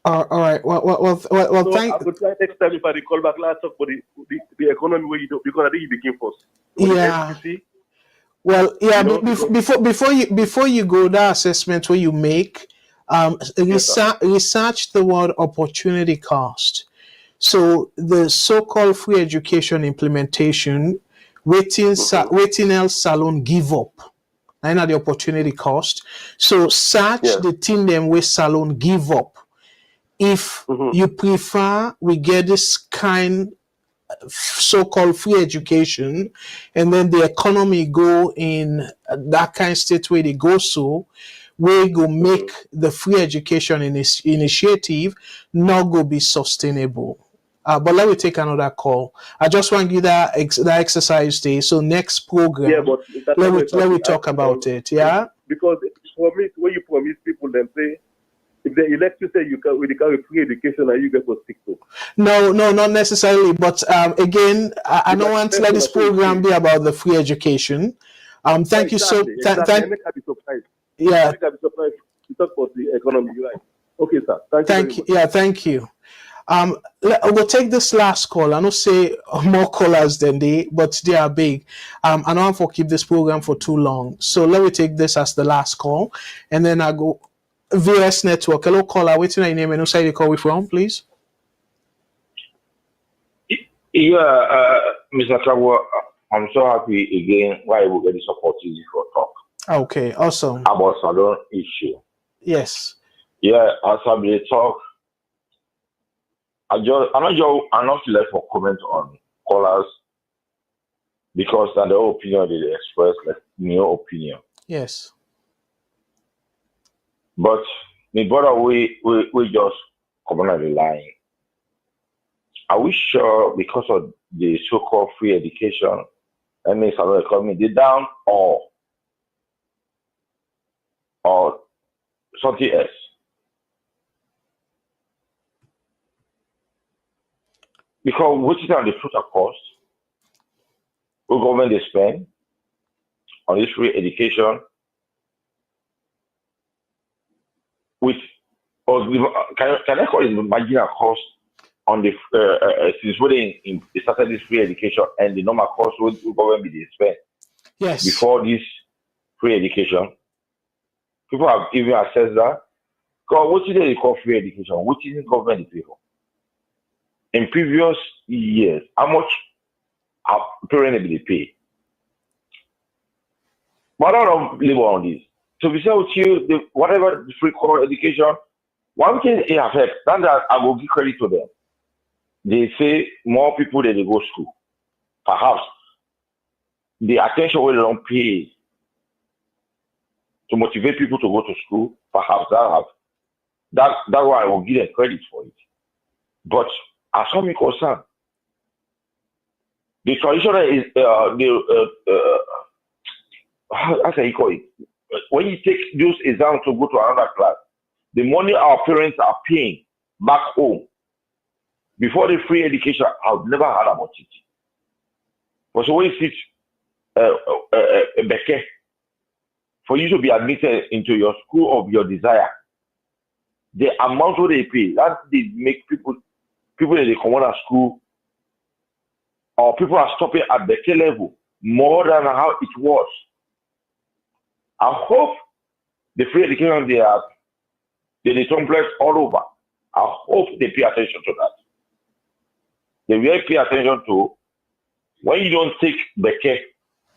All right. Well, So thank. I will try next time if I recall back last talk for the economy where you do because I think you became first. For the Yeah. SPC, Well, yeah. you know, because Before you go, that assessment where you make, yes, sir. research the word opportunity cost. So the so-called free education implementation, waiting else Salone give up. And at the opportunity cost. So search Yes. the thing them where Salone give up. If you prefer, we get this kind so-called free education, and then the economy go in that kind of state where they go, so we go make the free education initiative not go be sustainable. But let me take another call. I just want to give that exercise day. So next Yeah, program, but that's let not me going let to me be talk asked all about it. Yeah. because promise when you promise people, then say if they elect you, say you can with the kind of free education and you get to stick to. No, not necessarily. But again, I don't want to let this program be about the free education. Thank you so. Exactly. I make her be surprised. Yeah. I make her be surprised. You talk about the economy, you're right? Okay, sir. Thank you very much. Yeah, thank you. We'll take this last call. I don't say more callers than they, but they are big. I don't want to keep this program for too long. So let me take this as the last call, and then I go VS Network. Hello, caller. What's your name and who side you call from, please? Yeah, Mr. Trabo, I'm so happy again why we get this opportunity for talk Okay, awesome. about Salone issue. Yes. Yeah, as I be talk, I'm not left for comment on callers because that their opinion they express like new opinion. Yes. But my brother, we just come on the line. Are we sure because of the so-called free education and the Salone economy, they down or something else? Because which is on the total cost what government they spend on this free education with or can I call it the marginal cost on the since when they started this free education and the normal cost what government they spend Yes. before this free education? People have even assessed that. Because what is they call free education? Which is government pay for? In previous years, how much are parents they pay? But I don't labor on this. So we say with you, whatever the free core education, one thing it affects, that I will give credit to them. They say more people that they go to school. Perhaps the attention where they don't pay to motivate people to go to school, perhaps that one I will give them credit for it. But as far as concerned, the traditional is how can you call it? When you take those exams to go to another class, the money our parents are paying back home before the free education, I've never heard about it. But so when you sit Beke, for you to be admitted into your school of your desire, the amount what they pay, that they make people that they come out of school or people are stopping at Beke level more than how it was. I hope the free education they complex all over. I hope they pay attention to that. They will pay attention to when you don't take the care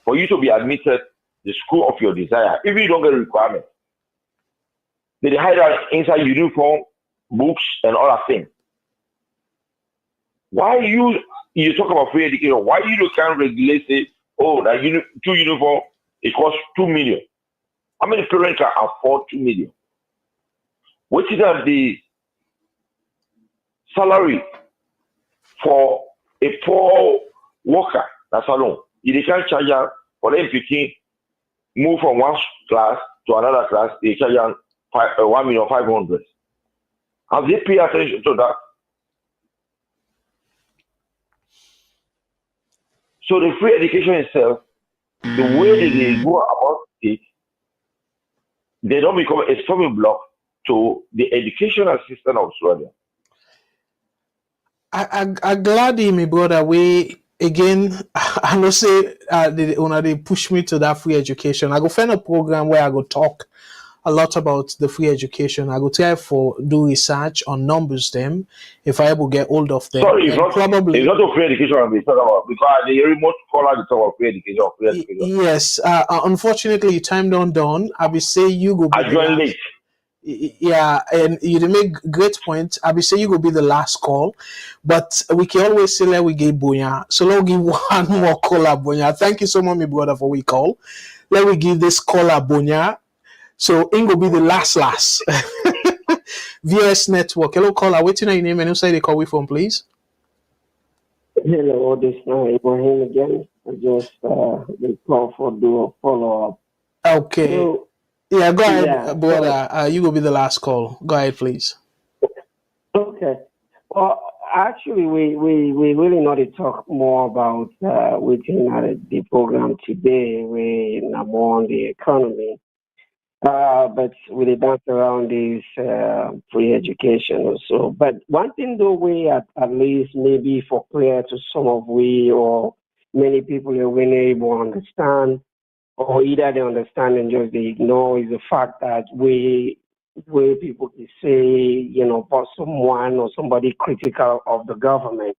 for you to be admitted the school of your desire, even you don't get a requirement. They hide that inside uniform, books, and all that thing. Why you talk about free education? Why you can't regulate it? Oh, that two uniform it costs 2 million. How many parents can afford 2 million? What is the salary for a poor worker? That's alone. If they can't charge them for them picking, move from one class to another class, they charge them 1,500,000. Have they pay attention to that? So the free education itself, the way that they go about it, they don't become a stumbling block to the educational system of Australia. I glad him, my brother. We again, I know say they push me to that free education. I go find a program where I go talk a lot about the free education. I go try for do research on numbers them if I able get hold of them. Sorry, And it's not a free education we talk about because the remote caller is talk about free education. Free education. yes, unfortunately time done. I will say you go be I the joined last. late. Yeah, and you make great point. I will say you will be the last call, but we can always say let we give Bonya. So let we give one more caller, Bonya. Thank you so much, my brother, for we call. Let we give this caller Bonya. So it will be the last. VS Network. Hello, caller. What's your name and who say they call we from, please? Hello, this is Ibrahim again. I just the call for do a follow up. Okay. So, Yeah, go ahead, yeah, brother. You will be the last call. Go ahead, please. okay. Well, actually, we really need to talk more about within the program today. We more on the economy, but we did dance around this free education also. But one thing though, we at least maybe for clear to some of we or many people that we able to understand, or either they understand and just they ignore, is the fact that we people can say, about someone or somebody critical of the government.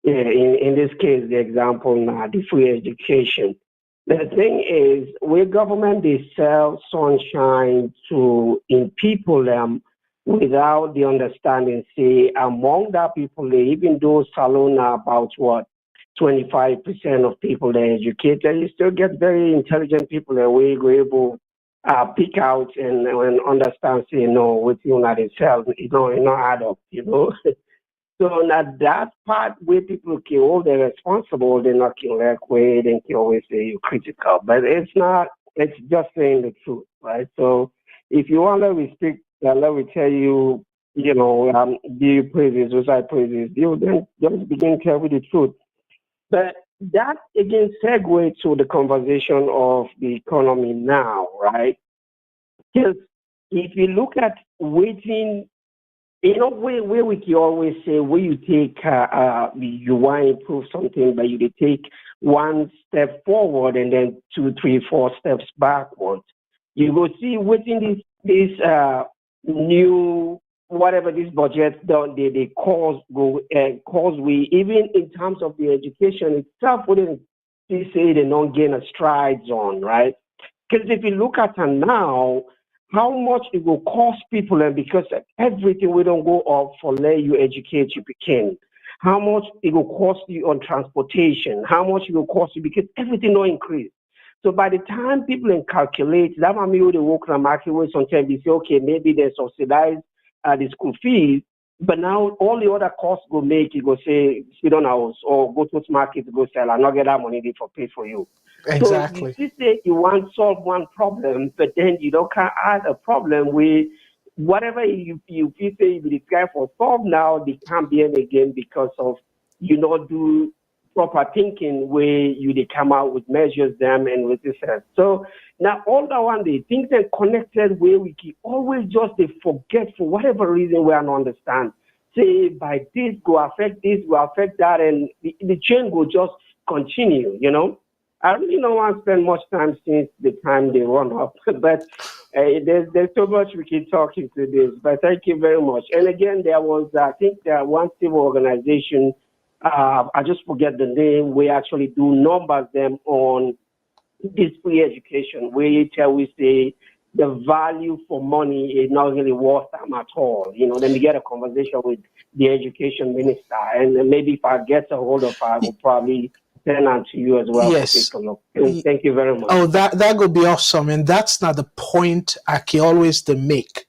Yeah, in this case, the example now, the free education. The thing is, where government they sell sunshine to in people without the understanding. See, among that people, even though Salone are about what 25% of people that are educated, you still get very intelligent people that we go able pick out and understand. Say, no, what you not sell, it not add up, So now that part where people can hold they're responsible, they're not can like way, they can always say you're critical. But it's not, it's just saying the truth, right? So if you want to speak, let me tell you, do you praise this, was I praise this, you then just begin to tell me the truth. But that again segue to the conversation of the economy now, right? Because if you look at waiting, where we can always say where you take you want to improve something, but you take one step forward and then 2, 3, 4 steps backwards. You will see within this new whatever this budget done, they cause we even in terms of the education itself, wouldn't say they don't gain a strides on, right? Because if you look at it now, how much it will cost people, and because everything we don't go up for let you educate you begin. How much it will cost you on transportation, how much it will cost you because everything will increase. So by the time people can calculate, that might mean they work in the market where sometimes they say, okay, maybe they subsidize the school fees, but now all the other costs go make you go say, sit on house or go to the market to go sell and not get that money they for pay for you. Exactly. So you say you want to solve one problem, but then you don't can add a problem with whatever you say you be try for solve now, they can't be any again because of you not do proper thinking where you they come out with measures them and with this. So now all that one the things are connected where we can always just they forget for whatever reason we don't understand. Say by this go affect that, and the chain will just continue, I really don't want to spend much time since the time they run up, but there's so much we can talk into this. But thank you very much. And again, there was, I think, one civil organization, I just forget the name, we actually do numbers them on this free education, where we say the value for money is not really worth them at all. Then we get a conversation with the education minister, and maybe if I get a hold of her, I will probably send on to you as well. Yes. To take a look. Thank you very much. Oh, that would be awesome, and that's not the point I can always make.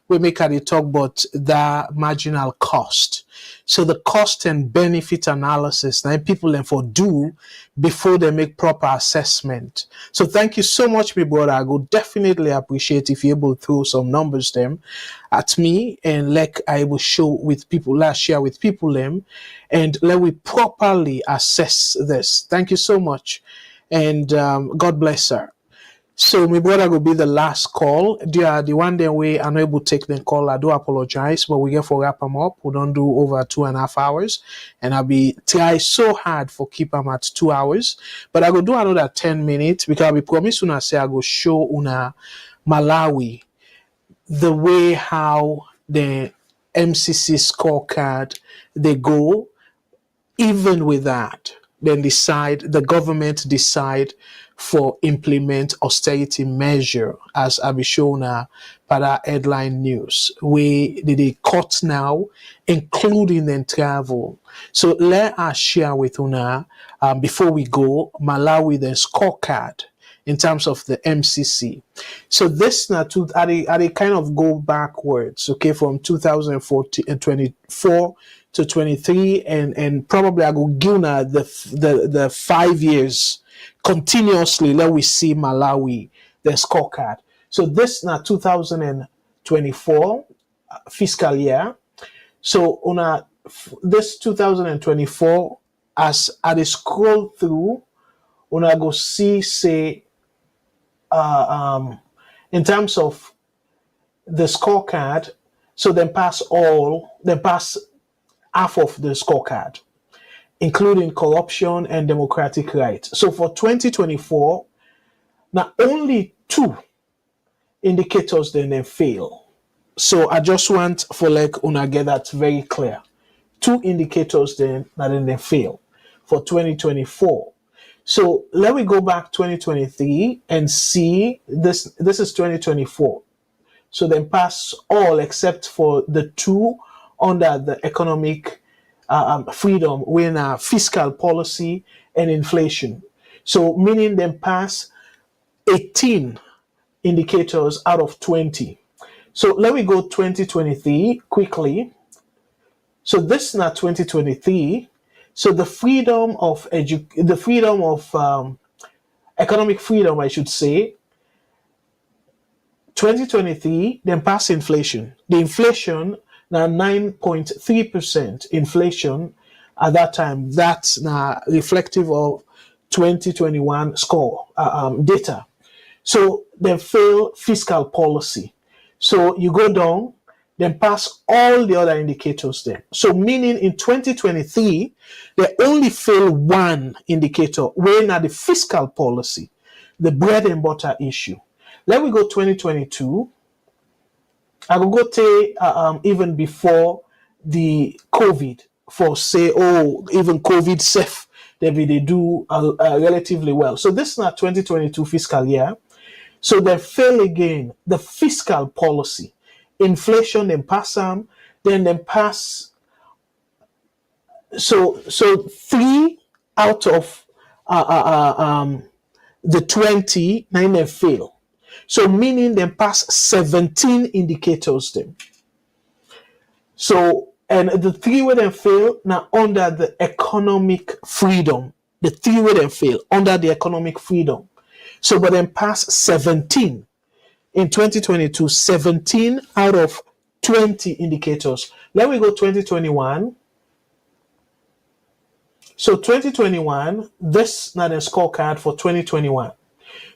We make a talk about the marginal cost. So the cost and benefit analysis now people then for do before they make proper assessment. So thank you so much, my brother. I would definitely appreciate if you're able to throw some numbers them at me and I will show with people, share with people them, and let we properly assess this. Thank you so much, and God bless, sir. So my brother will be the last call. The one day we are not able to take the call. I do apologize, but we get for wrap them up. We don't do over 2.5 hours, and I'll be try so hard for keep them at 2 hours. But I will do another 10 minutes because I will promise una say I go show una Malawi the way how the MCC scorecard they go. Even with that, then the government decide for implement austerity measure as Abishona para headline news. We did a cut now, including the travel. So let us share with una before we go Malawi the scorecard in terms of the MCC. So this now they kind of go backwards, okay, from 2014 and 24 to 23, and probably I go give now the 5 years continuously. Let we see Malawi the scorecard. So this now 2024 fiscal year. So on this 2024, as I scroll through, I go see say in terms of the scorecard. So then pass half of the scorecard, including corruption and democratic rights. So for 2024, now only 2 indicators then fail. So I just want for like una get that very clear. 2 indicators then they fail for 2024. So let me go back 2023 and see this. This is 2024. So then pass all except for the 2 under the economic freedom, when fiscal policy and inflation. So meaning them pass 18 indicators out of 20. So let me go 2023 quickly. So this is not 2023. So the freedom of economic freedom, I should say, 2023, then pass inflation. The inflation now 9.3% inflation at that time. That's now reflective of 2021 score data. So then fail fiscal policy. So you go down, then pass all the other indicators there. So meaning in 2023, they only fail 1 indicator, when at the fiscal policy, the bread and butter issue. Let me go 2022. I will go to even before the COVID for say, even COVID safe, they do relatively well. So this is not 2022 fiscal year. So they fail again, the fiscal policy. Inflation, then pass them, then pass. So 3 out of the 20, 9 they fail. So meaning they pass 17 indicators them. So, and the 3 where they fail now under the economic freedom. The 3 where they fail under the economic freedom. So but then pass 17 in 2022, 17 out of 20 indicators. Let me go 2021. So 2021, this not a scorecard for 2021.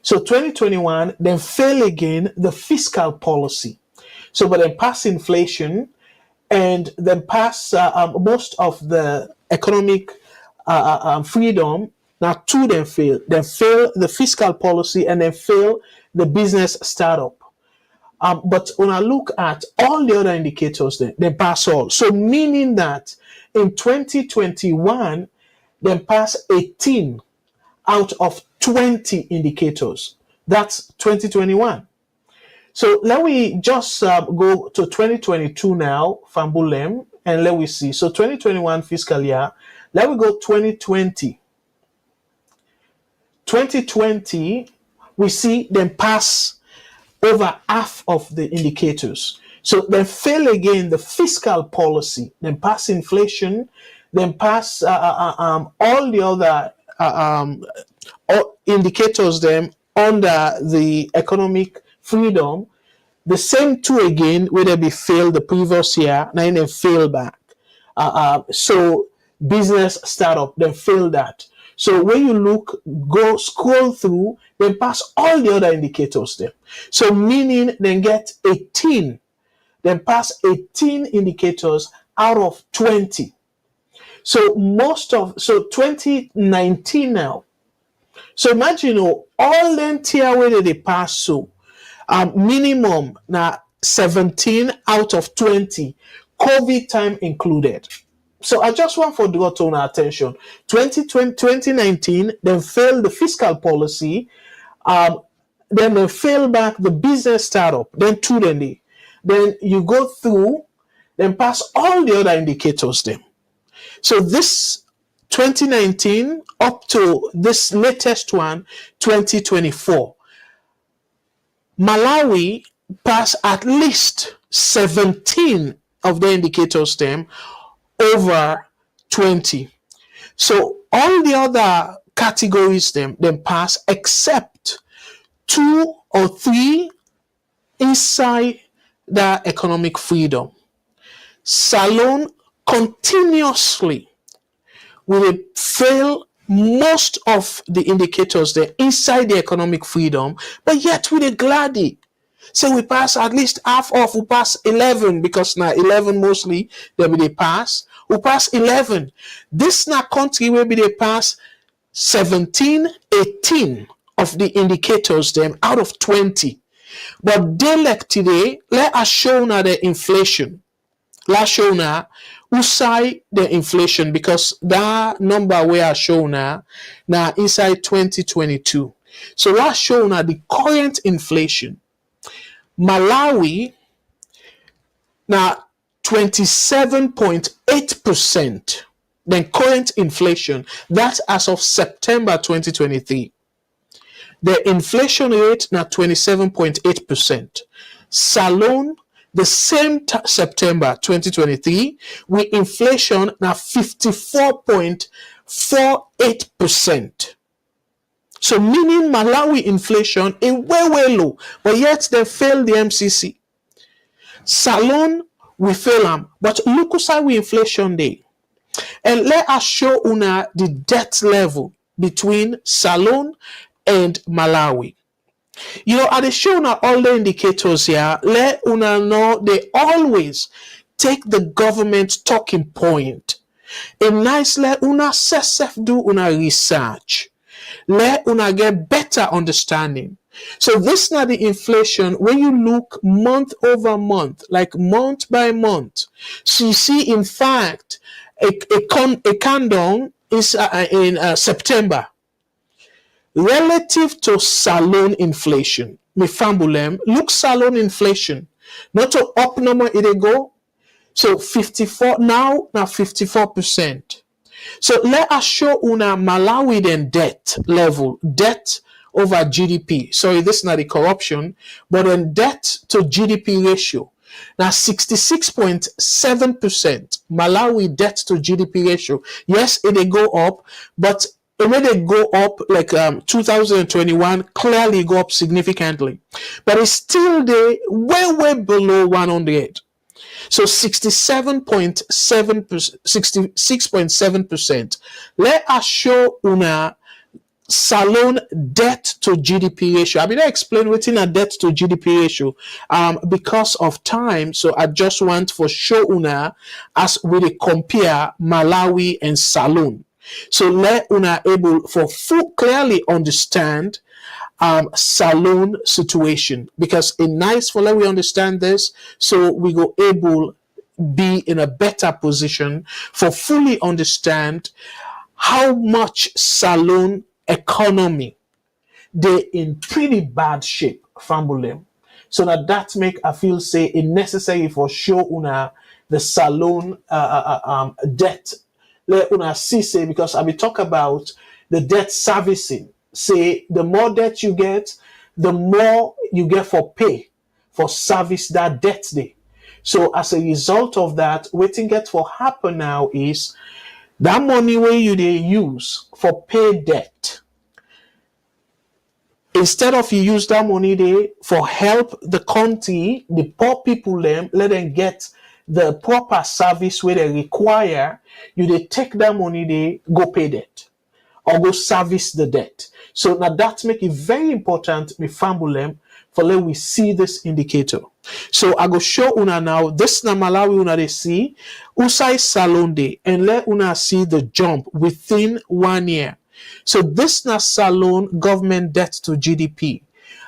So 2021, then fail again the fiscal policy. So but then pass inflation, and then pass most of the economic freedom. Now 2 then fail. Then fail the fiscal policy, and then fail the business startup. But when I look at all the other indicators, they pass all. So meaning that in 2021, then pass 18 out of 20 indicators. That's 2021. So let me just go to 2022 now, Fambulem, and let me see. So 2021 fiscal year, let me go 2020. 2020, we see them pass over half of the indicators. So they fail again the fiscal policy, then pass inflation, then pass all the other indicators them under the economic freedom. The same 2 again, where they be failed the previous year, now they fail back. So business startup, they fail that. So when you look, go scroll through, then pass all the other indicators there. So meaning then get 18, then pass 18 indicators out of 20. So 2019 now. So imagine all them tier where they pass so minimum now 17 out of 20, COVID time included. So I just want for draw to our attention. 2019, then failed the fiscal policy, then they fail back the business startup, then then you go through, then pass all the other indicators then. So this 2019 up to this latest one, 2024, Malawi pass at least 17 of the indicators them over 20. So all the other categories them pass except 2 or 3 inside the economic freedom. Salone continuously will fail most of the indicators there inside the economic freedom, but yet with a gladdy. So we pass at least half of, we pass 11, because now 11 mostly they pass. We pass 11. This now country where they pass 17, 18 of the indicators them out of 20. But they like today, let us show now the inflation. Let's show now who side the inflation, because that number we are shown now inside 2022. So let's show now the current inflation. Malawi now 27.8%. Then current inflation, that's as of September 2023. The inflation rate now 27.8%. Salone, the same September 2023, with inflation now 54.48%. So meaning Malawi inflation is way low, but yet they fail the MCC. Salone, we fail them, but look how we inflation day. And let us show una the debt level between Salone and Malawi. You know, at the show now all the indicators here, let una know they always take the government talking point. And nice let una self do una research. Let una get better understanding. So this now the inflation, when you look month over month, like month by month, so you see in fact a countdown is in September. Relative to Salone inflation, me fambulem, look Salone inflation, not to up number it go. So 54 now 54%. So let us show una Malawi then debt level, debt over GDP. Sorry, this is not the corruption, but then debt to GDP ratio. Now 66.7% Malawi debt to GDP ratio. Yes, it will go up, but when they go up like 2021, clearly go up significantly. But it's still there way below 100. So 66.7%. Let us show una Salone debt to GDP ratio. I mean, I explain what's in a debt to GDP ratio because of time. So I just want for show una as we compare Malawi and Salone. So let una able for full clearly understand Salone situation, because it's nice for let we understand this, so we go able be in a better position for fully understand how much Salone economy they in pretty bad shape from them. So that make I feel say it necessary for show una the Salone debt. Let una see say, because I will talk about the debt servicing. Say the more debt you get, the more you get for pay for service that debt day. So as a result of that, waiting get for happen now is that money where you they use for pay debt. Instead of you use that money there for help the country, the poor people them, let them get the proper service where they require, you they take that money they go pay debt. or go service the debt. So now that make it very important, me fambulem, for let we see this indicator. So I go show una now, this na Malawi una they see, usai Salone day, and let una see the jump within 1 year. So this na Salone government debt to GDP.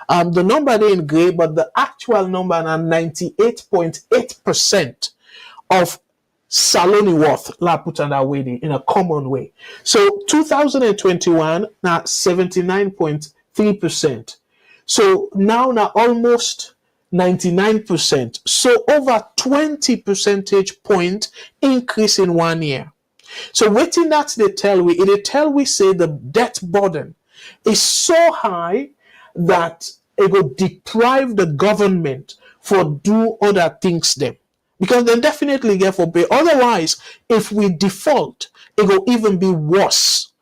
The number they in gray, but the actual number na 98.8% of Salone worth, la put on that way in a common way. So 2021 now 79.3%. So now almost 99%. So over 20 percentage point increase in 1 year. So waiting that they tell we say the debt burden is so high that it will deprive the government for do other things them. Because they definitely get for pay. Otherwise, if we default, it will even be worse.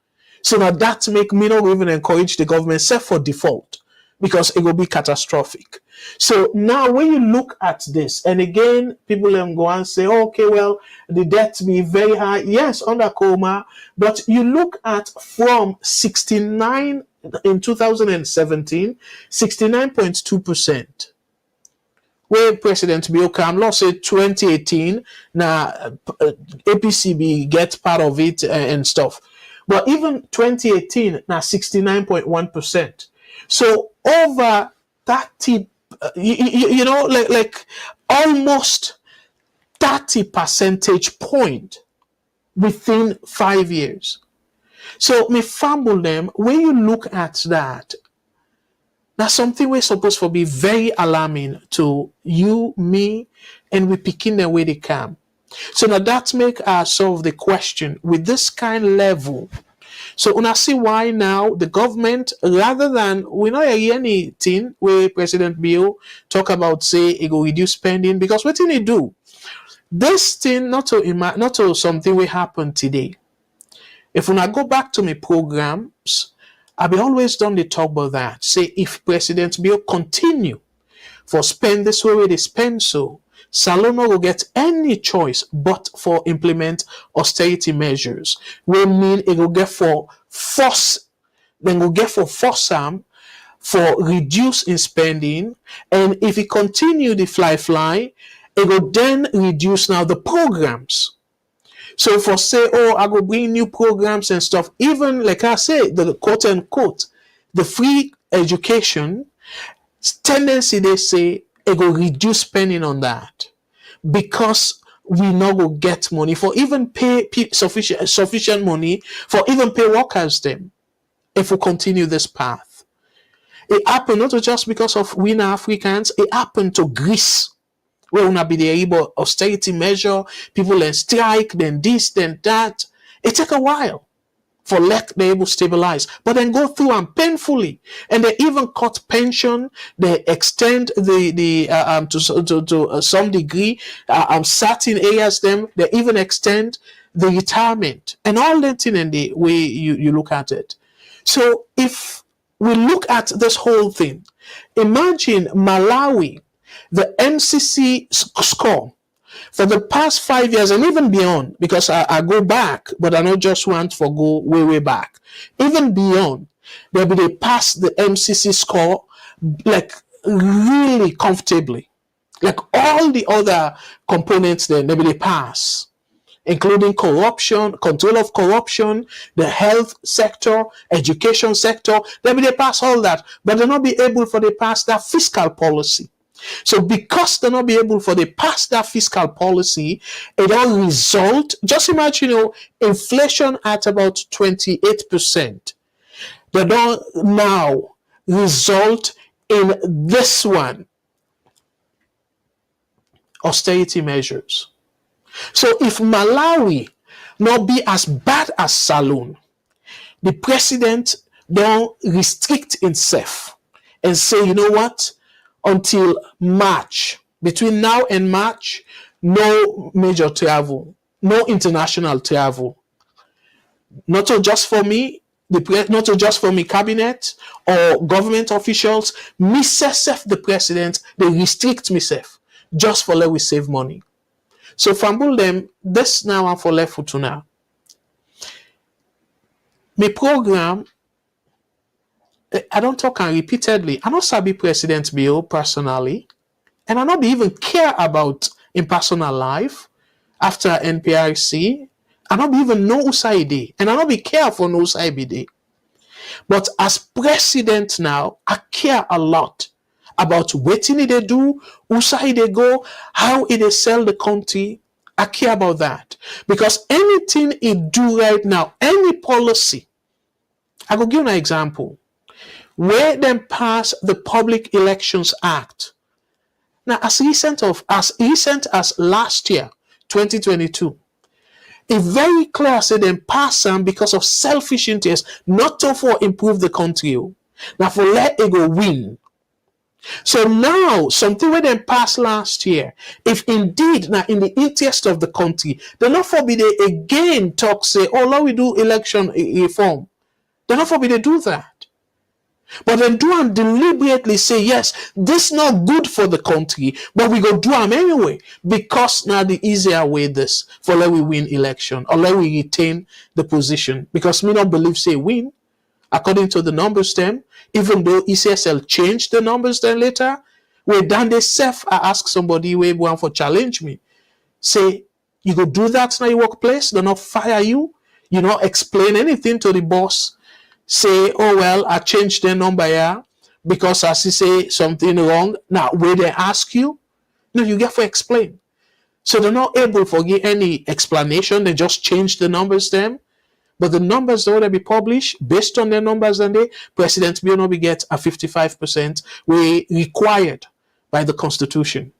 So now that make me not even encourage the government except for default, because it will be catastrophic. So now when you look at this, and again, people go and say, oh, okay, well, the debt be very high. Yes, under coma, but you look at from 69 in 2017, 69.2%. Where President Bill Kamlo said 2018, now APCB gets part of it and stuff. But even 2018, now 69.1%. So over 30, like almost 30 percentage point within 5 years. So me fumble them, when you look at that, that's something we're supposed to be very alarming to you, me, and we picking the way they come. So now that make us solve the question with this kind of level. So when I see why now the government, rather than we not hear anything where President Bill talk about say it go reduce spending, because what did he do? This thing not to something will happen today. If when I go back to my programs, I've always done the talk about that. Say if President Bill continue for spend this way they spend so, Salone will get any choice but for implement austerity measures. We mean it will get for force, then will get for force for reduce in spending, and if it continue the fly, it will then reduce now the programs. So for say, oh, I go bring new programs and stuff, even like I say, the quote unquote, the free education tendency they say it will reduce spending on that because we not go get money for even pay sufficient money for even pay workers them if we continue this path. It happened not just because of we Africans, it happened to Greece. We will not be the able austerity measure, people then strike, then this, then that. It take a while for let they able stabilize, but then go through and painfully, and they even cut pension. They extend to some degree certain areas. Them they even extend the retirement and all that thing in the way you look at it. So if we look at this whole thing, imagine Malawi. The MCC score for the past 5 years and even beyond, because I go back, but I don't just want to go way back. Even beyond, they pass the MCC score like really comfortably. Like all the other components there, they pass, including corruption, control of corruption, the health sector, education sector. They pass all that, but they're not be able for they pass that fiscal policy. So because they're not be able for they pass that fiscal policy, it all result, just imagine, inflation at about 28%. They don't now result in this one, austerity measures. So if Malawi not be as bad as Salone, the president don't restrict himself and say, you know what? Until March, between now and March, no major travel, no international travel. Not just for me, not just for me cabinet or government officials, myself, the president, they restrict myself just for let we save money. So fambul them, this now and for left for now. my program, I don't talk and repeatedly. I don't sabi President Bill personally, and I don't even care about in personal life after NPRC. I don't even know Usaide, and I don't be careful no Usaide. But as president now, I care a lot about what they do, Usaide they go, how they sell the country. I care about that because anything he do right now, any policy, I will give you an example. Where them pass the Public Elections Act. Now, as recent as last year, 2022, it very clear said them pass them because of selfish interest, not to for improve the country. Now for let it go win. So now something where them pass last year, if indeed now in the interest of the country, they're not forbid again talk say, oh, let we do election reform. They're not forbid they do that. But then do and deliberately say, yes, this not good for the country, but we go do them anyway. Because now the easier way this for let we win election or let we retain the position. Because me not believe say win. According to the numbers then, even though ECSL changed the numbers then later, where down they self I ask somebody where want for challenge me. Say, you go do that in your workplace, they'll not fire you, you not explain anything to the boss. Say, oh well, I changed the number here because I see say something wrong. Now, where they ask you, no, you get to explain. So they're not able to give any explanation. They just change the numbers then. But the numbers that will be published based on their numbers, and they President will be get a 55% we required by the Constitution.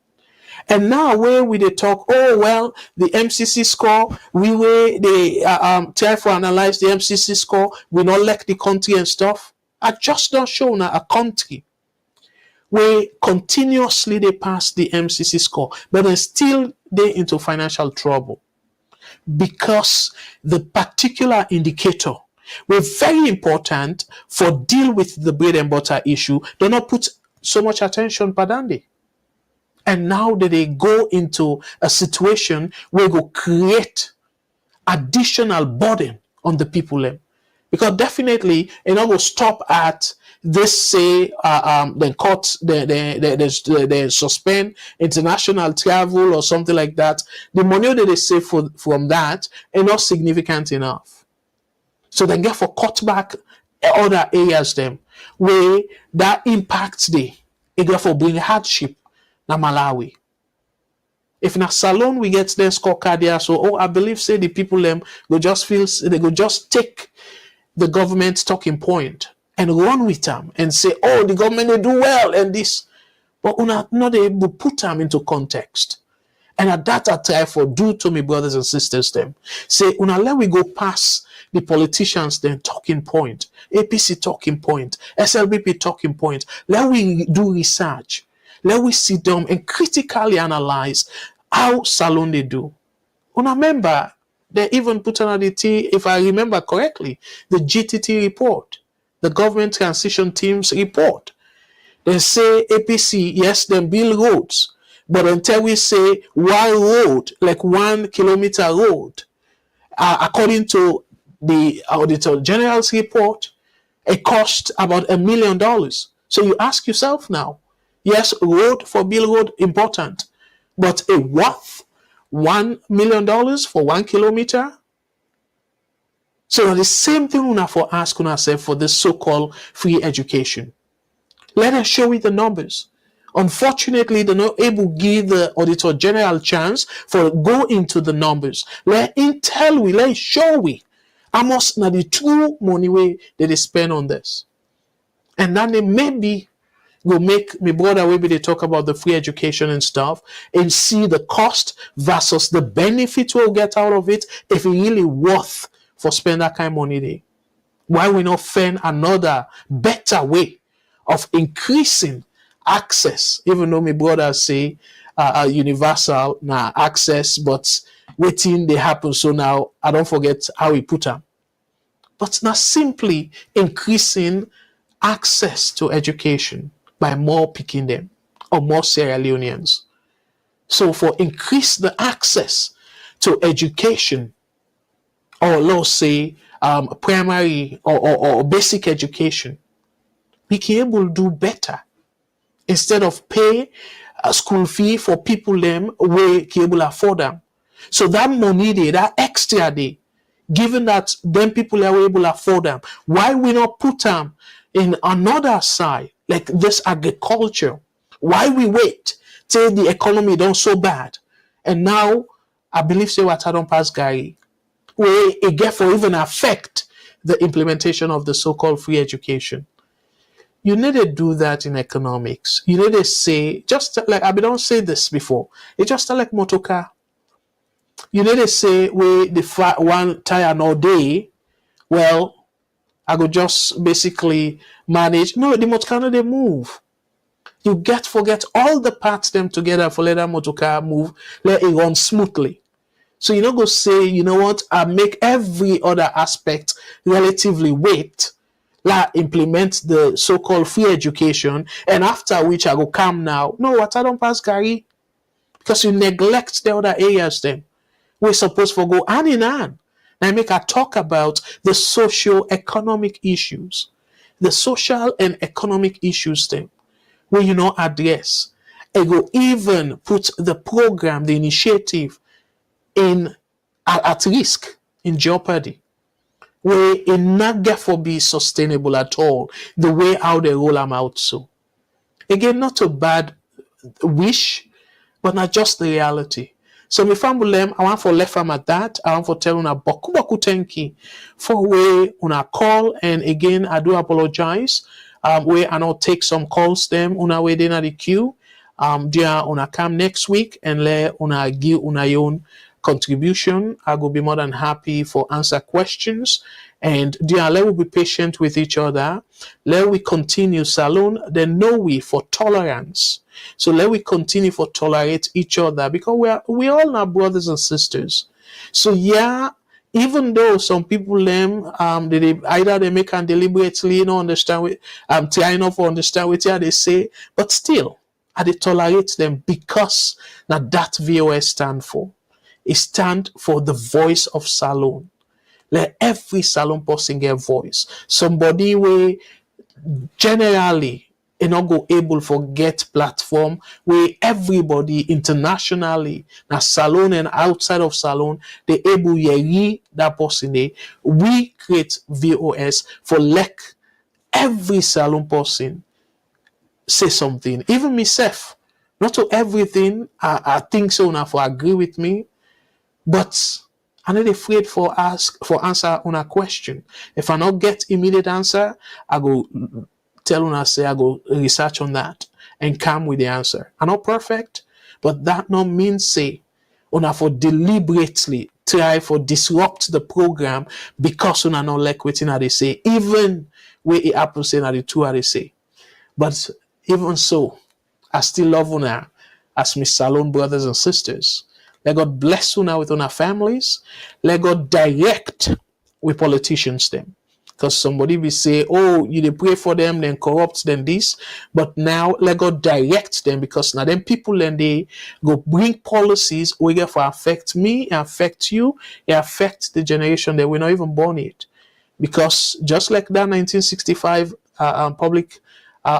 And now where we they talk, oh well, the MCC score, we were they try to analyze the MCC score, we not like the country and stuff. I just don't show now a country where continuously they pass the MCC score, but then still they into financial trouble because the particular indicator were very important for deal with the bread and butter issue. They not put so much attention, Padandi. And now that they go into a situation where they create additional burden on the people. Because definitely, will stop at this say, the court, they suspend international travel or something like that. The money that they save from that is not significant enough. So they get for cut back other areas them where that impacts it get for bring hardship na Malawi. If na Salone we get their scorecard there, so I believe say the people them go just feel they go just take the government talking point and run with them and say, oh, the government they do well and this, but una not able to put them into context. And at that I try for do to me brothers and sisters them say una let we go past the politicians then talking point, APC talking point, SLBP talking point. Let we do research. Let we sit down and critically analyze how Salone they do. Remember, they even put on the T, if I remember correctly, the GTT report, the government transition team's report. They say APC, yes, they build roads, but until we say one road, like 1 kilometer road, according to the Auditor General's report, it cost about $1 million. So you ask yourself now, yes, road for build road important, but a worth $1 million for 1 kilometer? So the same thing we have for ask ourselves for this so-called free education. Let us show you the numbers. Unfortunately, they're not able to give the Auditor General chance for go into the numbers. Let him tell we, let him show we. How much now the true money way that they spend on this. And then they maybe will make me brother maybe they talk about the free education and stuff and see the cost versus the benefit we'll get out of it if it really worth for spend that kind of money there. Why we not find another better way of increasing access, even though my brothers say universal now access, but waiting they happen. So now I don't forget how we put them. But not simply increasing access to education by more picking them or more Sierra Leoneans. So for increase the access to education, or let's say primary or basic education, we can able to do better instead of pay a school fee for people them where can able afford them. So that money there, that extra day, given that them people are able to afford them, why we not put them in another side like this agriculture? Why we wait till the economy done so bad? And now I believe say what I don't pass Gary, where it get for even affect the implementation of the so-called free education. You need to do that in economics. You need to say, just like I don't say this before, it's just like motor car. You need to say, we the one tire all day. Well, I could just basically manage. No, the motor car no they move. You forget all the parts them together for let that motor car move, let it run smoothly. So you don't go say, you know what, I make every other aspect relatively weight, like implement the so-called free education, and after which I go come now. No, what I don't pass Gary, because you neglect the other areas then. We're supposed to go hand in hand. Now make a talk about the socio-economic issues. The social and economic issues then, where you know address. I go even put the program, the initiative at risk, in jeopardy, where it not get for be sustainable at all, the way how they roll them out. So again, not a bad wish, but not just the reality. So my family, I want for left them at that. I want for tell una boku thank you for way una call, and again I do apologize. Where I not take some calls them una way in the queue. Dear una come next week and let una give una own contribution. I will be more than happy for answer questions. And dear, let we be patient with each other. Let we continue Salone. Then know we for tolerance. So let we continue for tolerate each other, because we all are brothers and sisters. So yeah, even though some people them they either they make and deliberately not understand what trying not to understand what they say, but still I they tolerate them because now that VOS stand for. It stand for the voice of Salone. Let every Salone person get voice. Somebody where generally not go able for get platform where everybody internationally now Salone and outside of Salone they able to that person they we create VOS for like every Salone person say something. Even myself, not to everything I think so now for agree with me, but I'm not afraid for answer on a question. If I not get immediate answer, I go tell una say I go research on that and come with the answer. I'm not perfect, but that not mean say una for deliberately try for disrupt the program because una not like wetin they say, even where it happens say na the two they say. But even so, I still love una as my Salone brothers and sisters. Let God bless una with una families. Let God direct with politicians them. Because somebody will say, oh, you they pray for them, then corrupt, then this. But now let God direct them, because now then people then they go bring policies where get for affect me, affect you, it affect the generation that we're not even born yet. Because just like that 1965 Public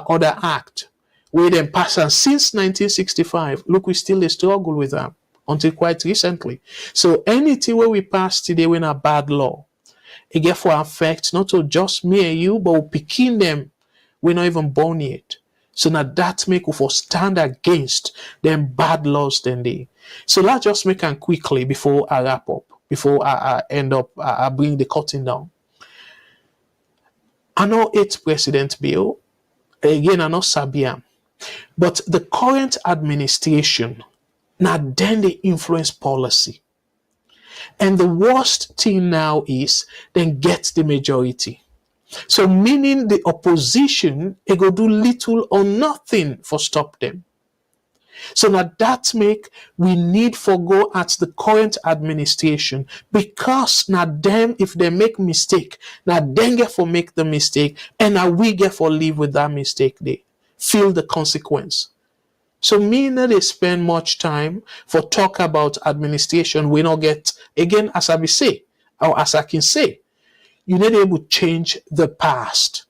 Order Act, we then passed, and since 1965, look, we still struggle with them until quite recently. So anything where we pass today when a bad law, it get for affect not to just me and you, but we picking them, we're not even born yet. So now that make us for stand against them bad laws then they. So let's just make them quickly before I wrap up, before I end up, I bring the curtain down. I know it's President Bill, again I know Sabiam, but the current administration, now then they influence policy. And the worst thing now is then get the majority. So meaning the opposition, it go do little or nothing for stop them. So now that make we need for go at the current administration, because now them if they make mistake, now them get for make the mistake, and now we get for live with that mistake. They feel the consequence. So me not they spend much time for talk about administration. We not get again as I be say or as I can say. you need able to change the past.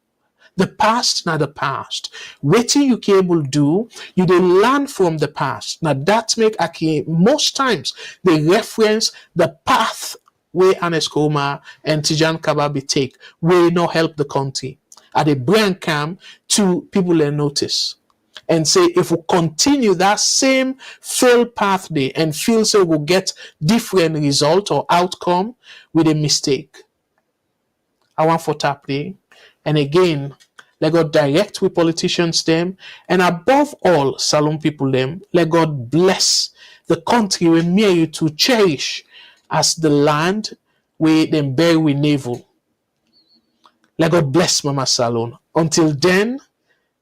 The past, not the past. Waiting you can able do, you dey learn from the past. Now that make most times they reference the path where Ernest Koroma and Tijan Kababi take, will not help the country. At the brand cam to people and notice. And say if we continue that same failed path day and feel so we'll get different result or outcome with a mistake. I want for tap day. And again, let God direct with politicians them. And above all, Salone people them, let God bless the country we near you to cherish as the land where them bury with navel. Let God bless Mama Salone. Until then,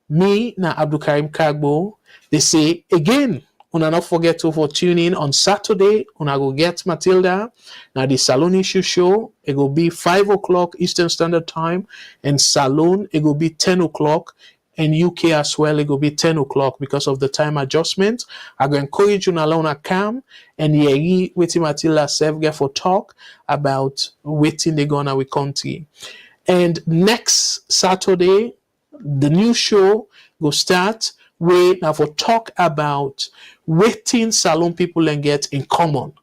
me na Abdul Karim Kagbo, they say again, una not forget to for tune in on Saturday. Una go get Matilda. Now the Salone issue show, it will be 5 o'clock Eastern Standard Time, and Salone, it will be 10 o'clock, and UK as well, it will be 10 o'clock because of the time adjustment. I go encourage you to come and yeri waiting Matilda self get for talk about waiting they gonna with country. And next Saturday, the new show will start where now for talk about waiting Salone people and get in common,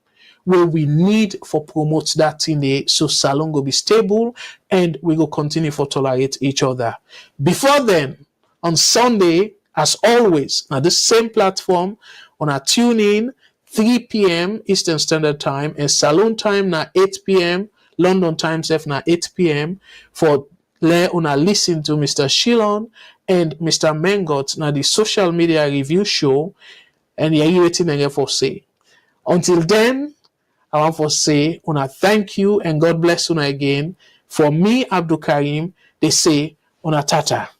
where we need for promote that thing there so Salone will be stable and we will continue for tolerate each other. Before then, on Sunday, as always, now the same platform on our tune in 3 p.m. Eastern Standard Time and Salone time now 8 p.m. London time self now 8 p.m. for una listen to Mr. Shilon and Mr. Mengot now the social media review show, and you waiting again for say. Until then, I want to say una thank you and God bless una again. For me, Abdul Karim, they say una tata.